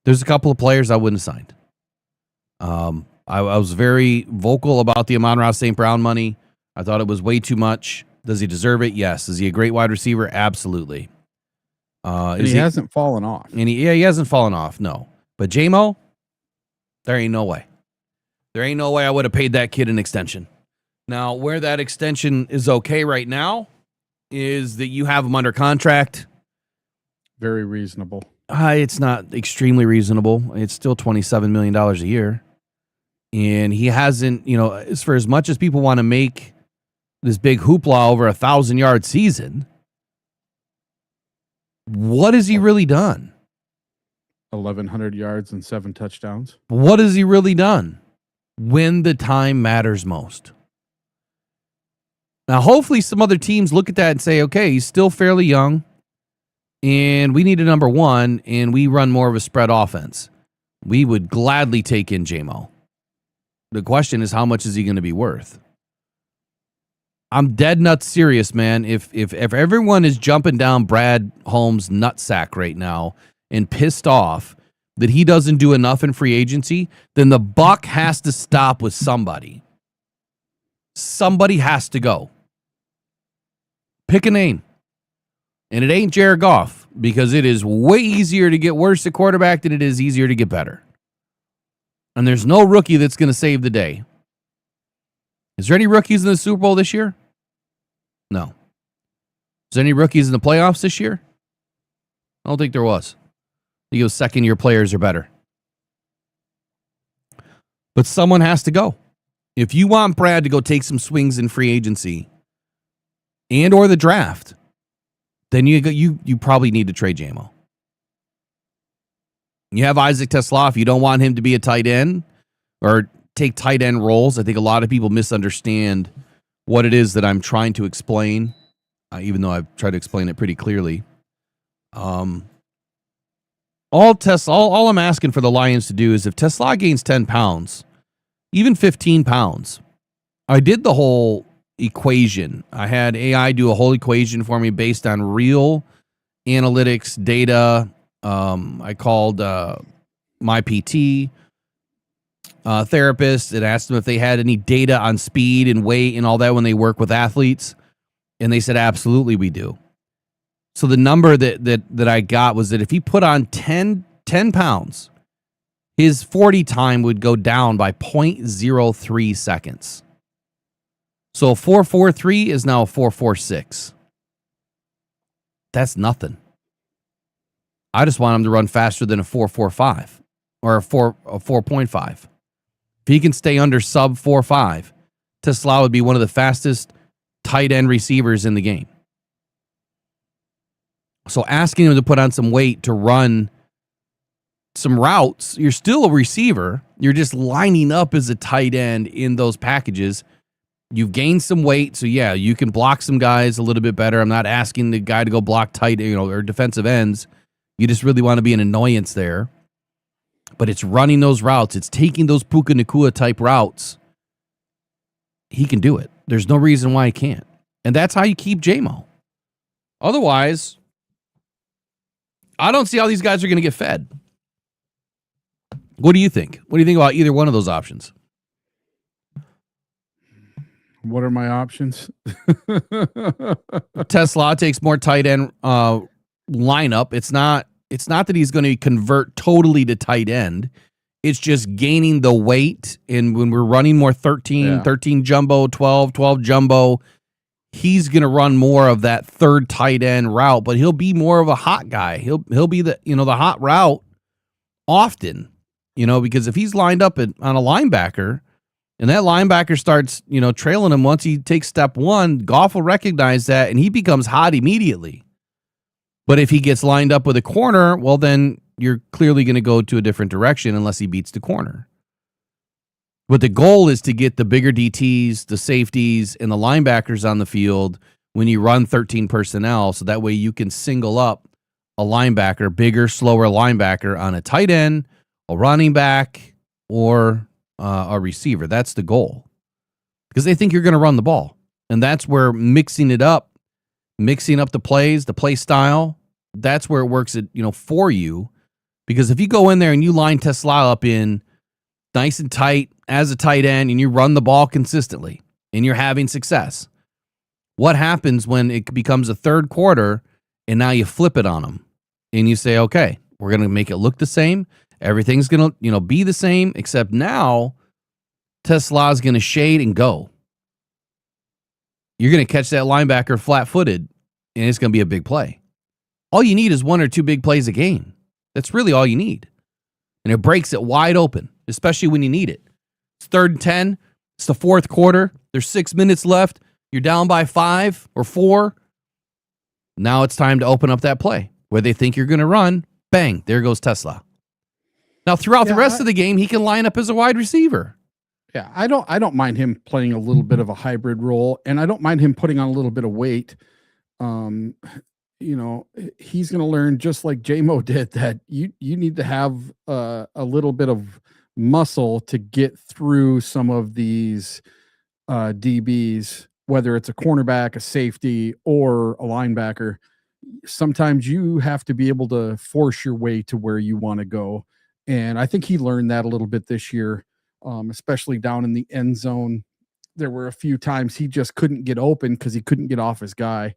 there's a couple of players I wouldn't have signed. I was very vocal about the Amon-Ra St. Brown money. I thought it was way too much. Does he deserve it? Yes. Is he a great wide receiver? Absolutely. And he hasn't fallen off. And he hasn't fallen off, no. But J-Mo, there ain't no way. There ain't no way I would have paid that kid an extension. Now, where that extension is okay right now is that you have him under contract. Very reasonable. It's not extremely reasonable. It's still $27 million a year. And he hasn't, for as much as people want to make this big hoopla over 1,000-yard season, what has he really done? 1,100 yards and 7 touchdowns. What has he really done when the time matters most? Now, hopefully some other teams look at that and say, okay, he's still fairly young, and we need a number one, and we run more of a spread offense. We would gladly take in J-Mo. The question is, how much is he going to be worth? I'm dead nuts serious, man. If everyone is jumping down Brad Holmes' nutsack right now and pissed off that he doesn't do enough in free agency, then the buck has to stop with somebody. Somebody has to go. Pick a name. And it ain't Jared Goff, because it is way easier to get worse at quarterback than it is easier to get better. And there's no rookie that's going to save the day. Is there any rookies in the Super Bowl this year? No. Is there any rookies in the playoffs this year? I don't think there was. I think it was second-year players are better. But someone has to go. If you want Brad to go take some swings in free agency and or the draft, then you probably need to trade J-Mo. You have Isaac Tesla. You don't want him to be a tight end or take tight end roles. I think a lot of people misunderstand what it is that I'm trying to explain, even though I've tried to explain it pretty clearly. All I'm asking for the Lions to do is if Tesla gains 10 pounds, even 15 pounds, I did the whole equation. I had AI do a whole equation for me based on real analytics data. I called my PT therapist and asked them if they had any data on speed and weight and all that when they work with athletes. And they said, absolutely, we do. So the number that I got was that if he put on 10 pounds, his 40 time would go down by 0.03 seconds. So a 4.43 is now a 4.46. That's nothing. I just want him to run faster than a 4.45 or a 4.5. If he can stay under sub 4.5, Tesla would be one of the fastest tight end receivers in the game. So asking him to put on some weight to run some routes, you're still a receiver. You're just lining up as a tight end in those packages. You've gained some weight, so yeah, you can block some guys a little bit better. I'm not asking the guy to go block tight, or defensive ends. You just really want to be an annoyance there. But it's running those routes. It's taking those Puka Nacua type routes. He can do it. There's no reason why he can't. And that's how you keep J-Mo. Otherwise, I don't see how these guys are going to get fed. What do you think? What do you think about either one of those options? What are my options? Tesla takes more tight end lineup. It's not that he's going to convert totally to tight end. It's just gaining the weight. And when we're running more 13 jumbo, 12 jumbo, he's going to run more of that third tight end route, but he'll be more of a hot guy. He'll be the hot route often, because if he's lined up on a linebacker and that linebacker starts, trailing him once he takes step one, Goff will recognize that and he becomes hot immediately. But if he gets lined up with a corner, well, then you're clearly going to go to a different direction unless he beats the corner. But the goal is to get the bigger DTs, the safeties, and the linebackers on the field when you run 13 personnel, so that way you can single up a linebacker, bigger, slower linebacker on a tight end, a running back, or a receiver. That's the goal. Because they think you're going to run the ball. And that's where mixing up the plays, the play style, that's where it works, for you. Because if you go in there and you line Tesla up in nice and tight as a tight end and you run the ball consistently and you're having success, what happens when it becomes a third quarter and now you flip it on them and you say, okay, we're going to make it look the same. Everything's going to, be the same, except now Tesla's going to shade and go. You're going to catch that linebacker flat-footed and it's going to be a big play. All you need is 1 or 2 big plays a game. That's really all you need. And it breaks it wide open, especially when you need it. It's 3rd and 10. It's the 4th quarter. There's 6 minutes left. You're down by 5 or 4. Now it's time to open up that play where they think you're going to run. Bang, there goes Tesla. Now, throughout the rest of the game, he can line up as a wide receiver. Yeah, I don't mind him playing a little bit of a hybrid role, and I don't mind him putting on a little bit of weight. He's going to learn, just like J-Mo did, that you need to have a little bit of muscle to get through some of these DBs, whether it's a cornerback, a safety, or a linebacker. Sometimes you have to be able to force your way to where you want to go. And I think he learned that a little bit this year, especially down in the end zone. There were a few times he just couldn't get open because he couldn't get off his guy.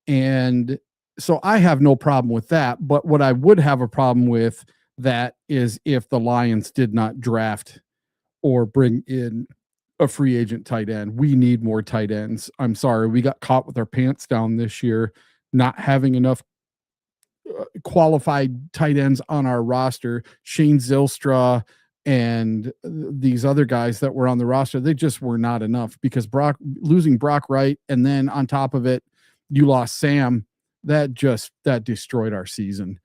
And so I have no problem with that. But what I would have a problem with that is if the Lions did not draft or bring in a free agent tight end. We need more tight ends. I'm sorry. We got caught with our pants down this year, not having enough qualified tight ends on our roster. Shane Zylstra and these other guys that were on the roster, they just were not enough, because losing Brock Wright, and then on top of it, you lost Sam. That destroyed our season.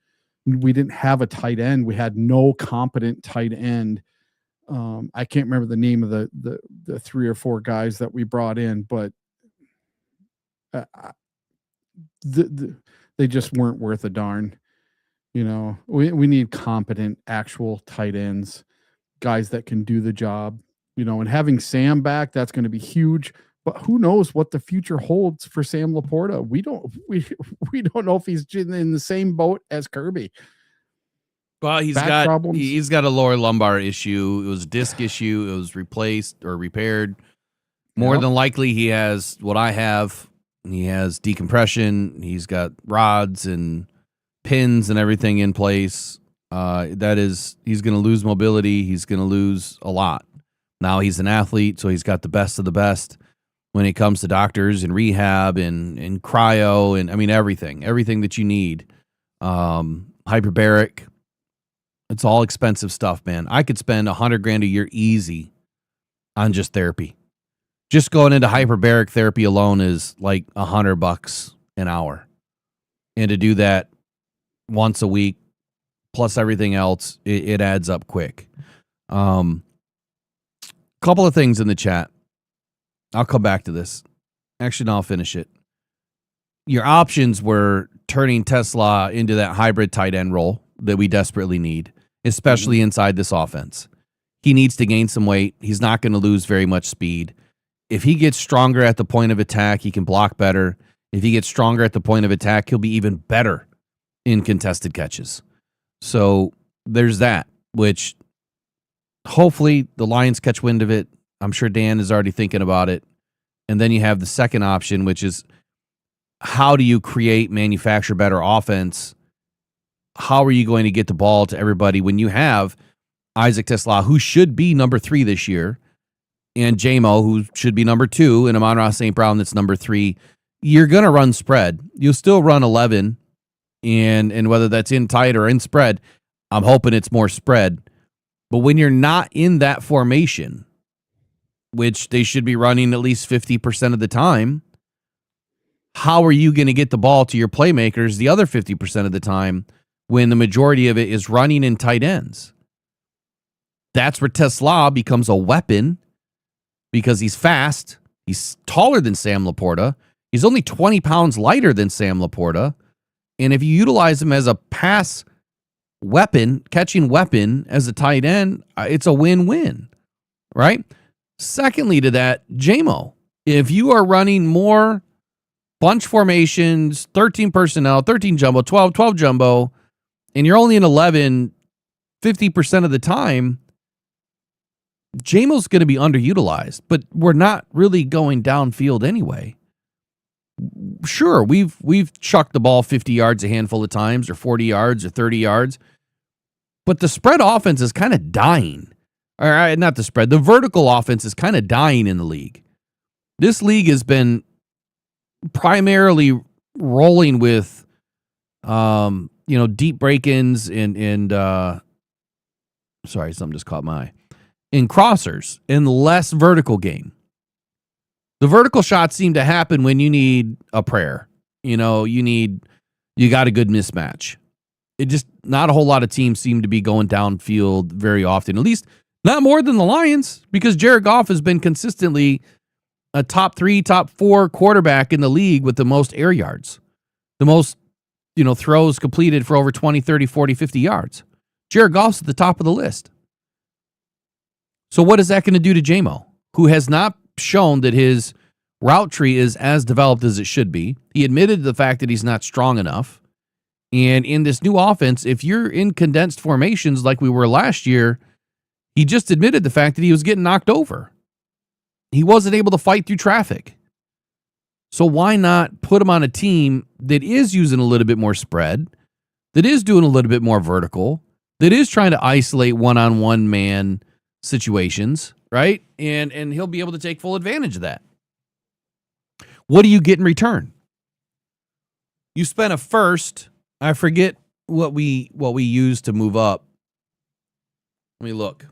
We didn't have a tight end. We had no competent tight end. I can't remember the name of the 3 or 4 guys that we brought in, but they just weren't worth a darn. We need competent actual tight ends, guys that can do the job, and having Sam back, that's going to be huge. But who knows what the future holds for Sam Laporta? We don't know if he's in the same boat as Kirby. Well, he's got a lower lumbar issue. It was a disc issue. It was replaced or repaired. More than likely, he has what I have. He has decompression. He's got rods and pins and everything in place. He's going to lose mobility. He's going to lose a lot. Now he's an athlete, so he's got the best of the best when it comes to doctors and rehab and cryo and everything that you need. Hyperbaric. It's all expensive stuff, man. I could spend $100,000 a year easy on just therapy. Just going into hyperbaric therapy alone is like $100 an hour. And to do that once a week, plus everything else, it adds up quick. Couple of things in the chat. I'll come back to this. Actually, no, I'll finish it. Your options were turning Tesla into that hybrid tight end role that we desperately need, especially inside this offense. He needs to gain some weight. He's not going to lose very much speed. If he gets stronger at the point of attack, he can block better. If he gets stronger at the point of attack, he'll be even better in contested catches. So there's that, which hopefully the Lions catch wind of it. I'm sure Dan is already thinking about it. And then you have the second option, which is, how do you manufacture better offense? How are you going to get the ball to everybody when you have Isaac Tesla, who should be number 3 this year, and J-Mo, who should be number 2, and Amon-Ra St. Brown, that's number 3? You're going to run spread. You'll still run 11, and whether that's in tight or in spread, I'm hoping it's more spread. But when you're not in that formation, which they should be running at least 50% of the time, how are you going to get the ball to your playmakers the other 50% of the time when the majority of it is running in tight ends? That's where Tesla becomes a weapon, because he's fast. He's taller than Sam Laporta. He's only 20 pounds lighter than Sam Laporta. And if you utilize him as a pass weapon, catching weapon as a tight end, it's a win-win, right? Secondly to that, J-Mo, if you are running more bunch formations, 13 personnel, 13 jumbo, 12 jumbo, and you're only in 11 50% of the time, Jamo's going to be underutilized, but we're not really going downfield anyway. Sure, we've chucked the ball 50 yards a handful of times, or 40 yards, or 30 yards, but the spread offense is kind of dying. Or not the spread, the vertical offense is kind of dying in the league. This league has been primarily rolling with, deep break-ins and sorry, something just caught my eye. In crossers, in less vertical game. The vertical shots seem to happen when you need a prayer. You got a good mismatch. It just, not a whole lot of teams seem to be going downfield very often. At least not more than the Lions, because Jared Goff has been consistently a top 3, top 4 quarterback in the league with the most air yards. The most, throws completed for over 20, 30, 40, 50 yards. Jared Goff's at the top of the list. So what is that going to do to Jamo, who has not shown that his route tree is as developed as it should be? He admitted the fact that he's not strong enough. And in this new offense, if you're in condensed formations like we were last year, he just admitted the fact that he was getting knocked over. He wasn't able to fight through traffic. So why not put him on a team that is using a little bit more spread, that is doing a little bit more vertical, that is trying to isolate one-on-one man situations, right? And he'll be able to take full advantage of that. What do you get in return? You spent a first. I forget what we used to move up. Let me look.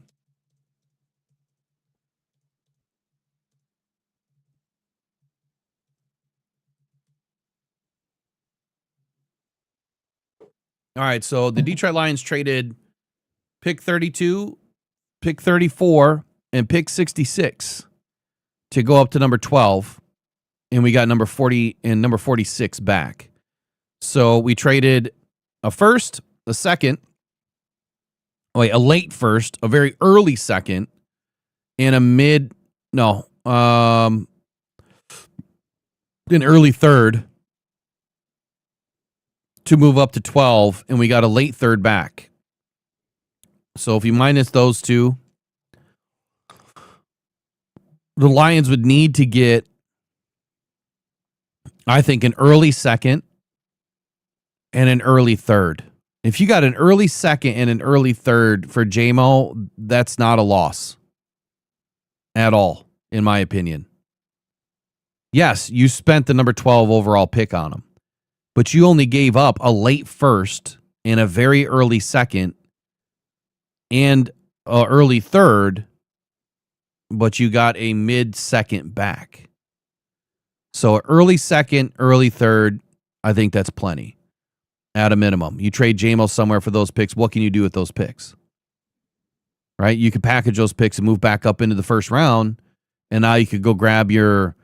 All right, so the Detroit Lions traded pick 32, pick 34, and pick 66 to go up to number 12, and we got number 40 and number 46 back. So we traded a first, a second, a late first, a very early second, and an early third to move up to 12, and we got a late third back. So if you minus those two, the Lions would need to get, I think, an early second and an early third. If you got an early second and an early third for Jamo, that's not a loss at all, in my opinion. Yes, you spent the number 12 overall pick on him, but you only gave up a late first and a very early second and an early third, but you got a mid-second back. So early second, early third, I think that's plenty at a minimum. You trade Jamo somewhere for those picks. What can you do with those picks? Right? You could package those picks and move back up into the first round, and now you could go grab your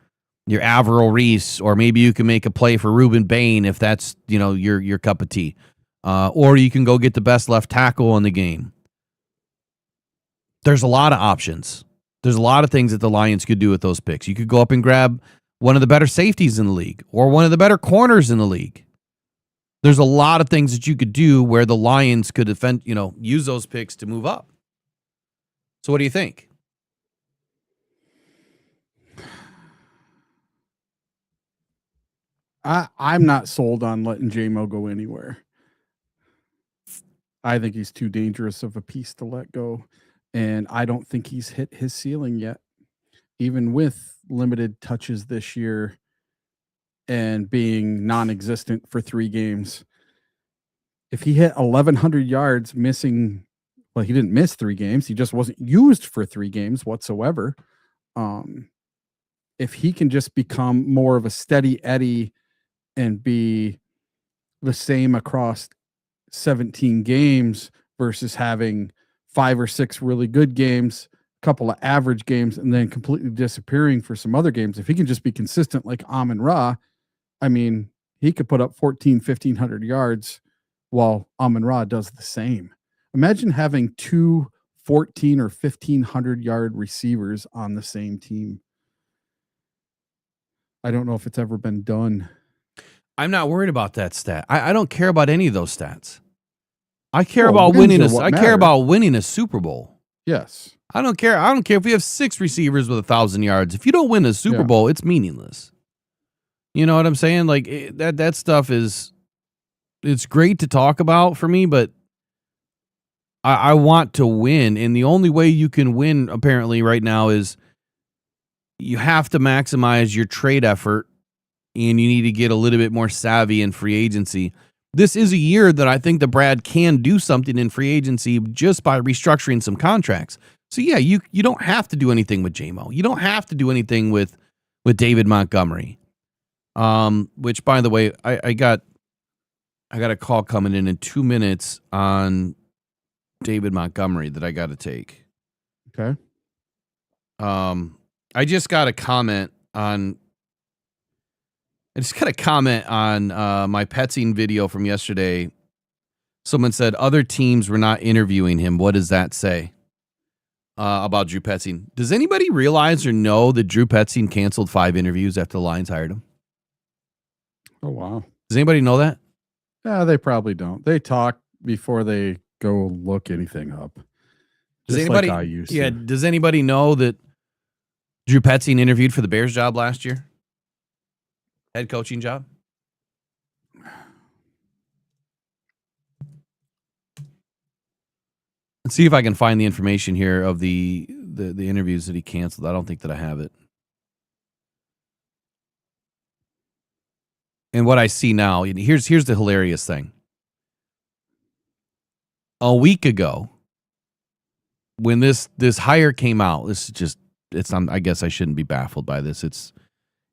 Avril Reese, or maybe you can make a play for Ruben Bain if that's your cup of tea, or you can go get the best left tackle in the game. There's a lot of options. There's a lot of things that the Lions could do with those picks. You could go up and grab one of the better safeties in the league, or one of the better corners in the league. There's a lot of things that you could do where the Lions could use those picks to move up. So what do you think? I'm not sold on letting Jamo go anywhere. I think he's too dangerous of a piece to let go. And I don't think he's hit his ceiling yet, even with limited touches this year and being non-existent for 3 games. If he hit 1,100 yards missing, well, he didn't miss 3 games. He just wasn't used for 3 games whatsoever. If he can just become more of a steady Eddie and be the same across 17 games versus having 5 or 6 really good games, a couple of average games, and then completely disappearing for some other games. If he can just be consistent like Amon-Ra, I mean, he could put up 1,500 yards while Amon-Ra does the same. Imagine having 2 14 or 1,500 yard receivers on the same team. I don't know if it's ever been done. I'm not worried about that stat. I don't care about any of those stats. I care about winning a Super Bowl. Yes. I don't care. I don't care if we have 6 receivers with 1,000 yards. If you don't win a Super Bowl, it's meaningless. You know what I'm saying? Like that stuff it's great to talk about for me, but I want to win. And the only way you can win apparently right now is you have to maximize your trade effort, and you need to get a little bit more savvy in free agency. This is a year that I think the Brad can do something in free agency just by restructuring some contracts. So yeah, you don't have to do anything with J-Mo. You don't have to do anything with David Montgomery. Which by the way, I got a call coming in 2 minutes on David Montgomery that I got to take. Okay. I just got a comment on my Petsing video from yesterday. Someone said other teams were not interviewing him. What does that say about Drew Petzing? Does anybody realize or know that Drew Petzing canceled 5 interviews after the Lions hired him? Oh, wow. Does anybody know that? Yeah, they probably don't. They talk before they go look anything up. Does anybody? Like I used to. Does anybody know that Drew Petzing interviewed for the Bears job last year? Head coaching job? Let's see if I can find the information here of the interviews that he canceled. I don't think that I have it. And what I see now, here's the hilarious thing. A week ago, when this hire came out, I guess I shouldn't be baffled by this. It's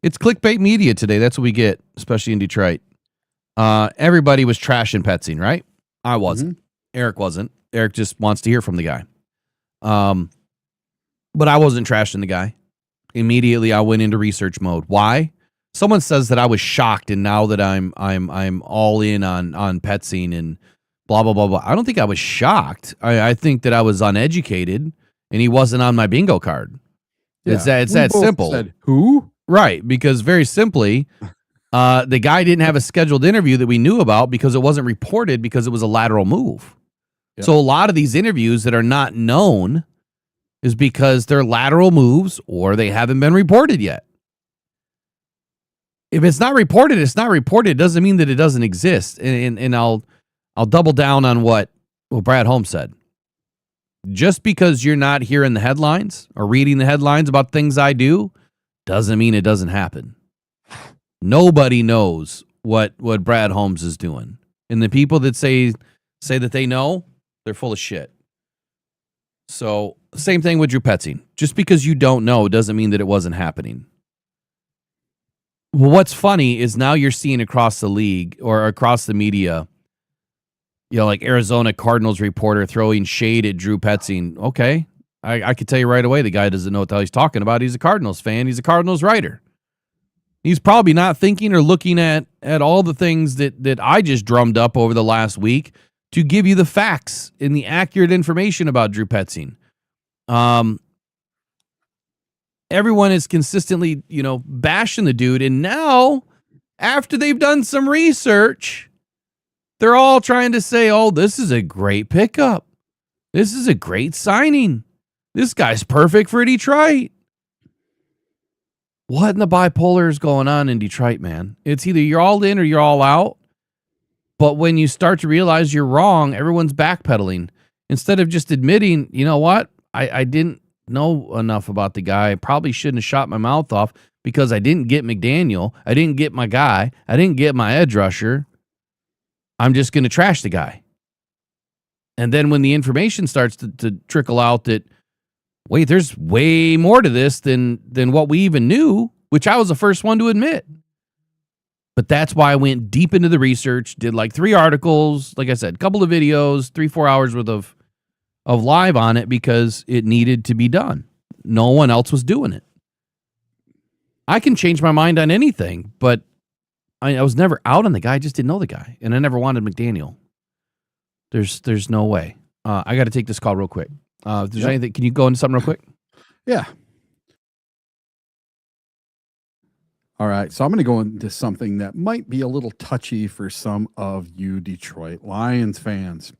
clickbait media today. That's what we get, especially in Detroit. Everybody was trashing Petzing, right? I wasn't. Mm-hmm. Eric wasn't. Eric just wants to hear from the guy. But I wasn't trashing the guy. Immediately, I went into research mode. Why? Someone says that I was shocked, and now that I'm all in on Petzing and blah blah blah blah. I don't think I was shocked. I think that I was uneducated, and he wasn't on my bingo card. Yeah. It's that simple. Said, who? Right, because very simply, the guy didn't have a scheduled interview that we knew about because it wasn't reported because it was a lateral move. Yep. So a lot of these interviews that are not known is because they're lateral moves or they haven't been reported yet. If it's not reported, it's not reported. It doesn't mean that it doesn't exist. And I'll double down on what Brad Holmes said. Just because you're not hearing the headlines or reading the headlines about things I do doesn't mean it doesn't happen. Nobody knows what Brad Holmes is doing. And the people that say that they know, they're full of shit. So same thing with Drew Petzing. Just because you don't know doesn't mean that it wasn't happening. Well, what's funny is now you're seeing across the league or across the media, like Arizona Cardinals reporter throwing shade at Drew Petzing. Okay, I could tell you right away the guy doesn't know what the hell he's talking about. He's a Cardinals fan. He's a Cardinals writer. He's probably not thinking or looking at all the things that I just drummed up over the last week to give you the facts and the accurate information about Drew Petzing. Everyone is consistently, bashing the dude. And now, after they've done some research, they're all trying to say, oh, this is a great pickup. This is a great signing. This guy's perfect for Detroit. What in the bipolar is going on in Detroit, man? It's either you're all in or you're all out. But when you start to realize you're wrong, everyone's backpedaling. Instead of just admitting, you know what? I didn't know enough about the guy. I probably shouldn't have shot my mouth off because I didn't get McDaniel. I didn't get my guy. I didn't get my edge rusher. I'm just going to trash the guy. And then when the information starts to trickle out that, wait, there's way more to this than what we even knew, which I was the first one to admit. But that's why I went deep into the research, did like 3 articles, like I said, a couple of videos, 3-4 hours worth of live on it because it needed to be done. No one else was doing it. I can change my mind on anything, but I was never out on the guy. I just didn't know the guy, and I never wanted McDaniel. There's no way. I got to take this call real quick. If there's anything, can you go into something real quick? Yeah. All right. So I'm going to go into something that might be a little touchy for some of you Detroit Lions fans.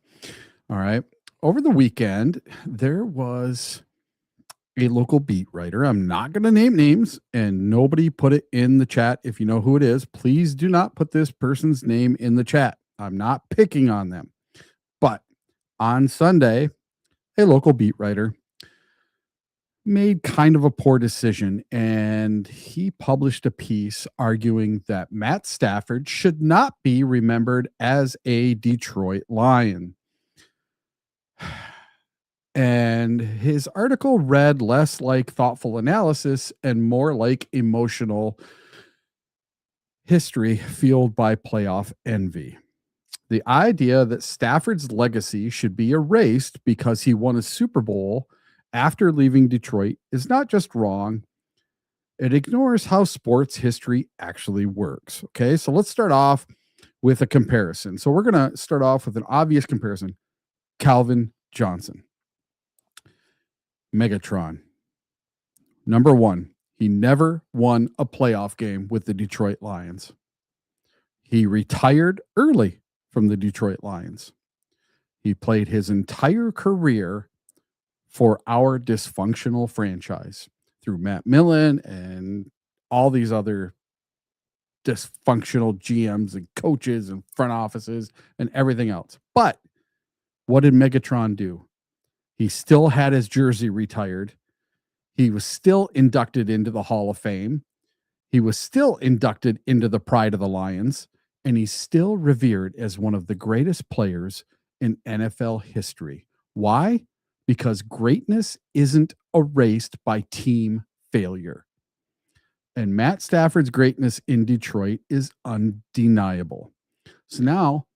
All right. Over the weekend, there was a local beat writer. I'm not going to name names, and nobody put it in the chat. If you know who it is, please do not put this person's name in the chat. I'm not picking on them. But on Sunday, a local beat writer made kind of a poor decision, and he published a piece arguing that Matt Stafford should not be remembered as a Detroit Lion. And his article read less like thoughtful analysis and more like emotional history fueled by playoff envy. The idea that Stafford's legacy should be erased because he won a Super Bowl after leaving Detroit is not just wrong, it ignores how sports history actually works. Okay, so let's start off with a comparison. So we're going to start off with an obvious comparison. Calvin Johnson. Megatron. Number one, he never won a playoff game with the Detroit Lions. He retired early from the Detroit Lions. He played his entire career for our dysfunctional franchise through Matt Millen and all these other dysfunctional GMs and coaches and front offices and everything else. But what did Megatron do? He still had his jersey retired. He was still inducted into the Hall of Fame. He was still inducted into the Pride of the Lions. And he's still revered as one of the greatest players in NFL history. Why? Because greatness isn't erased by team failure. And Matt Stafford's greatness in Detroit is undeniable. So now,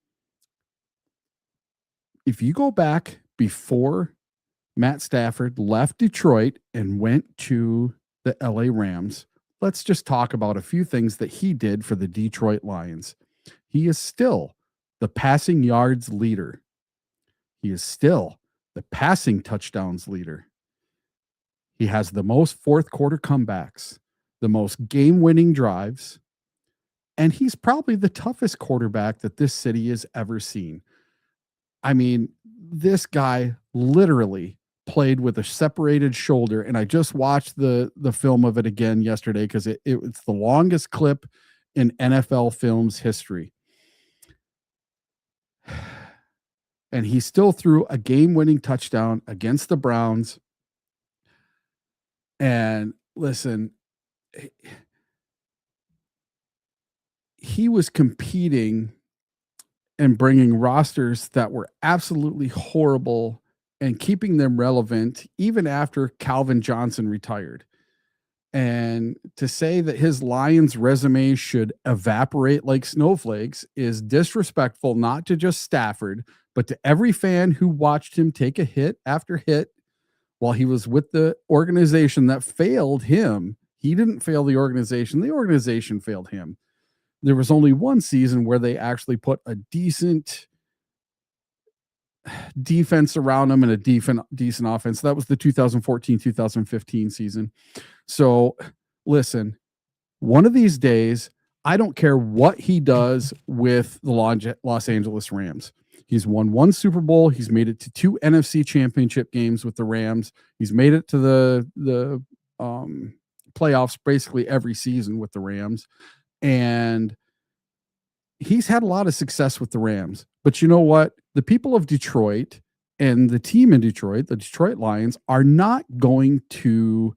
if you go back before Matt Stafford left Detroit and went to the LA Rams, let's just talk about a few things that he did for the Detroit Lions. He is still the passing yards leader. He is still the passing touchdowns leader. He has the most fourth quarter comebacks, the most game-winning drives, and he's probably the toughest quarterback that this city has ever seen. I mean, this guy literally played with a separated shoulder, and I just watched the film of it again yesterday because it's the longest clip in NFL films history. And he still threw a game-winning touchdown against the Browns. And listen, he was competing and bringing rosters that were absolutely horrible and keeping them relevant even after Calvin Johnson retired. And to say that his Lions resume should evaporate like snowflakes is disrespectful, not to just Stafford, but to every fan who watched him take a hit after hit while he was with the organization that failed him. He didn't fail the organization failed him. There was only one season where they actually put a decent defense around him and a decent offense. That was the 2014-2015 season. So listen, one of these days, I don't care what he does with the Los Angeles Rams. He's won one Super Bowl. He's made it to 2 NFC championship games with the Rams. He's made it to the playoffs basically every season with the Rams. And he's had a lot of success with the Rams. But you know what? The people of Detroit and the team in Detroit, the Detroit Lions, are not going to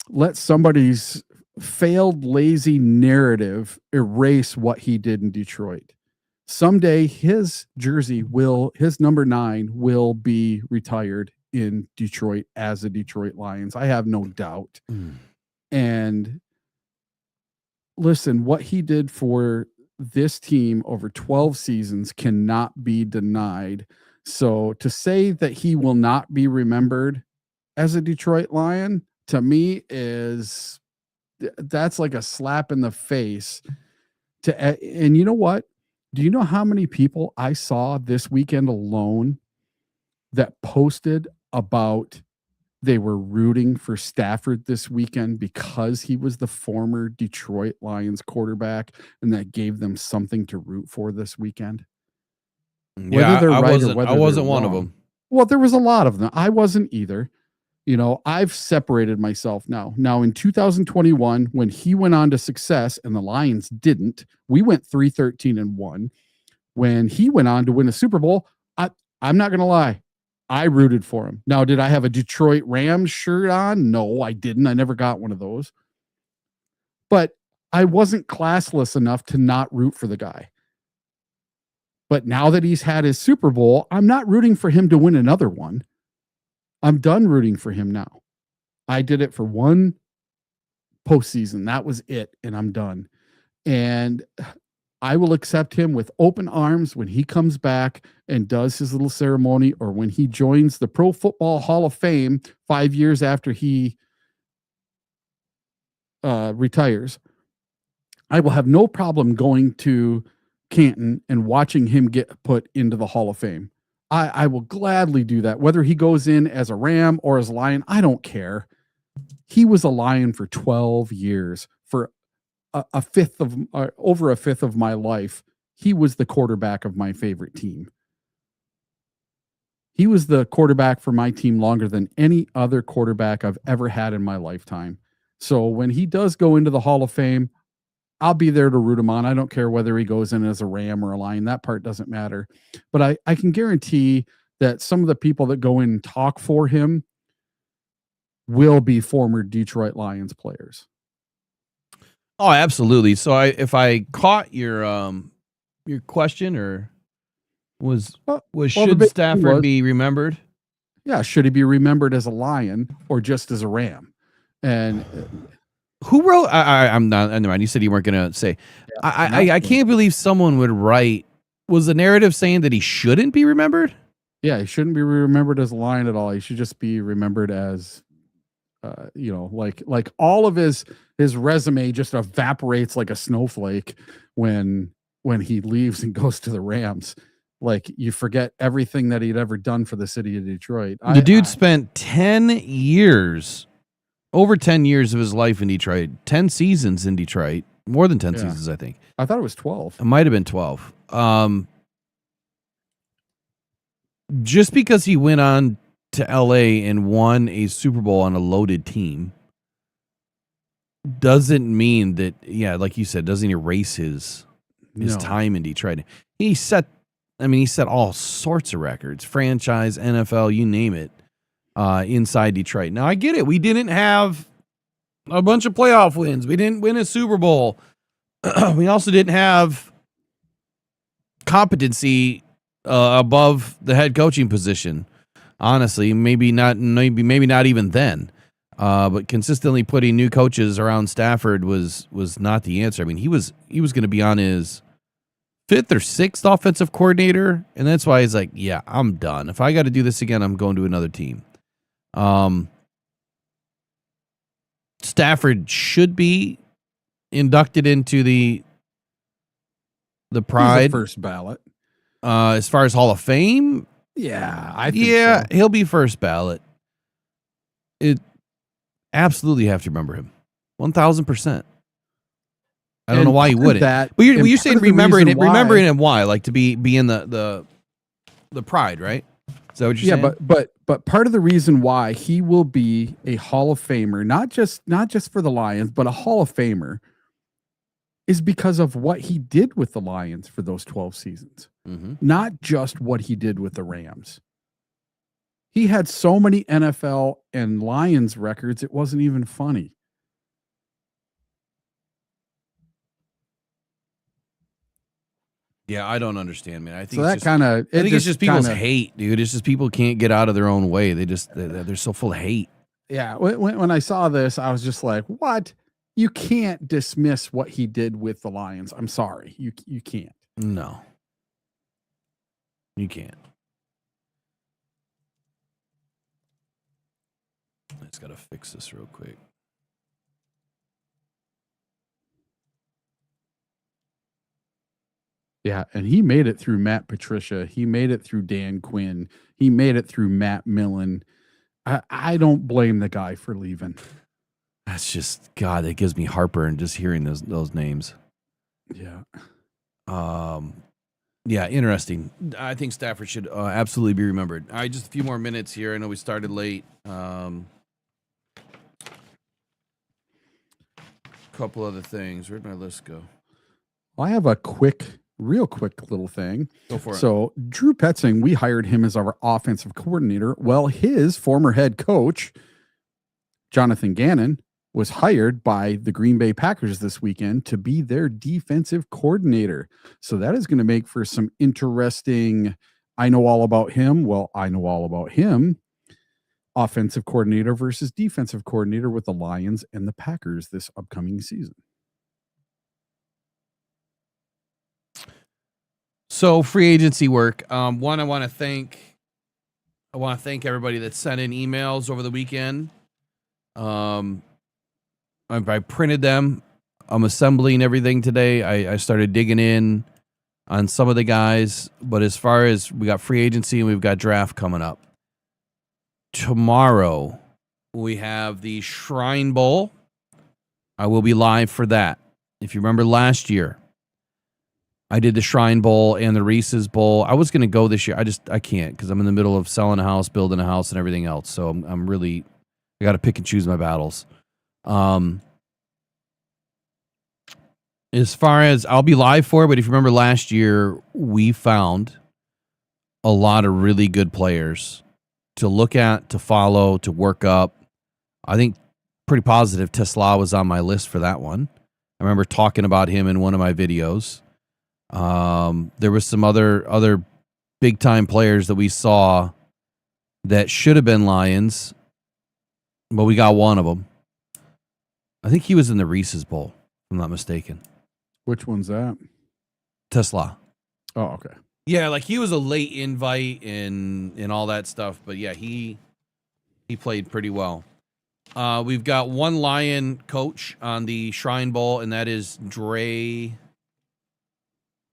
let somebody's failed, lazy narrative erase what he did in Detroit. Someday his number 9 will be retired in Detroit as a Detroit Lions. I have no doubt. And listen, what he did for this team over 12 seasons cannot be denied. So to say that he will not be remembered as a Detroit Lion, to me, that's like a slap in the face. And you know what? Do you know how many people I saw this weekend alone that posted about they were rooting for Stafford this weekend because he was the former Detroit Lions quarterback, and that gave them something to root for this weekend. Whether they're right or whether I wasn't they're one wrong. of them. Well, there was a lot of them. I wasn't either. You know, I've separated myself now. Now in 2021, when he went on to success and the Lions didn't, we went 3-13-1. When he went on to win a Super Bowl, I'm not going to lie. I rooted for him. Now, did I have a Detroit Rams shirt on? No, I didn't. I never got one of those. But I wasn't classless enough to not root for the guy. But now that he's had his Super Bowl, I'm not rooting for him to win another one. I'm done rooting for him now. I did it for one postseason. That was it. And I'm done. And I will accept him with open arms when he comes back and does his little ceremony, or when he joins the Pro Football Hall of Fame 5 years after he retires. I will have no problem going to Canton and watching him get put into the Hall of Fame. I will gladly do that. Whether he goes in as a Ram or as a Lion, I don't care. He was a Lion for 12 years. For over a fifth of my life, he was the quarterback of my favorite team. He was the quarterback for my team longer than any other quarterback I've ever had in my lifetime. So when he does go into the Hall of Fame, I'll be there to root him on. I don't care whether he goes in as a Ram or a Lion. That part doesn't matter. But I can guarantee that some of the people that go in and talk for him will be former Detroit Lions players. Oh, absolutely. So if I caught your question, or should Stafford be remembered? Yeah, should he be remembered as a Lion or just as a Ram? And who wrote? I'm not. Never mind. You said you weren't going to say. Yeah, I can't believe someone would write. Was the narrative saying that he shouldn't be remembered? Yeah, he shouldn't be remembered as a Lion at all. He should just be remembered as, like all of his resume just evaporates like a snowflake when he leaves and goes to the Rams. Like, you forget everything that he'd ever done for the city of Detroit. The dude spent 10 years. Over 10 years of his life in Detroit, 10 seasons in Detroit, more than 10 seasons, I think. I thought it was 12. It might have been 12. Just because he went on to LA and won a Super Bowl on a loaded team doesn't mean that, like you said, doesn't erase his time in Detroit. He set all sorts of records, franchise, NFL, you name it. Inside Detroit. Now, I get it. We didn't have a bunch of playoff wins. We didn't win a Super Bowl. We also didn't have competency above the head coaching position. Honestly, maybe not even then. But consistently putting new coaches around Stafford was not the answer. I mean, he was going to be on his 5th or 6th offensive coordinator, and that's why he's like, yeah, I'm done. If I got to do this again, I'm going to another team. Stafford should be inducted into the Pride first ballot. As far as Hall of Fame, I think so. He'll be first ballot. It absolutely have to remember him, 1,000%. I don't know why you wouldn't. But you're saying remembering him. Why? Like to be in the Pride, right? Is that what you're saying? But part of the reason why he will be a Hall of Famer, not just for the Lions, but a Hall of Famer, is because of what he did with the Lions for those 12 seasons. Mm-hmm. Not just what he did with the Rams. He had so many NFL and Lions records, it wasn't even funny. Yeah, I don't understand, man. I think so that kind of. I think it's just people's hate, dude. It's just people can't get out of their own way. They're so full of hate. Yeah, when I saw this, I was just like, "What? You can't dismiss what he did with the Lions. I'm sorry, you can't. No, you can't." I just gotta fix this real quick. Yeah, and he made it through Matt Patricia. He made it through Dan Quinn. He made it through Matt Millen. I don't blame the guy for leaving. That's just God. It gives me heartburn just hearing those names. Yeah. Yeah, interesting. I think Stafford should absolutely be remembered. All right, just a few more minutes here. I know we started late. Couple other things. Where'd my list go? Well, I have a real quick little thing. Go for it. So Drew Petzing, we hired him as our offensive coordinator. Well, his former head coach, Jonathan Gannon, was hired by the Green Bay Packers this weekend to be their defensive coordinator. So that is going to make for some interesting, I know all about him. Well, I know all about him. Offensive coordinator versus defensive coordinator with the Lions and the Packers this upcoming season. So free agency work. One, I want to thank everybody that sent in emails over the weekend. I printed them. I'm assembling everything today. I started digging in on some of the guys, but as far as we got free agency and we've got draft coming up. Tomorrow, we have the Shrine Bowl. I will be live for that. If you remember last year, I did the Shrine Bowl and the Reese's Bowl. I was going to go this year. I can't because I'm in the middle of selling a house, building a house, and everything else. So I got to pick and choose my battles. As far as I'll be live for it, but if you remember last year, we found a lot of really good players to look at, to follow, to work up. I think pretty positive Tesla was on my list for that one. I remember talking about him in one of my videos. There was some other big time players that we saw that should have been Lions, but we got one of them. I think he was in the Reese's Bowl, if I'm not mistaken. Which one's that? Tesla. Oh, okay. Yeah, like he was a late invite and all that stuff, but yeah, he played pretty well. We've got one Lion coach on the Shrine Bowl, and that is Dre.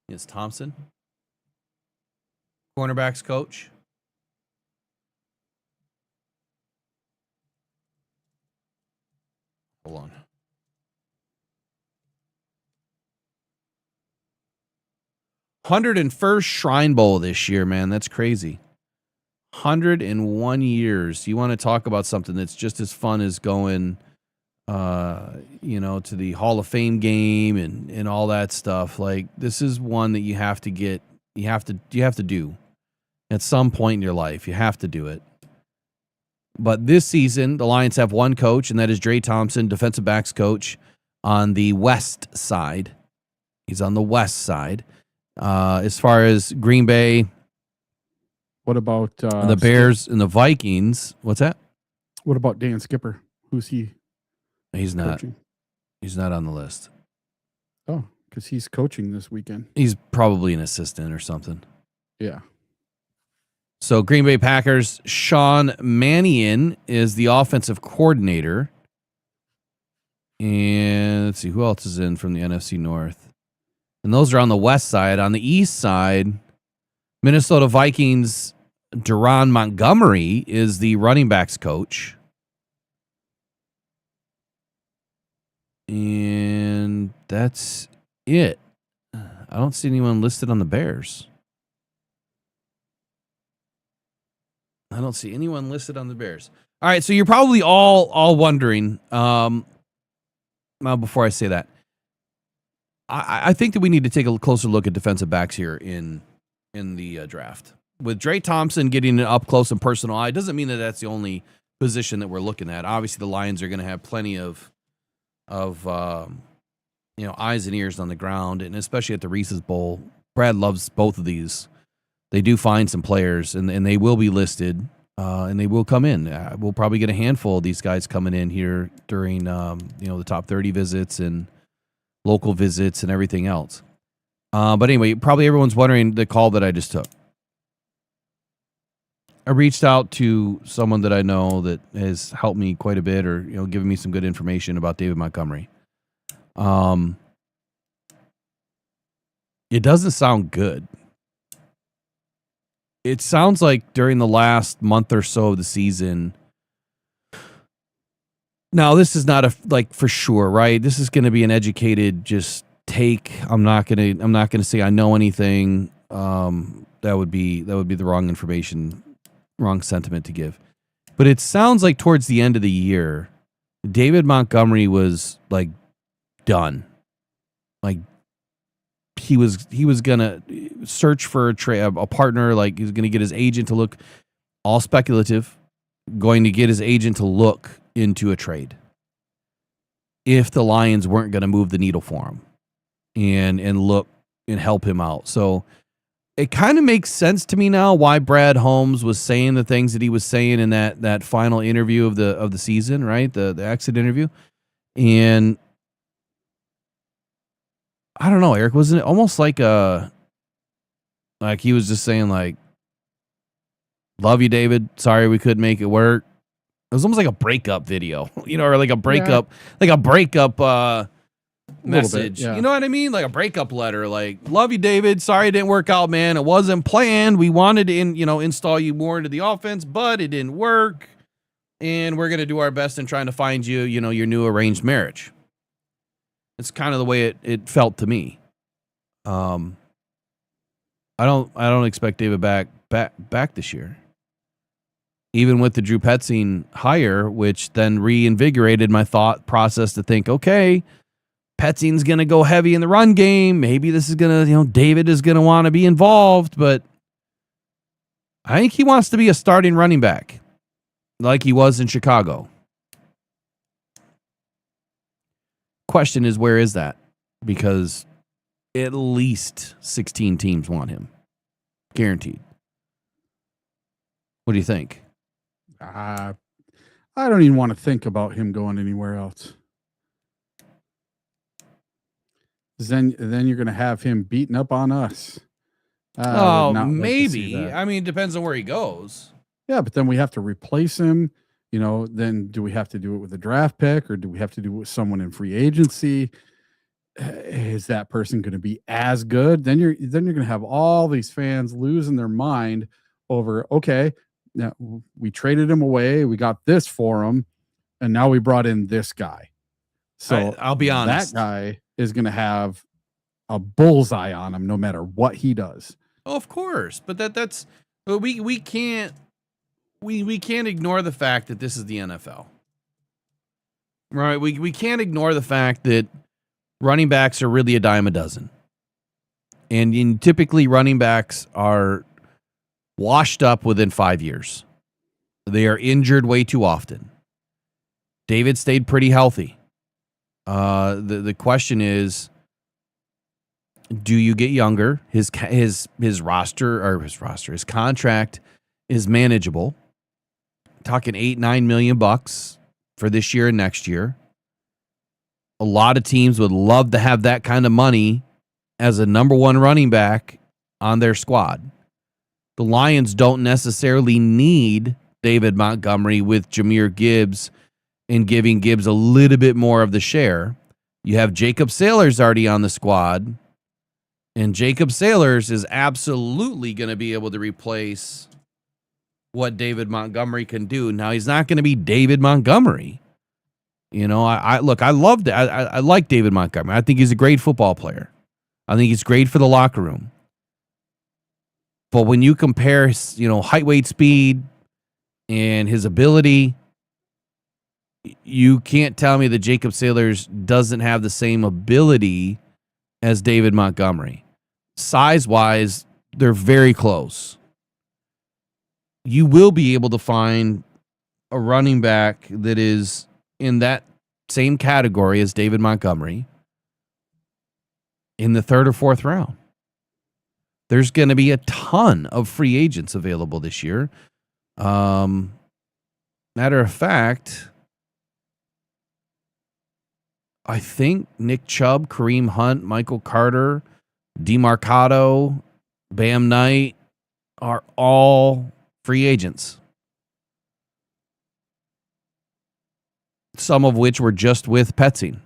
It's Thompson, cornerbacks coach. Hold on. $101st Shrine Bowl this year, man. That's crazy. 101 years. You want to talk about something that's just as fun as going, to the Hall of Fame game and all that stuff. Like, this is one that you have to get. You have to do at some point in your life. You have to do it. But this season, the Lions have one coach, and that is Dre Thompson, defensive backs coach on the west side. He's on the west side. As far as Green Bay, what about the Bears and the Vikings? What's that? What about Dan Skipper? Who's he? He's not. Coaching? He's not on the list. Oh, because he's coaching this weekend. He's probably an assistant or something. Yeah. So Green Bay Packers, Sean Mannion is the offensive coordinator. And let's see, who else is in from the NFC North? And those are on the west side. On the east side, Minnesota Vikings, Deron Montgomery is the running backs coach. And that's it. I don't see anyone listed on the Bears. I don't see anyone listed on the Bears. All right, so you're probably all wondering, well, before I say that, I think that we need to take a closer look at defensive backs here in the draft. With Dre Thompson getting an up close and personal eye, doesn't mean that that's the only position that we're looking at. Obviously, the Lions are going to have plenty of eyes and ears on the ground, and especially at the Reese's Bowl. Brad loves both of these. They do find some players, and they will be listed, and they will come in. We'll probably get a handful of these guys coming in here during the top 30 visits and local visits and everything else. But anyway, probably everyone's wondering the call that I just took. I reached out to someone that I know that has helped me quite a bit, or given me some good information about David Montgomery. It doesn't sound good. It sounds like during the last month or so of the season, Now, this is not for sure, right? This is going to be an educated just take. I'm not going to say I know anything. That would be the wrong information, wrong sentiment to give. But it sounds like towards the end of the year, David Montgomery was like done. Like he was gonna search for a partner. Like he was gonna get his agent to look, all speculative, going to get his agent to look into a trade if the Lions weren't going to move the needle for him and look and help him out. So it kind of makes sense to me now why Brad Holmes was saying the things that he was saying in that final interview of the season, right? The exit interview. And I don't know, Eric, wasn't it almost like he was just saying like, love you, David. Sorry we couldn't make it work. It was almost like a breakup video, or like a breakup, message. Yeah. You know what I mean? Like a breakup letter. Like, love you, David. Sorry it didn't work out, man. It wasn't planned. We wanted to, install you more into the offense, but it didn't work. And we're gonna do our best in trying to find you, your new arranged marriage. It's kind of the way it felt to me. I don't expect David back this year. Even with the Drew Petzing hire, which then reinvigorated my thought process to think, okay, Petzing's going to go heavy in the run game. Maybe this is going to, David is going to want to be involved, but I think he wants to be a starting running back like he was in Chicago. Question is, where is that? Because at least 16 teams want him. Guaranteed. What do you think? I don't even want to think about him going anywhere else. Then you're going to have him beating up on us. Maybe. I mean, depends on where he goes. Yeah, but then we have to replace him. Then do we have to do it with a draft pick, or do we have to do it with someone in free agency? Is that person going to be as good? Then you're going to have all these fans losing their mind over, okay, now we traded him away, we got this for him, and now we brought in this guy. So I'll be honest, that guy is going to have a bullseye on him no matter what he does. Oh, of course, but we can't ignore the fact that this is the NFL, right? We can't ignore the fact that running backs are really a dime a dozen, and typically running backs are washed up within 5 years. They are injured way too often. David stayed pretty healthy. The question is, do you get younger? His contract is manageable. Talking $8-9 million for this year and next year. A lot of teams would love to have that kind of money as a number one running back on their squad. The Lions don't necessarily need David Montgomery with Jahmyr Gibbs and giving Gibbs a little bit more of the share. You have Jacob Saylors already on the squad, and Jacob Saylors is absolutely going to be able to replace what David Montgomery can do. Now, he's not going to be David Montgomery. I love that. I like David Montgomery. I think he's a great football player. I think he's great for the locker room. But when you compare, height, weight, speed, and his ability, you can't tell me that Jacob Saylors doesn't have the same ability as David Montgomery. Size-wise, they're very close. You will be able to find a running back that is in that same category as David Montgomery in the 3rd or 4th round. There's going to be a ton of free agents available this year. Matter of fact, I think Nick Chubb, Kareem Hunt, Michael Carter, DeMarcado, Bam Knight are all free agents. Some of which were just with Petzing.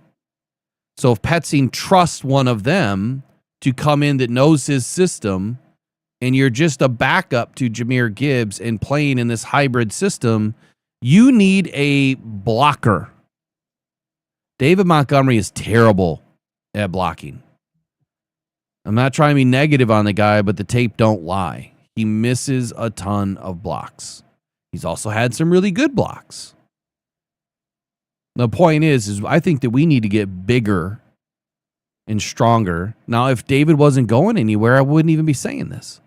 So if Petzing trusts one of them to come in that knows his system, and you're just a backup to Jahmyr Gibbs and playing in this hybrid system, you need a blocker David Montgomery is terrible at blocking. I'm not trying to be negative on the guy, but the tape don't lie. He misses a ton of blocks. He's also had some really good blocks. The point is I think that we need to get bigger and stronger. Now, if David wasn't going anywhere, I wouldn't even be saying this.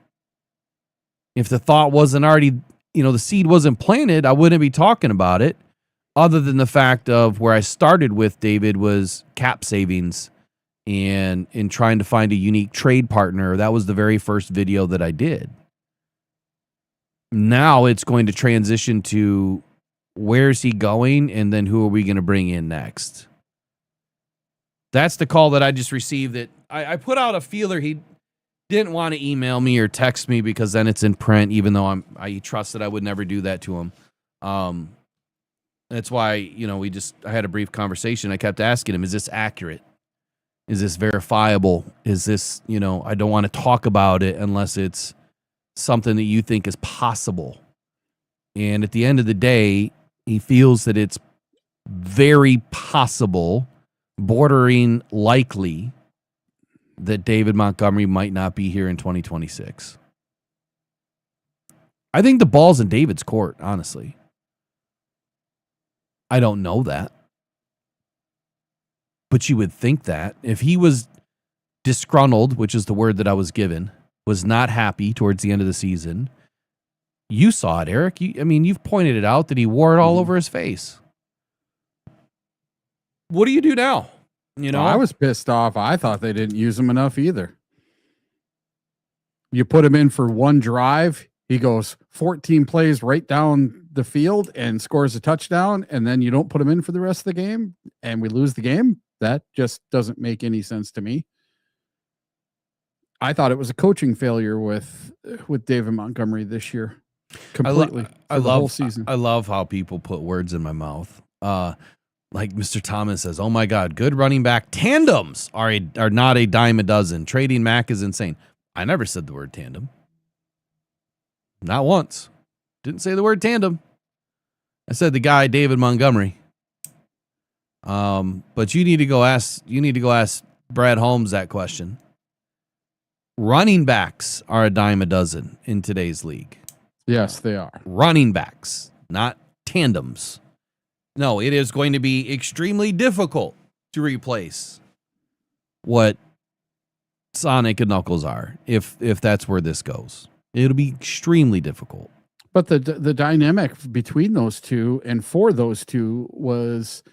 If the thought wasn't already, the seed wasn't planted, I wouldn't be talking about it, other than the fact of where I started with David was cap savings and in trying to find a unique trade partner. That was the very first video that I did. Now it's going to transition to where's he going, and then who are we going to bring in next? That's the call that I just received. That I put out a feeler. He didn't want to email me or text me because then it's in print, even though I trust that I would never do that to him. That's why, I had a brief conversation. I kept asking him, is this accurate? Is this verifiable? Is this, I don't want to talk about it unless it's something that you think is possible. And at the end of the day, he feels that it's very possible, bordering likely, that David Montgomery might not be here in 2026. I think the ball's in David's court, honestly. I don't know that. But you would think that if he was disgruntled, which is the word that I was given, was not happy towards the end of the season. You saw it, Eric. You've pointed it out that he wore it all over his face. What do you do now? I was pissed off. I thought they didn't use him enough either. You put him in for one drive, he goes 14 plays right down the field and scores a touchdown, and then you don't put him in for the rest of the game, and we lose the game. That just doesn't make any sense to me. I thought it was a coaching failure with David Montgomery this year. Completely. I love the whole season. I love how people put words in my mouth. Like Mr. Thomas says, "Oh my God, good running back tandems are not a dime a dozen. Trading Mac is insane." I never said the word tandem. Not once. Didn't say the word tandem. I said the guy David Montgomery. But you need to go ask Brad Holmes that question. Running backs are a dime a dozen in today's league. Yes, they are. Running backs, not tandems. No, it is going to be extremely difficult to replace what Sonic and Knuckles are if that's where this goes. It'll be extremely difficult. But the dynamic between those two and for those two was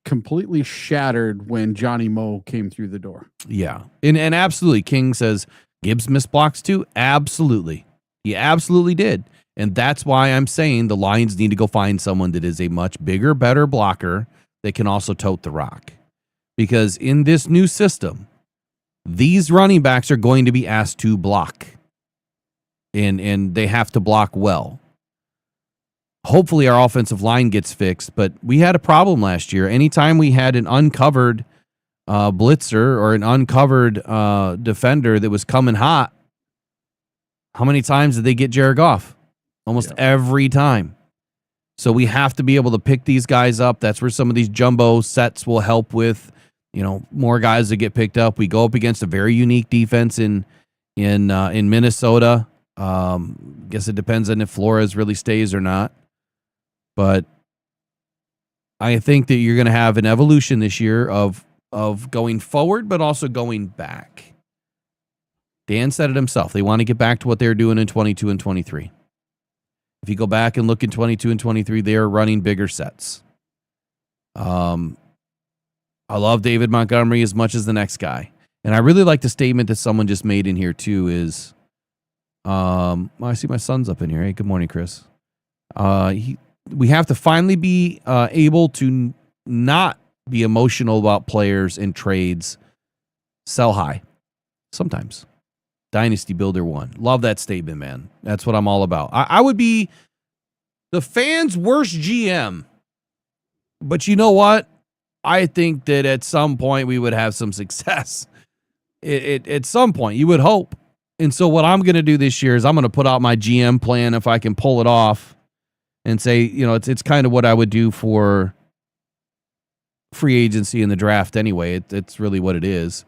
completely shattered when Johnny Moe came through the door. Yeah. And absolutely, King says, Gibbs missed blocks too? Absolutely. He absolutely did. And that's why I'm saying the Lions need to go find someone that is a much bigger, better blocker that can also tote the rock. Because in this new system, these running backs are going to be asked to block. And they have to block well. Hopefully our offensive line gets fixed, but we had a problem last year. Anytime we had an uncovered blitzer or an uncovered defender that was coming hot, how many times did they get Jared Goff? Almost every time. So we have to be able to pick these guys up. That's where some of these jumbo sets will help with, more guys that get picked up. We go up against a very unique defense in Minnesota. Guess it depends on if Flores really stays or not. But I think that you're going to have an evolution this year of going forward, but also going back. Dan said it himself. They want to get back to what they were doing in 22 and 23. If you go back and look in 22 and 23, they are running bigger sets. I love David Montgomery as much as the next guy. And I really like the statement that someone just made in here too is, I see my son's up in here. Hey, good morning, Chris. We have to finally be able to not be emotional about players and trades. Sell high. Sometimes. Dynasty Builder 1. Love that statement, man. That's what I'm all about. I would be the fans' worst GM. But you know what? I think that at some point we would have some success. At some point, you would hope. And so what I'm going to do this year is I'm going to put out my GM plan if I can pull it off and say, it's kind of what I would do for free agency in the draft anyway. It's really what it is.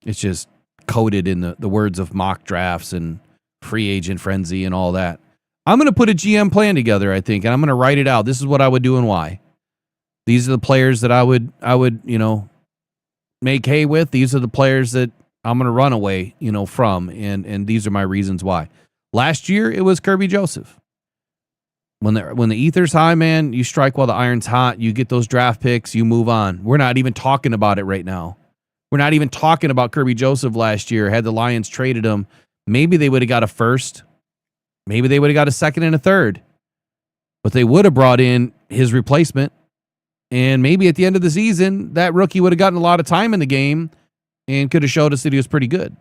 It's just coded in the words of mock drafts and free agent frenzy and all that. I'm going to put a GM plan together, I think, and I'm going to write it out. This is what I would do and why. These are the players that I would, make hay with. These are the players that I'm going to run away, from, and these are my reasons why. Last year, it was Kirby Joseph. When the ether's high, man, you strike while the iron's hot. You get those draft picks, you move on. We're not even talking about it right now. We're not even talking about Kirby Joseph last year. Had the Lions traded him, maybe they would have got a first. Maybe they would have got a second and a third. But they would have brought in his replacement. And maybe at the end of the season, that rookie would have gotten a lot of time in the game and could have showed us that he was pretty good.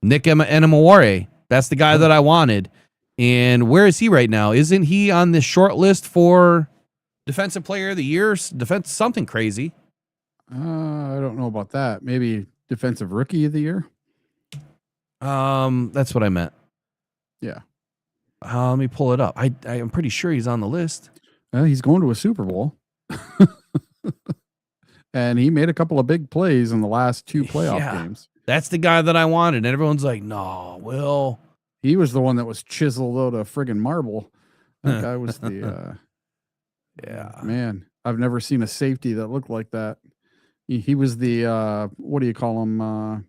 Nick Enamaware, that's the guy that I wanted. And where is he right now? Isn't he on this short list for Defensive Player of the Year? Defense something crazy. I don't know about that. Maybe Defensive Rookie of the Year. That's what I meant. Yeah. Let me pull it up. I'm pretty sure he's on the list. Well, he's going to a Super Bowl. And he made a couple of big plays in the last 2 playoff games. That's the guy that I wanted. And everyone's like, no, Will. He was the one that was chiseled out of friggin' marble. That guy was the man. I've never seen a safety that looked like that. He was the what do you call him?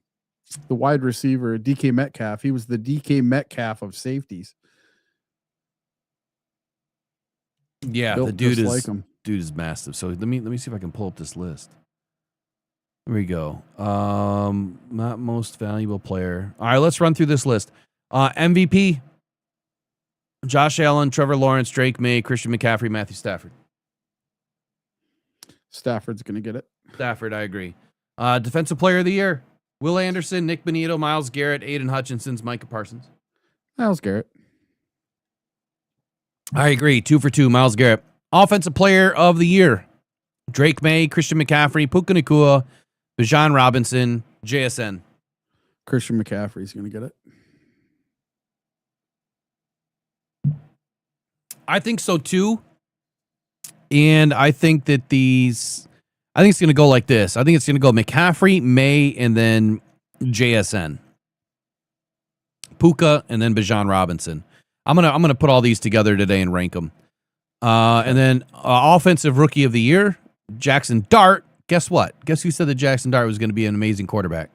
The wide receiver, DK Metcalf. He was the DK Metcalf of safeties. Yeah, Built the dude just is like him. Dude is massive. So let me see if I can pull up this list. Here we go. Not most valuable player. All right, let's run through this list. MVP: Josh Allen, Trevor Lawrence, Drake May, Christian McCaffrey, Matthew Stafford. Stafford's going to get it. Stafford, I agree. Defensive Player of the Year: Will Anderson, Nick Bonito, Myles Garrett, Aiden Hutchinson, Micah Parsons. Myles Garrett. I agree. 2 for 2, Myles Garrett. Offensive Player of the Year: Drake May, Christian McCaffrey, Puka Nacua, Bijan Robinson, JSN. Christian McCaffrey's going to get it. I think so too. And I think that it's going to go like this. I think it's going to go McCaffrey, May, and then JSN. Puka, and then Bijan Robinson. I'm gonna put all these together today and rank them. And then Offensive Rookie of the Year: Jackson Dart. Guess what? Guess who said that Jackson Dart was going to be an amazing quarterback?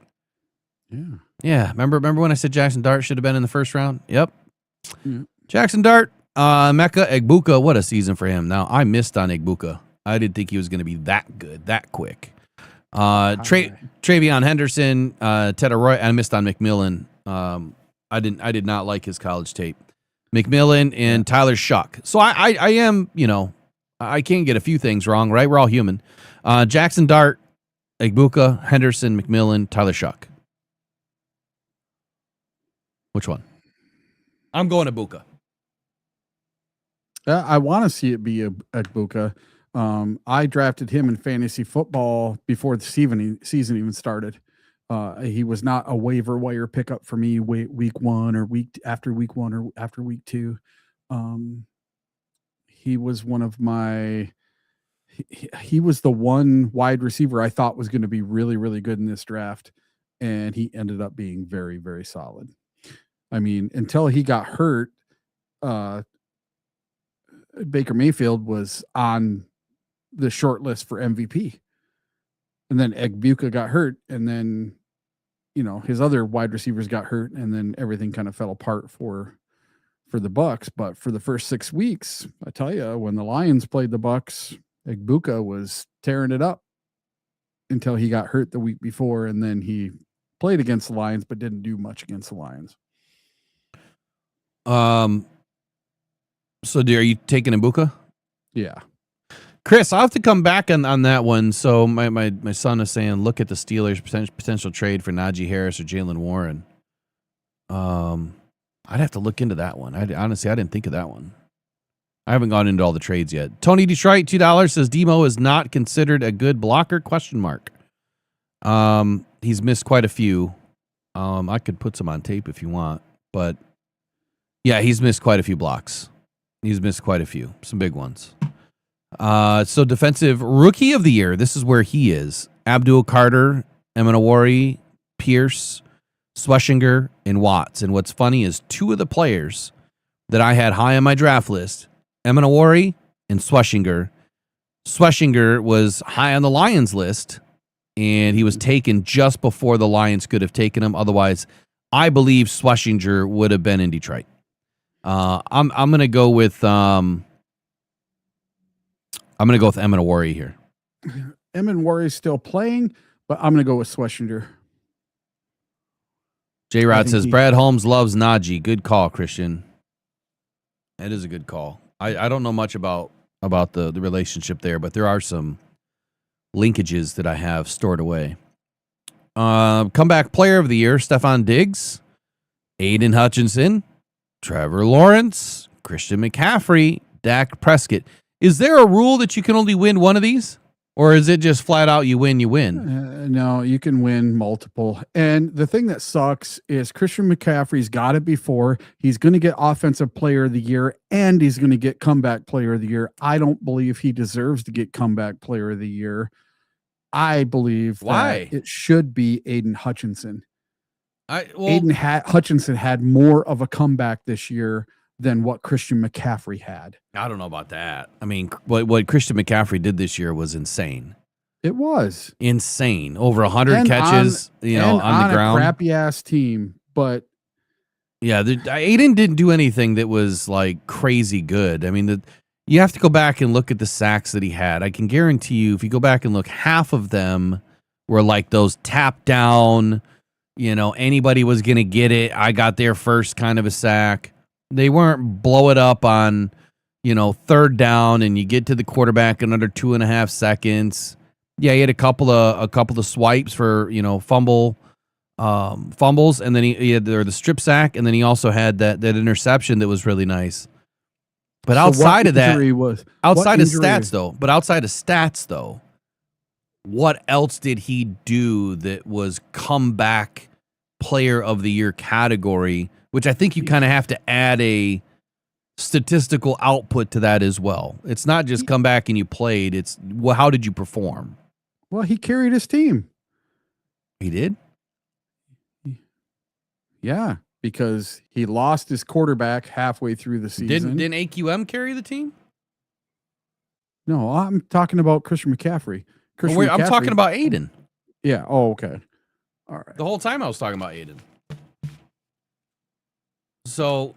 Yeah. Remember when I said Jackson Dart should have been in the first round? Yep. Yeah. Jackson Dart. Mecca Egbuka. What a season for him. Now, I missed on Egbuka. I didn't think he was going to be that good, that quick. Travion Henderson, Ted Arroyo. I missed on McMillan. I did not like his college tape. McMillan and Tyler Shuck. So I am, I can't get a few things wrong, right? We're all human. Jackson Dart, Egbuka, Henderson, McMillan, Tyler Shuck. Which one? I'm going Egbuka. I want to see it be Egbuka. I drafted him in fantasy football before the season even started. He was not a waiver wire pickup for me week 1 or after week 2. He was one of my. He was the one wide receiver I thought was going to be really, really good in this draft, and he ended up being very, very solid. I mean, until he got hurt, Baker Mayfield was on the short list for MVP. And then Egbuka got hurt, and then, his other wide receivers got hurt, and then everything kind of fell apart for the Bucs. But for the first 6 weeks, I tell you, when the Lions played the Bucs, Egbuka was tearing it up until he got hurt the week before, and then he played against the Lions but didn't do much against the Lions. So are you taking Egbuka? Yeah. Chris, I'll have to come back on that one. So my son is saying, look at the Steelers' potential trade for Najee Harris or Jalen Warren. I'd have to look into that one. Honestly, I didn't think of that one. I haven't gone into all the trades yet. Tony Detroit, $2 says Demo is not considered a good blocker? ? He's missed quite a few. I could put some on tape if you want, but yeah, he's missed quite a few blocks. He's missed quite a few, some big ones. So defensive rookie of the year. This is where he is. Abdul Carter, Emanawari, Pierce, Sweshinger, and Watts. And what's funny is two of the players that I had high on my draft list, Emanawari and Sweshinger. Sweshinger was high on the Lions list, and he was taken just before the Lions could have taken him. Otherwise, I believe Sweshinger would have been in Detroit. I'm gonna go with Emanawari here. Emanawari is still playing, but I'm going to go with Sweshinger. J-Rod says, Brad Holmes loves Najee. Good call, Christian. That is a good call. I don't know much about the relationship there, but there are some linkages that I have stored away. Comeback player of the year, Stephon Diggs, Aiden Hutchinson, Trevor Lawrence, Christian McCaffrey, Dak Prescott. Is there a rule that you can only win one of these? Or is it just flat out you win, you win? No, you can win multiple. And the thing that sucks is Christian McCaffrey's got it before. He's going to get Offensive Player of the Year, and he's going to get Comeback Player of the Year. I don't believe he deserves to get Comeback Player of the Year. I believe that it should be Aiden Hutchinson. Hutchinson had more of a comeback this year than what Christian McCaffrey had. I don't know about that. I mean, what Christian McCaffrey did this year was insane. It was insane. Over 100 catches, on the ground. A crappy ass team, but yeah, Aiden didn't do anything that was like crazy good. I mean, you have to go back and look at the sacks that he had. I can guarantee you, if you go back and look, half of them were like those tap down. Anybody was gonna get it. I got there first, kind of a sack. They weren't blow it up on, third down and you get to the quarterback in under 2.5 seconds. Yeah, he had a couple of swipes for, fumbles, and then he had the strip sack, and then he also had that interception that was really nice. But outside of stats though, what else did he do that was comeback player of the year category? Which I think you kind of have to add a statistical output to that as well. It's not just come back and you played. It's, well, how did you perform? Well, he carried his team. He did? Yeah, because he lost his quarterback halfway through the season. Didn't AQM carry the team? No, I'm talking about Christian McCaffrey. I'm talking about Aiden. Yeah. Oh, okay. All right. The whole time I was talking about Aiden. So,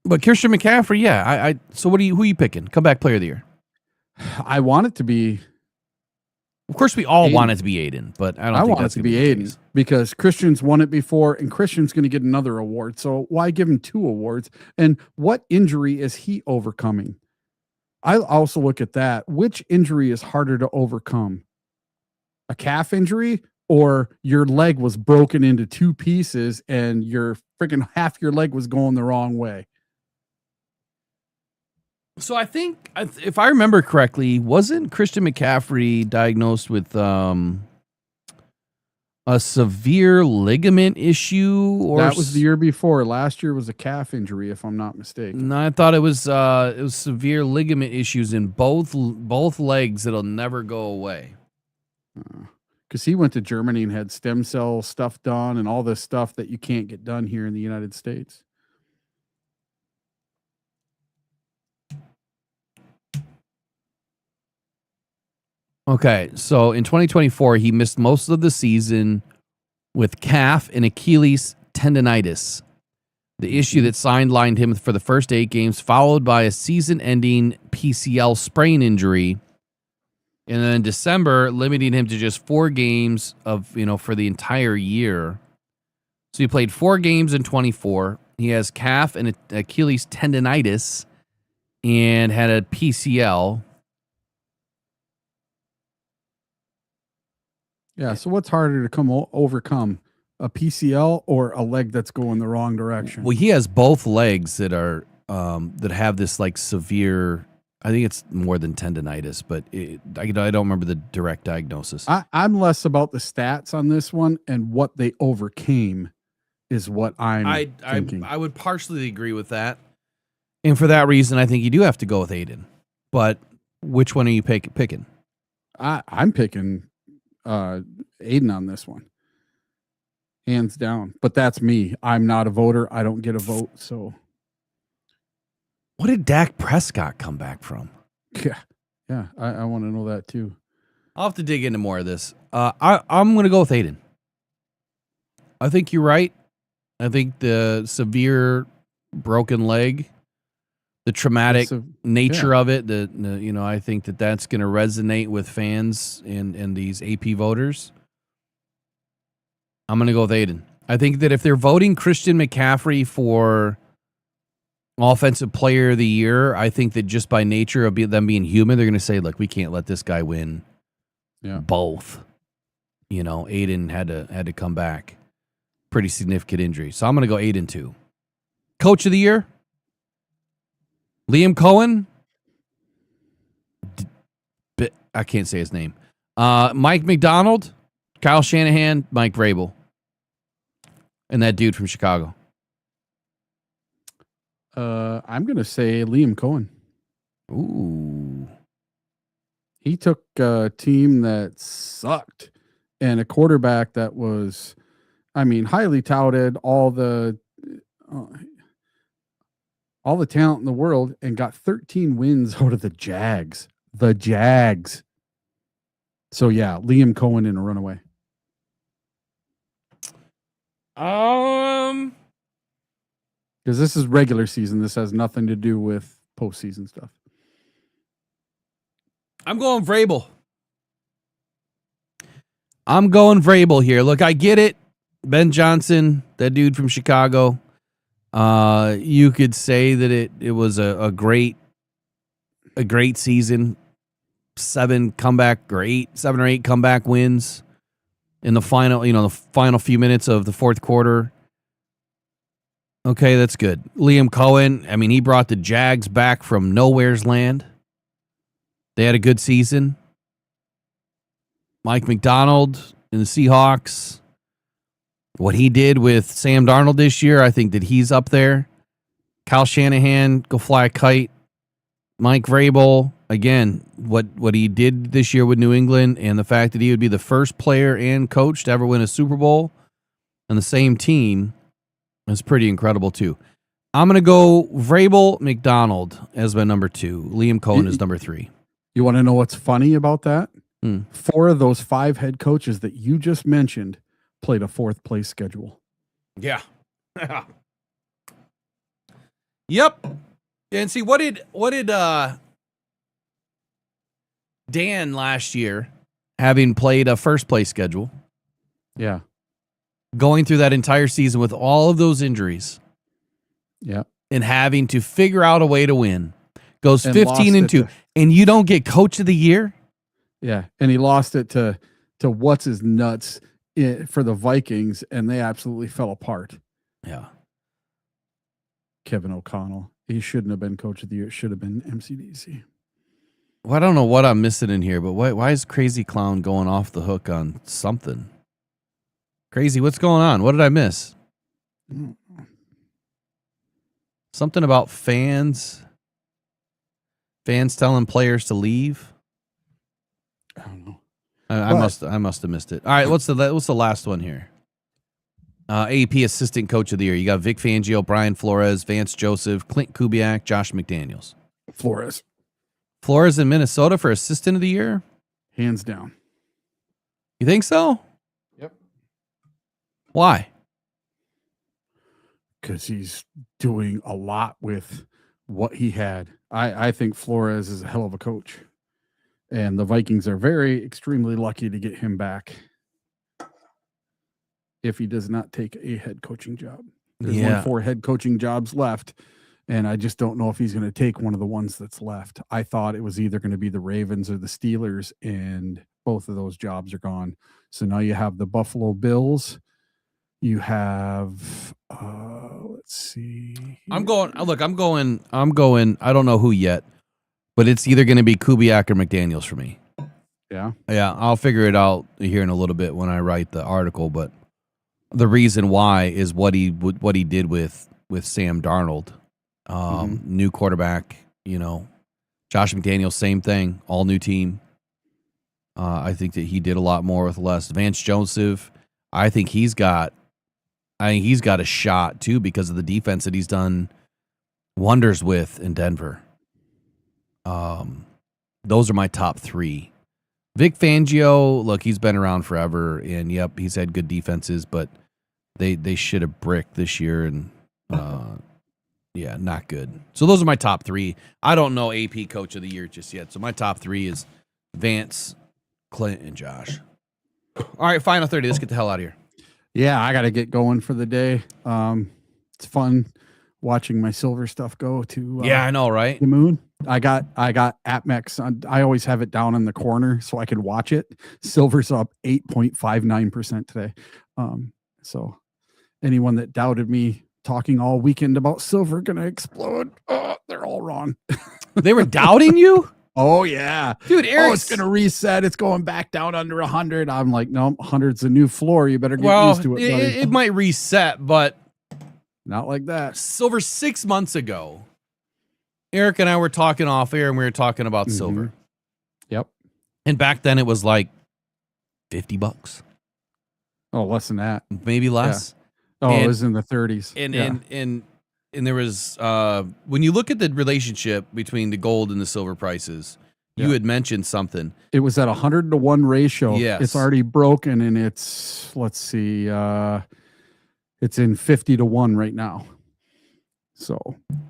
but Christian McCaffrey, yeah. So who are you picking? Comeback player of the year. I want it to be. Of course, we all want it to be Aiden, but I want it to be Aiden because Christian's won it before, and Christian's going to get another award. So why give him 2 awards? And what injury is he overcoming? I also look at that. Which injury is harder to overcome? A calf injury, or your leg was broken into 2 pieces and your freaking half your leg was going the wrong way? So I think, if I remember correctly, wasn't Christian McCaffrey diagnosed with a severe ligament issue? Or that was the year before. Last year was a calf injury, if I'm not mistaken. No, I thought it was severe ligament issues in both legs that'll never go away. Because he went to Germany and had stem cell stuff done and all this stuff that you can't get done here in the United States. Okay, so in 2024, he missed most of the season with calf and Achilles tendonitis, the issue that sidelined him for the first 8 games, followed by a season-ending PCL sprain injury. And then in December, limiting him to just 4 games for the entire year. So he played 4 games in 24. He has calf and Achilles tendonitis and had a PCL. Yeah, so what's harder to overcome, a PCL or a leg that's going the wrong direction? Well, he has both legs that are that have this like severe. I think it's more than tendonitis, but I don't remember the direct diagnosis. I'm less about the stats on this one and what they overcame is what I'm thinking. I would partially agree with that. And for that reason, I think you do have to go with Aiden. But Which one are you picking? I'm picking Aiden on this one, hands down. But that's me. I'm not a voter. I don't get a vote. So, what did Dak Prescott come back from? Yeah. I want to know that too. I'll have to dig into more of this. I'm going to go with Aiden. I think you're right. I think the severe broken leg, the traumatic nature of it, I think that's going to resonate with fans and these AP voters. I'm going to go with Aiden. I think that if they're voting Christian McCaffrey for Offensive Player of the Year, I think that just by nature of them being human, they're going to say, look, we can't let this guy win both. Aiden had to come back. Pretty significant injury. So I'm going to go 8-2. Coach of the Year? Liam Cohen? I can't say his name. Mike McDonald? Kyle Shanahan? Mike Vrabel? And that dude from Chicago. I'm going to say Liam Cohen. Ooh. He took a team that sucked and a quarterback that was, highly touted, all the talent in the world, and got 13 wins out of the Jags. The Jags. So yeah, Liam Cohen in a runaway. Because this is regular season. This has nothing to do with postseason stuff. I'm going Vrabel. Here. Look, I get it. Ben Johnson, that dude from Chicago. You could say that it was a great season. 7 or 8 comeback wins in the final, the final few minutes of the fourth quarter. Okay, that's good. Liam Cohen, he brought the Jags back from nowhere's land. They had a good season. Mike McDonald and the Seahawks. What he did with Sam Darnold this year, I think that he's up there. Kyle Shanahan, go fly a kite. Mike Vrabel, again, what he did this year with New England and the fact that he would be the first player and coach to ever win a Super Bowl on the same team is pretty incredible too. I'm going to go Vrabel, McDonald as my number 2. Liam Cohen is number 3. You want to know what's funny about that? 4 of those 5 head coaches that you just mentioned played a 4th place schedule. Yeah. Yep. And see, what did Dan last year, having played a first place schedule? Yeah. Going through that entire season with all of those injuries. Yeah. And having to figure out a way to win. Goes 15-2. And you don't get coach of the year? Yeah. And he lost it to what's his nuts for the Vikings, and they absolutely fell apart. Yeah. Kevin O'Connell. He shouldn't have been coach of the year. It should have been MCDC. Well, I don't know what I'm missing in here, but why is Crazy Clown going off the hook on something? Crazy, what's going on? What did I miss? Something about fans telling players to leave? I don't know. I must have missed it. All right, what's the last one here? AP Assistant Coach of the Year. You got Vic Fangio, Brian Flores, Vance Joseph, Clint Kubiak, Josh McDaniels. Flores in Minnesota for Assistant of the Year? Hands down. You think so? Yep. Why? Because he's doing a lot with what he had. I think Flores is a hell of a coach. And the Vikings are extremely lucky to get him back if he does not take a head coaching job. There's only 4 head coaching jobs left, and I just don't know if he's going to take one of the ones that's left. I thought it was either going to be the Ravens or the Steelers, and both of those jobs are gone. So now you have the Buffalo Bills. You have, let's see. I'm going, I don't know who yet, but it's either going to be Kubiak or McDaniels for me. Yeah. Yeah, I'll figure it out here in a little bit when I write the article, but the reason why is what he did with Sam Darnold. New quarterback, Josh McDaniels, same thing, all new team. I think that he did a lot more with less. Vance Joseph, I think he's got a shot too because of the defense that he's done wonders with in Denver. Those are my top 3. Vic Fangio, look, he's been around forever, and yep, he's had good defenses, but they shit a brick this year, and yeah, not good. So those are my top 3. I don't know AP Coach of the Year just yet. So my top 3 is Vance, Clint, and Josh. All right, final 30. Let's get the hell out of here. Yeah, I got to get going for the day. It's fun watching my silver stuff go to yeah, I know, right? The moon. I got AppMex on. I always have it down in the corner so I can watch it. Silver's up 8.59% today. So anyone that doubted me talking all weekend about silver gonna explode, they're all wrong. They were doubting you? Oh yeah, dude. It's gonna reset. It's going back down under 100. I'm like, no, 100's a new floor. You better get used to it, buddy. It might reset, but not like that. Silver 6 months ago, Eric and I were talking off air, and we were talking about silver. Yep. And back then it was like $50. Oh, less than that. Maybe less. Yeah. Oh, it was in the 30s. And there was when you look at the relationship between the gold and the silver prices, you had mentioned something. It was at 100-to-1 ratio. Yes. It's already broken, and it's, let's see, it's in 50-to-1 right now. So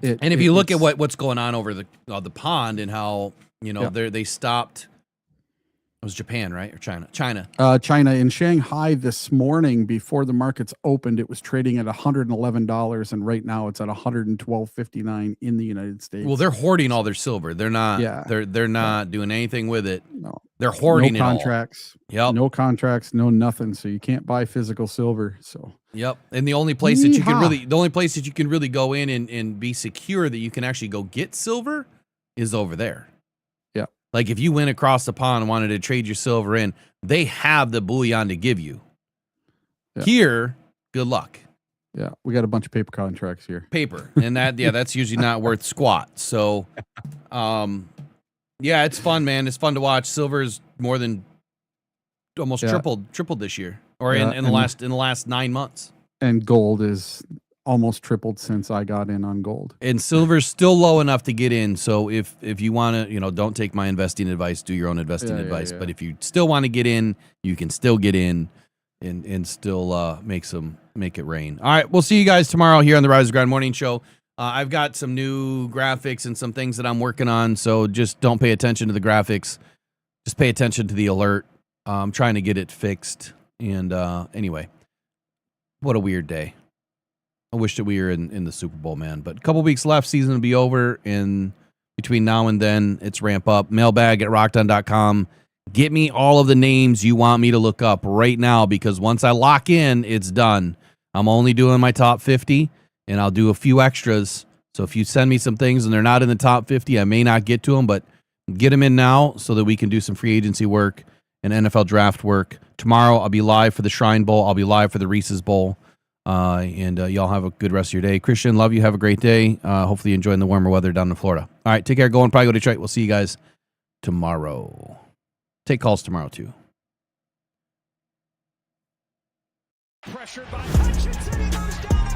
if you look at what's going on over the pond and how, you know, they stopped. It was Japan, right? Or China? China. In Shanghai this morning, before the markets opened, it was trading at $111, and right now it's at $112.59 in the United States. Well, they're hoarding all their silver. They're not. Yeah. They're not doing anything with it. No. They're hoarding no contracts. Yep. No contracts. No nothing. So you can't buy physical silver. So. Yep. And the only place that you can really go in and be secure that you can actually go get silver is over there. Like if you went across the pond and wanted to trade your silver in, they have the bullion to give you. Yeah. Here, good luck. Yeah, we got a bunch of paper contracts here. Paper. And that's usually not worth squat. So yeah, it's fun, man. It's fun to watch. Silver is more than almost tripled this year. Or in the last 9 months. And gold is almost tripled since I got in on gold. And silver's still low enough to get in. So if you want to, don't take my investing advice, do your own investing advice. But if you still want to get in, you can still get in and still make it rain. All right, we'll see you guys tomorrow here on the Rise of Grind Morning Show. I've got some new graphics and some things that I'm working on. So just don't pay attention to the graphics. Just pay attention to the alert. I'm trying to get it fixed. And anyway, what a weird day. I wish that we were in the Super Bowl, man. But a couple weeks left, season will be over. And between now and then, it's ramp up. Mailbag at rockdown.com. Get me all of the names you want me to look up right now, because once I lock in, it's done. I'm only doing my top 50, and I'll do a few extras. So if you send me some things and they're not in the top 50, I may not get to them, but get them in now so that we can do some free agency work and NFL draft work. Tomorrow, I'll be live for the Shrine Bowl. I'll be live for the Reese's Bowl. And y'all have a good rest of your day. Christian, love you. Have a great day. Hopefully you're enjoying the warmer weather down in Florida. All right, take care. Go and probably go to Detroit. We'll see you guys tomorrow. Take calls tomorrow, too. Pressured by Hutchinson, he goes down.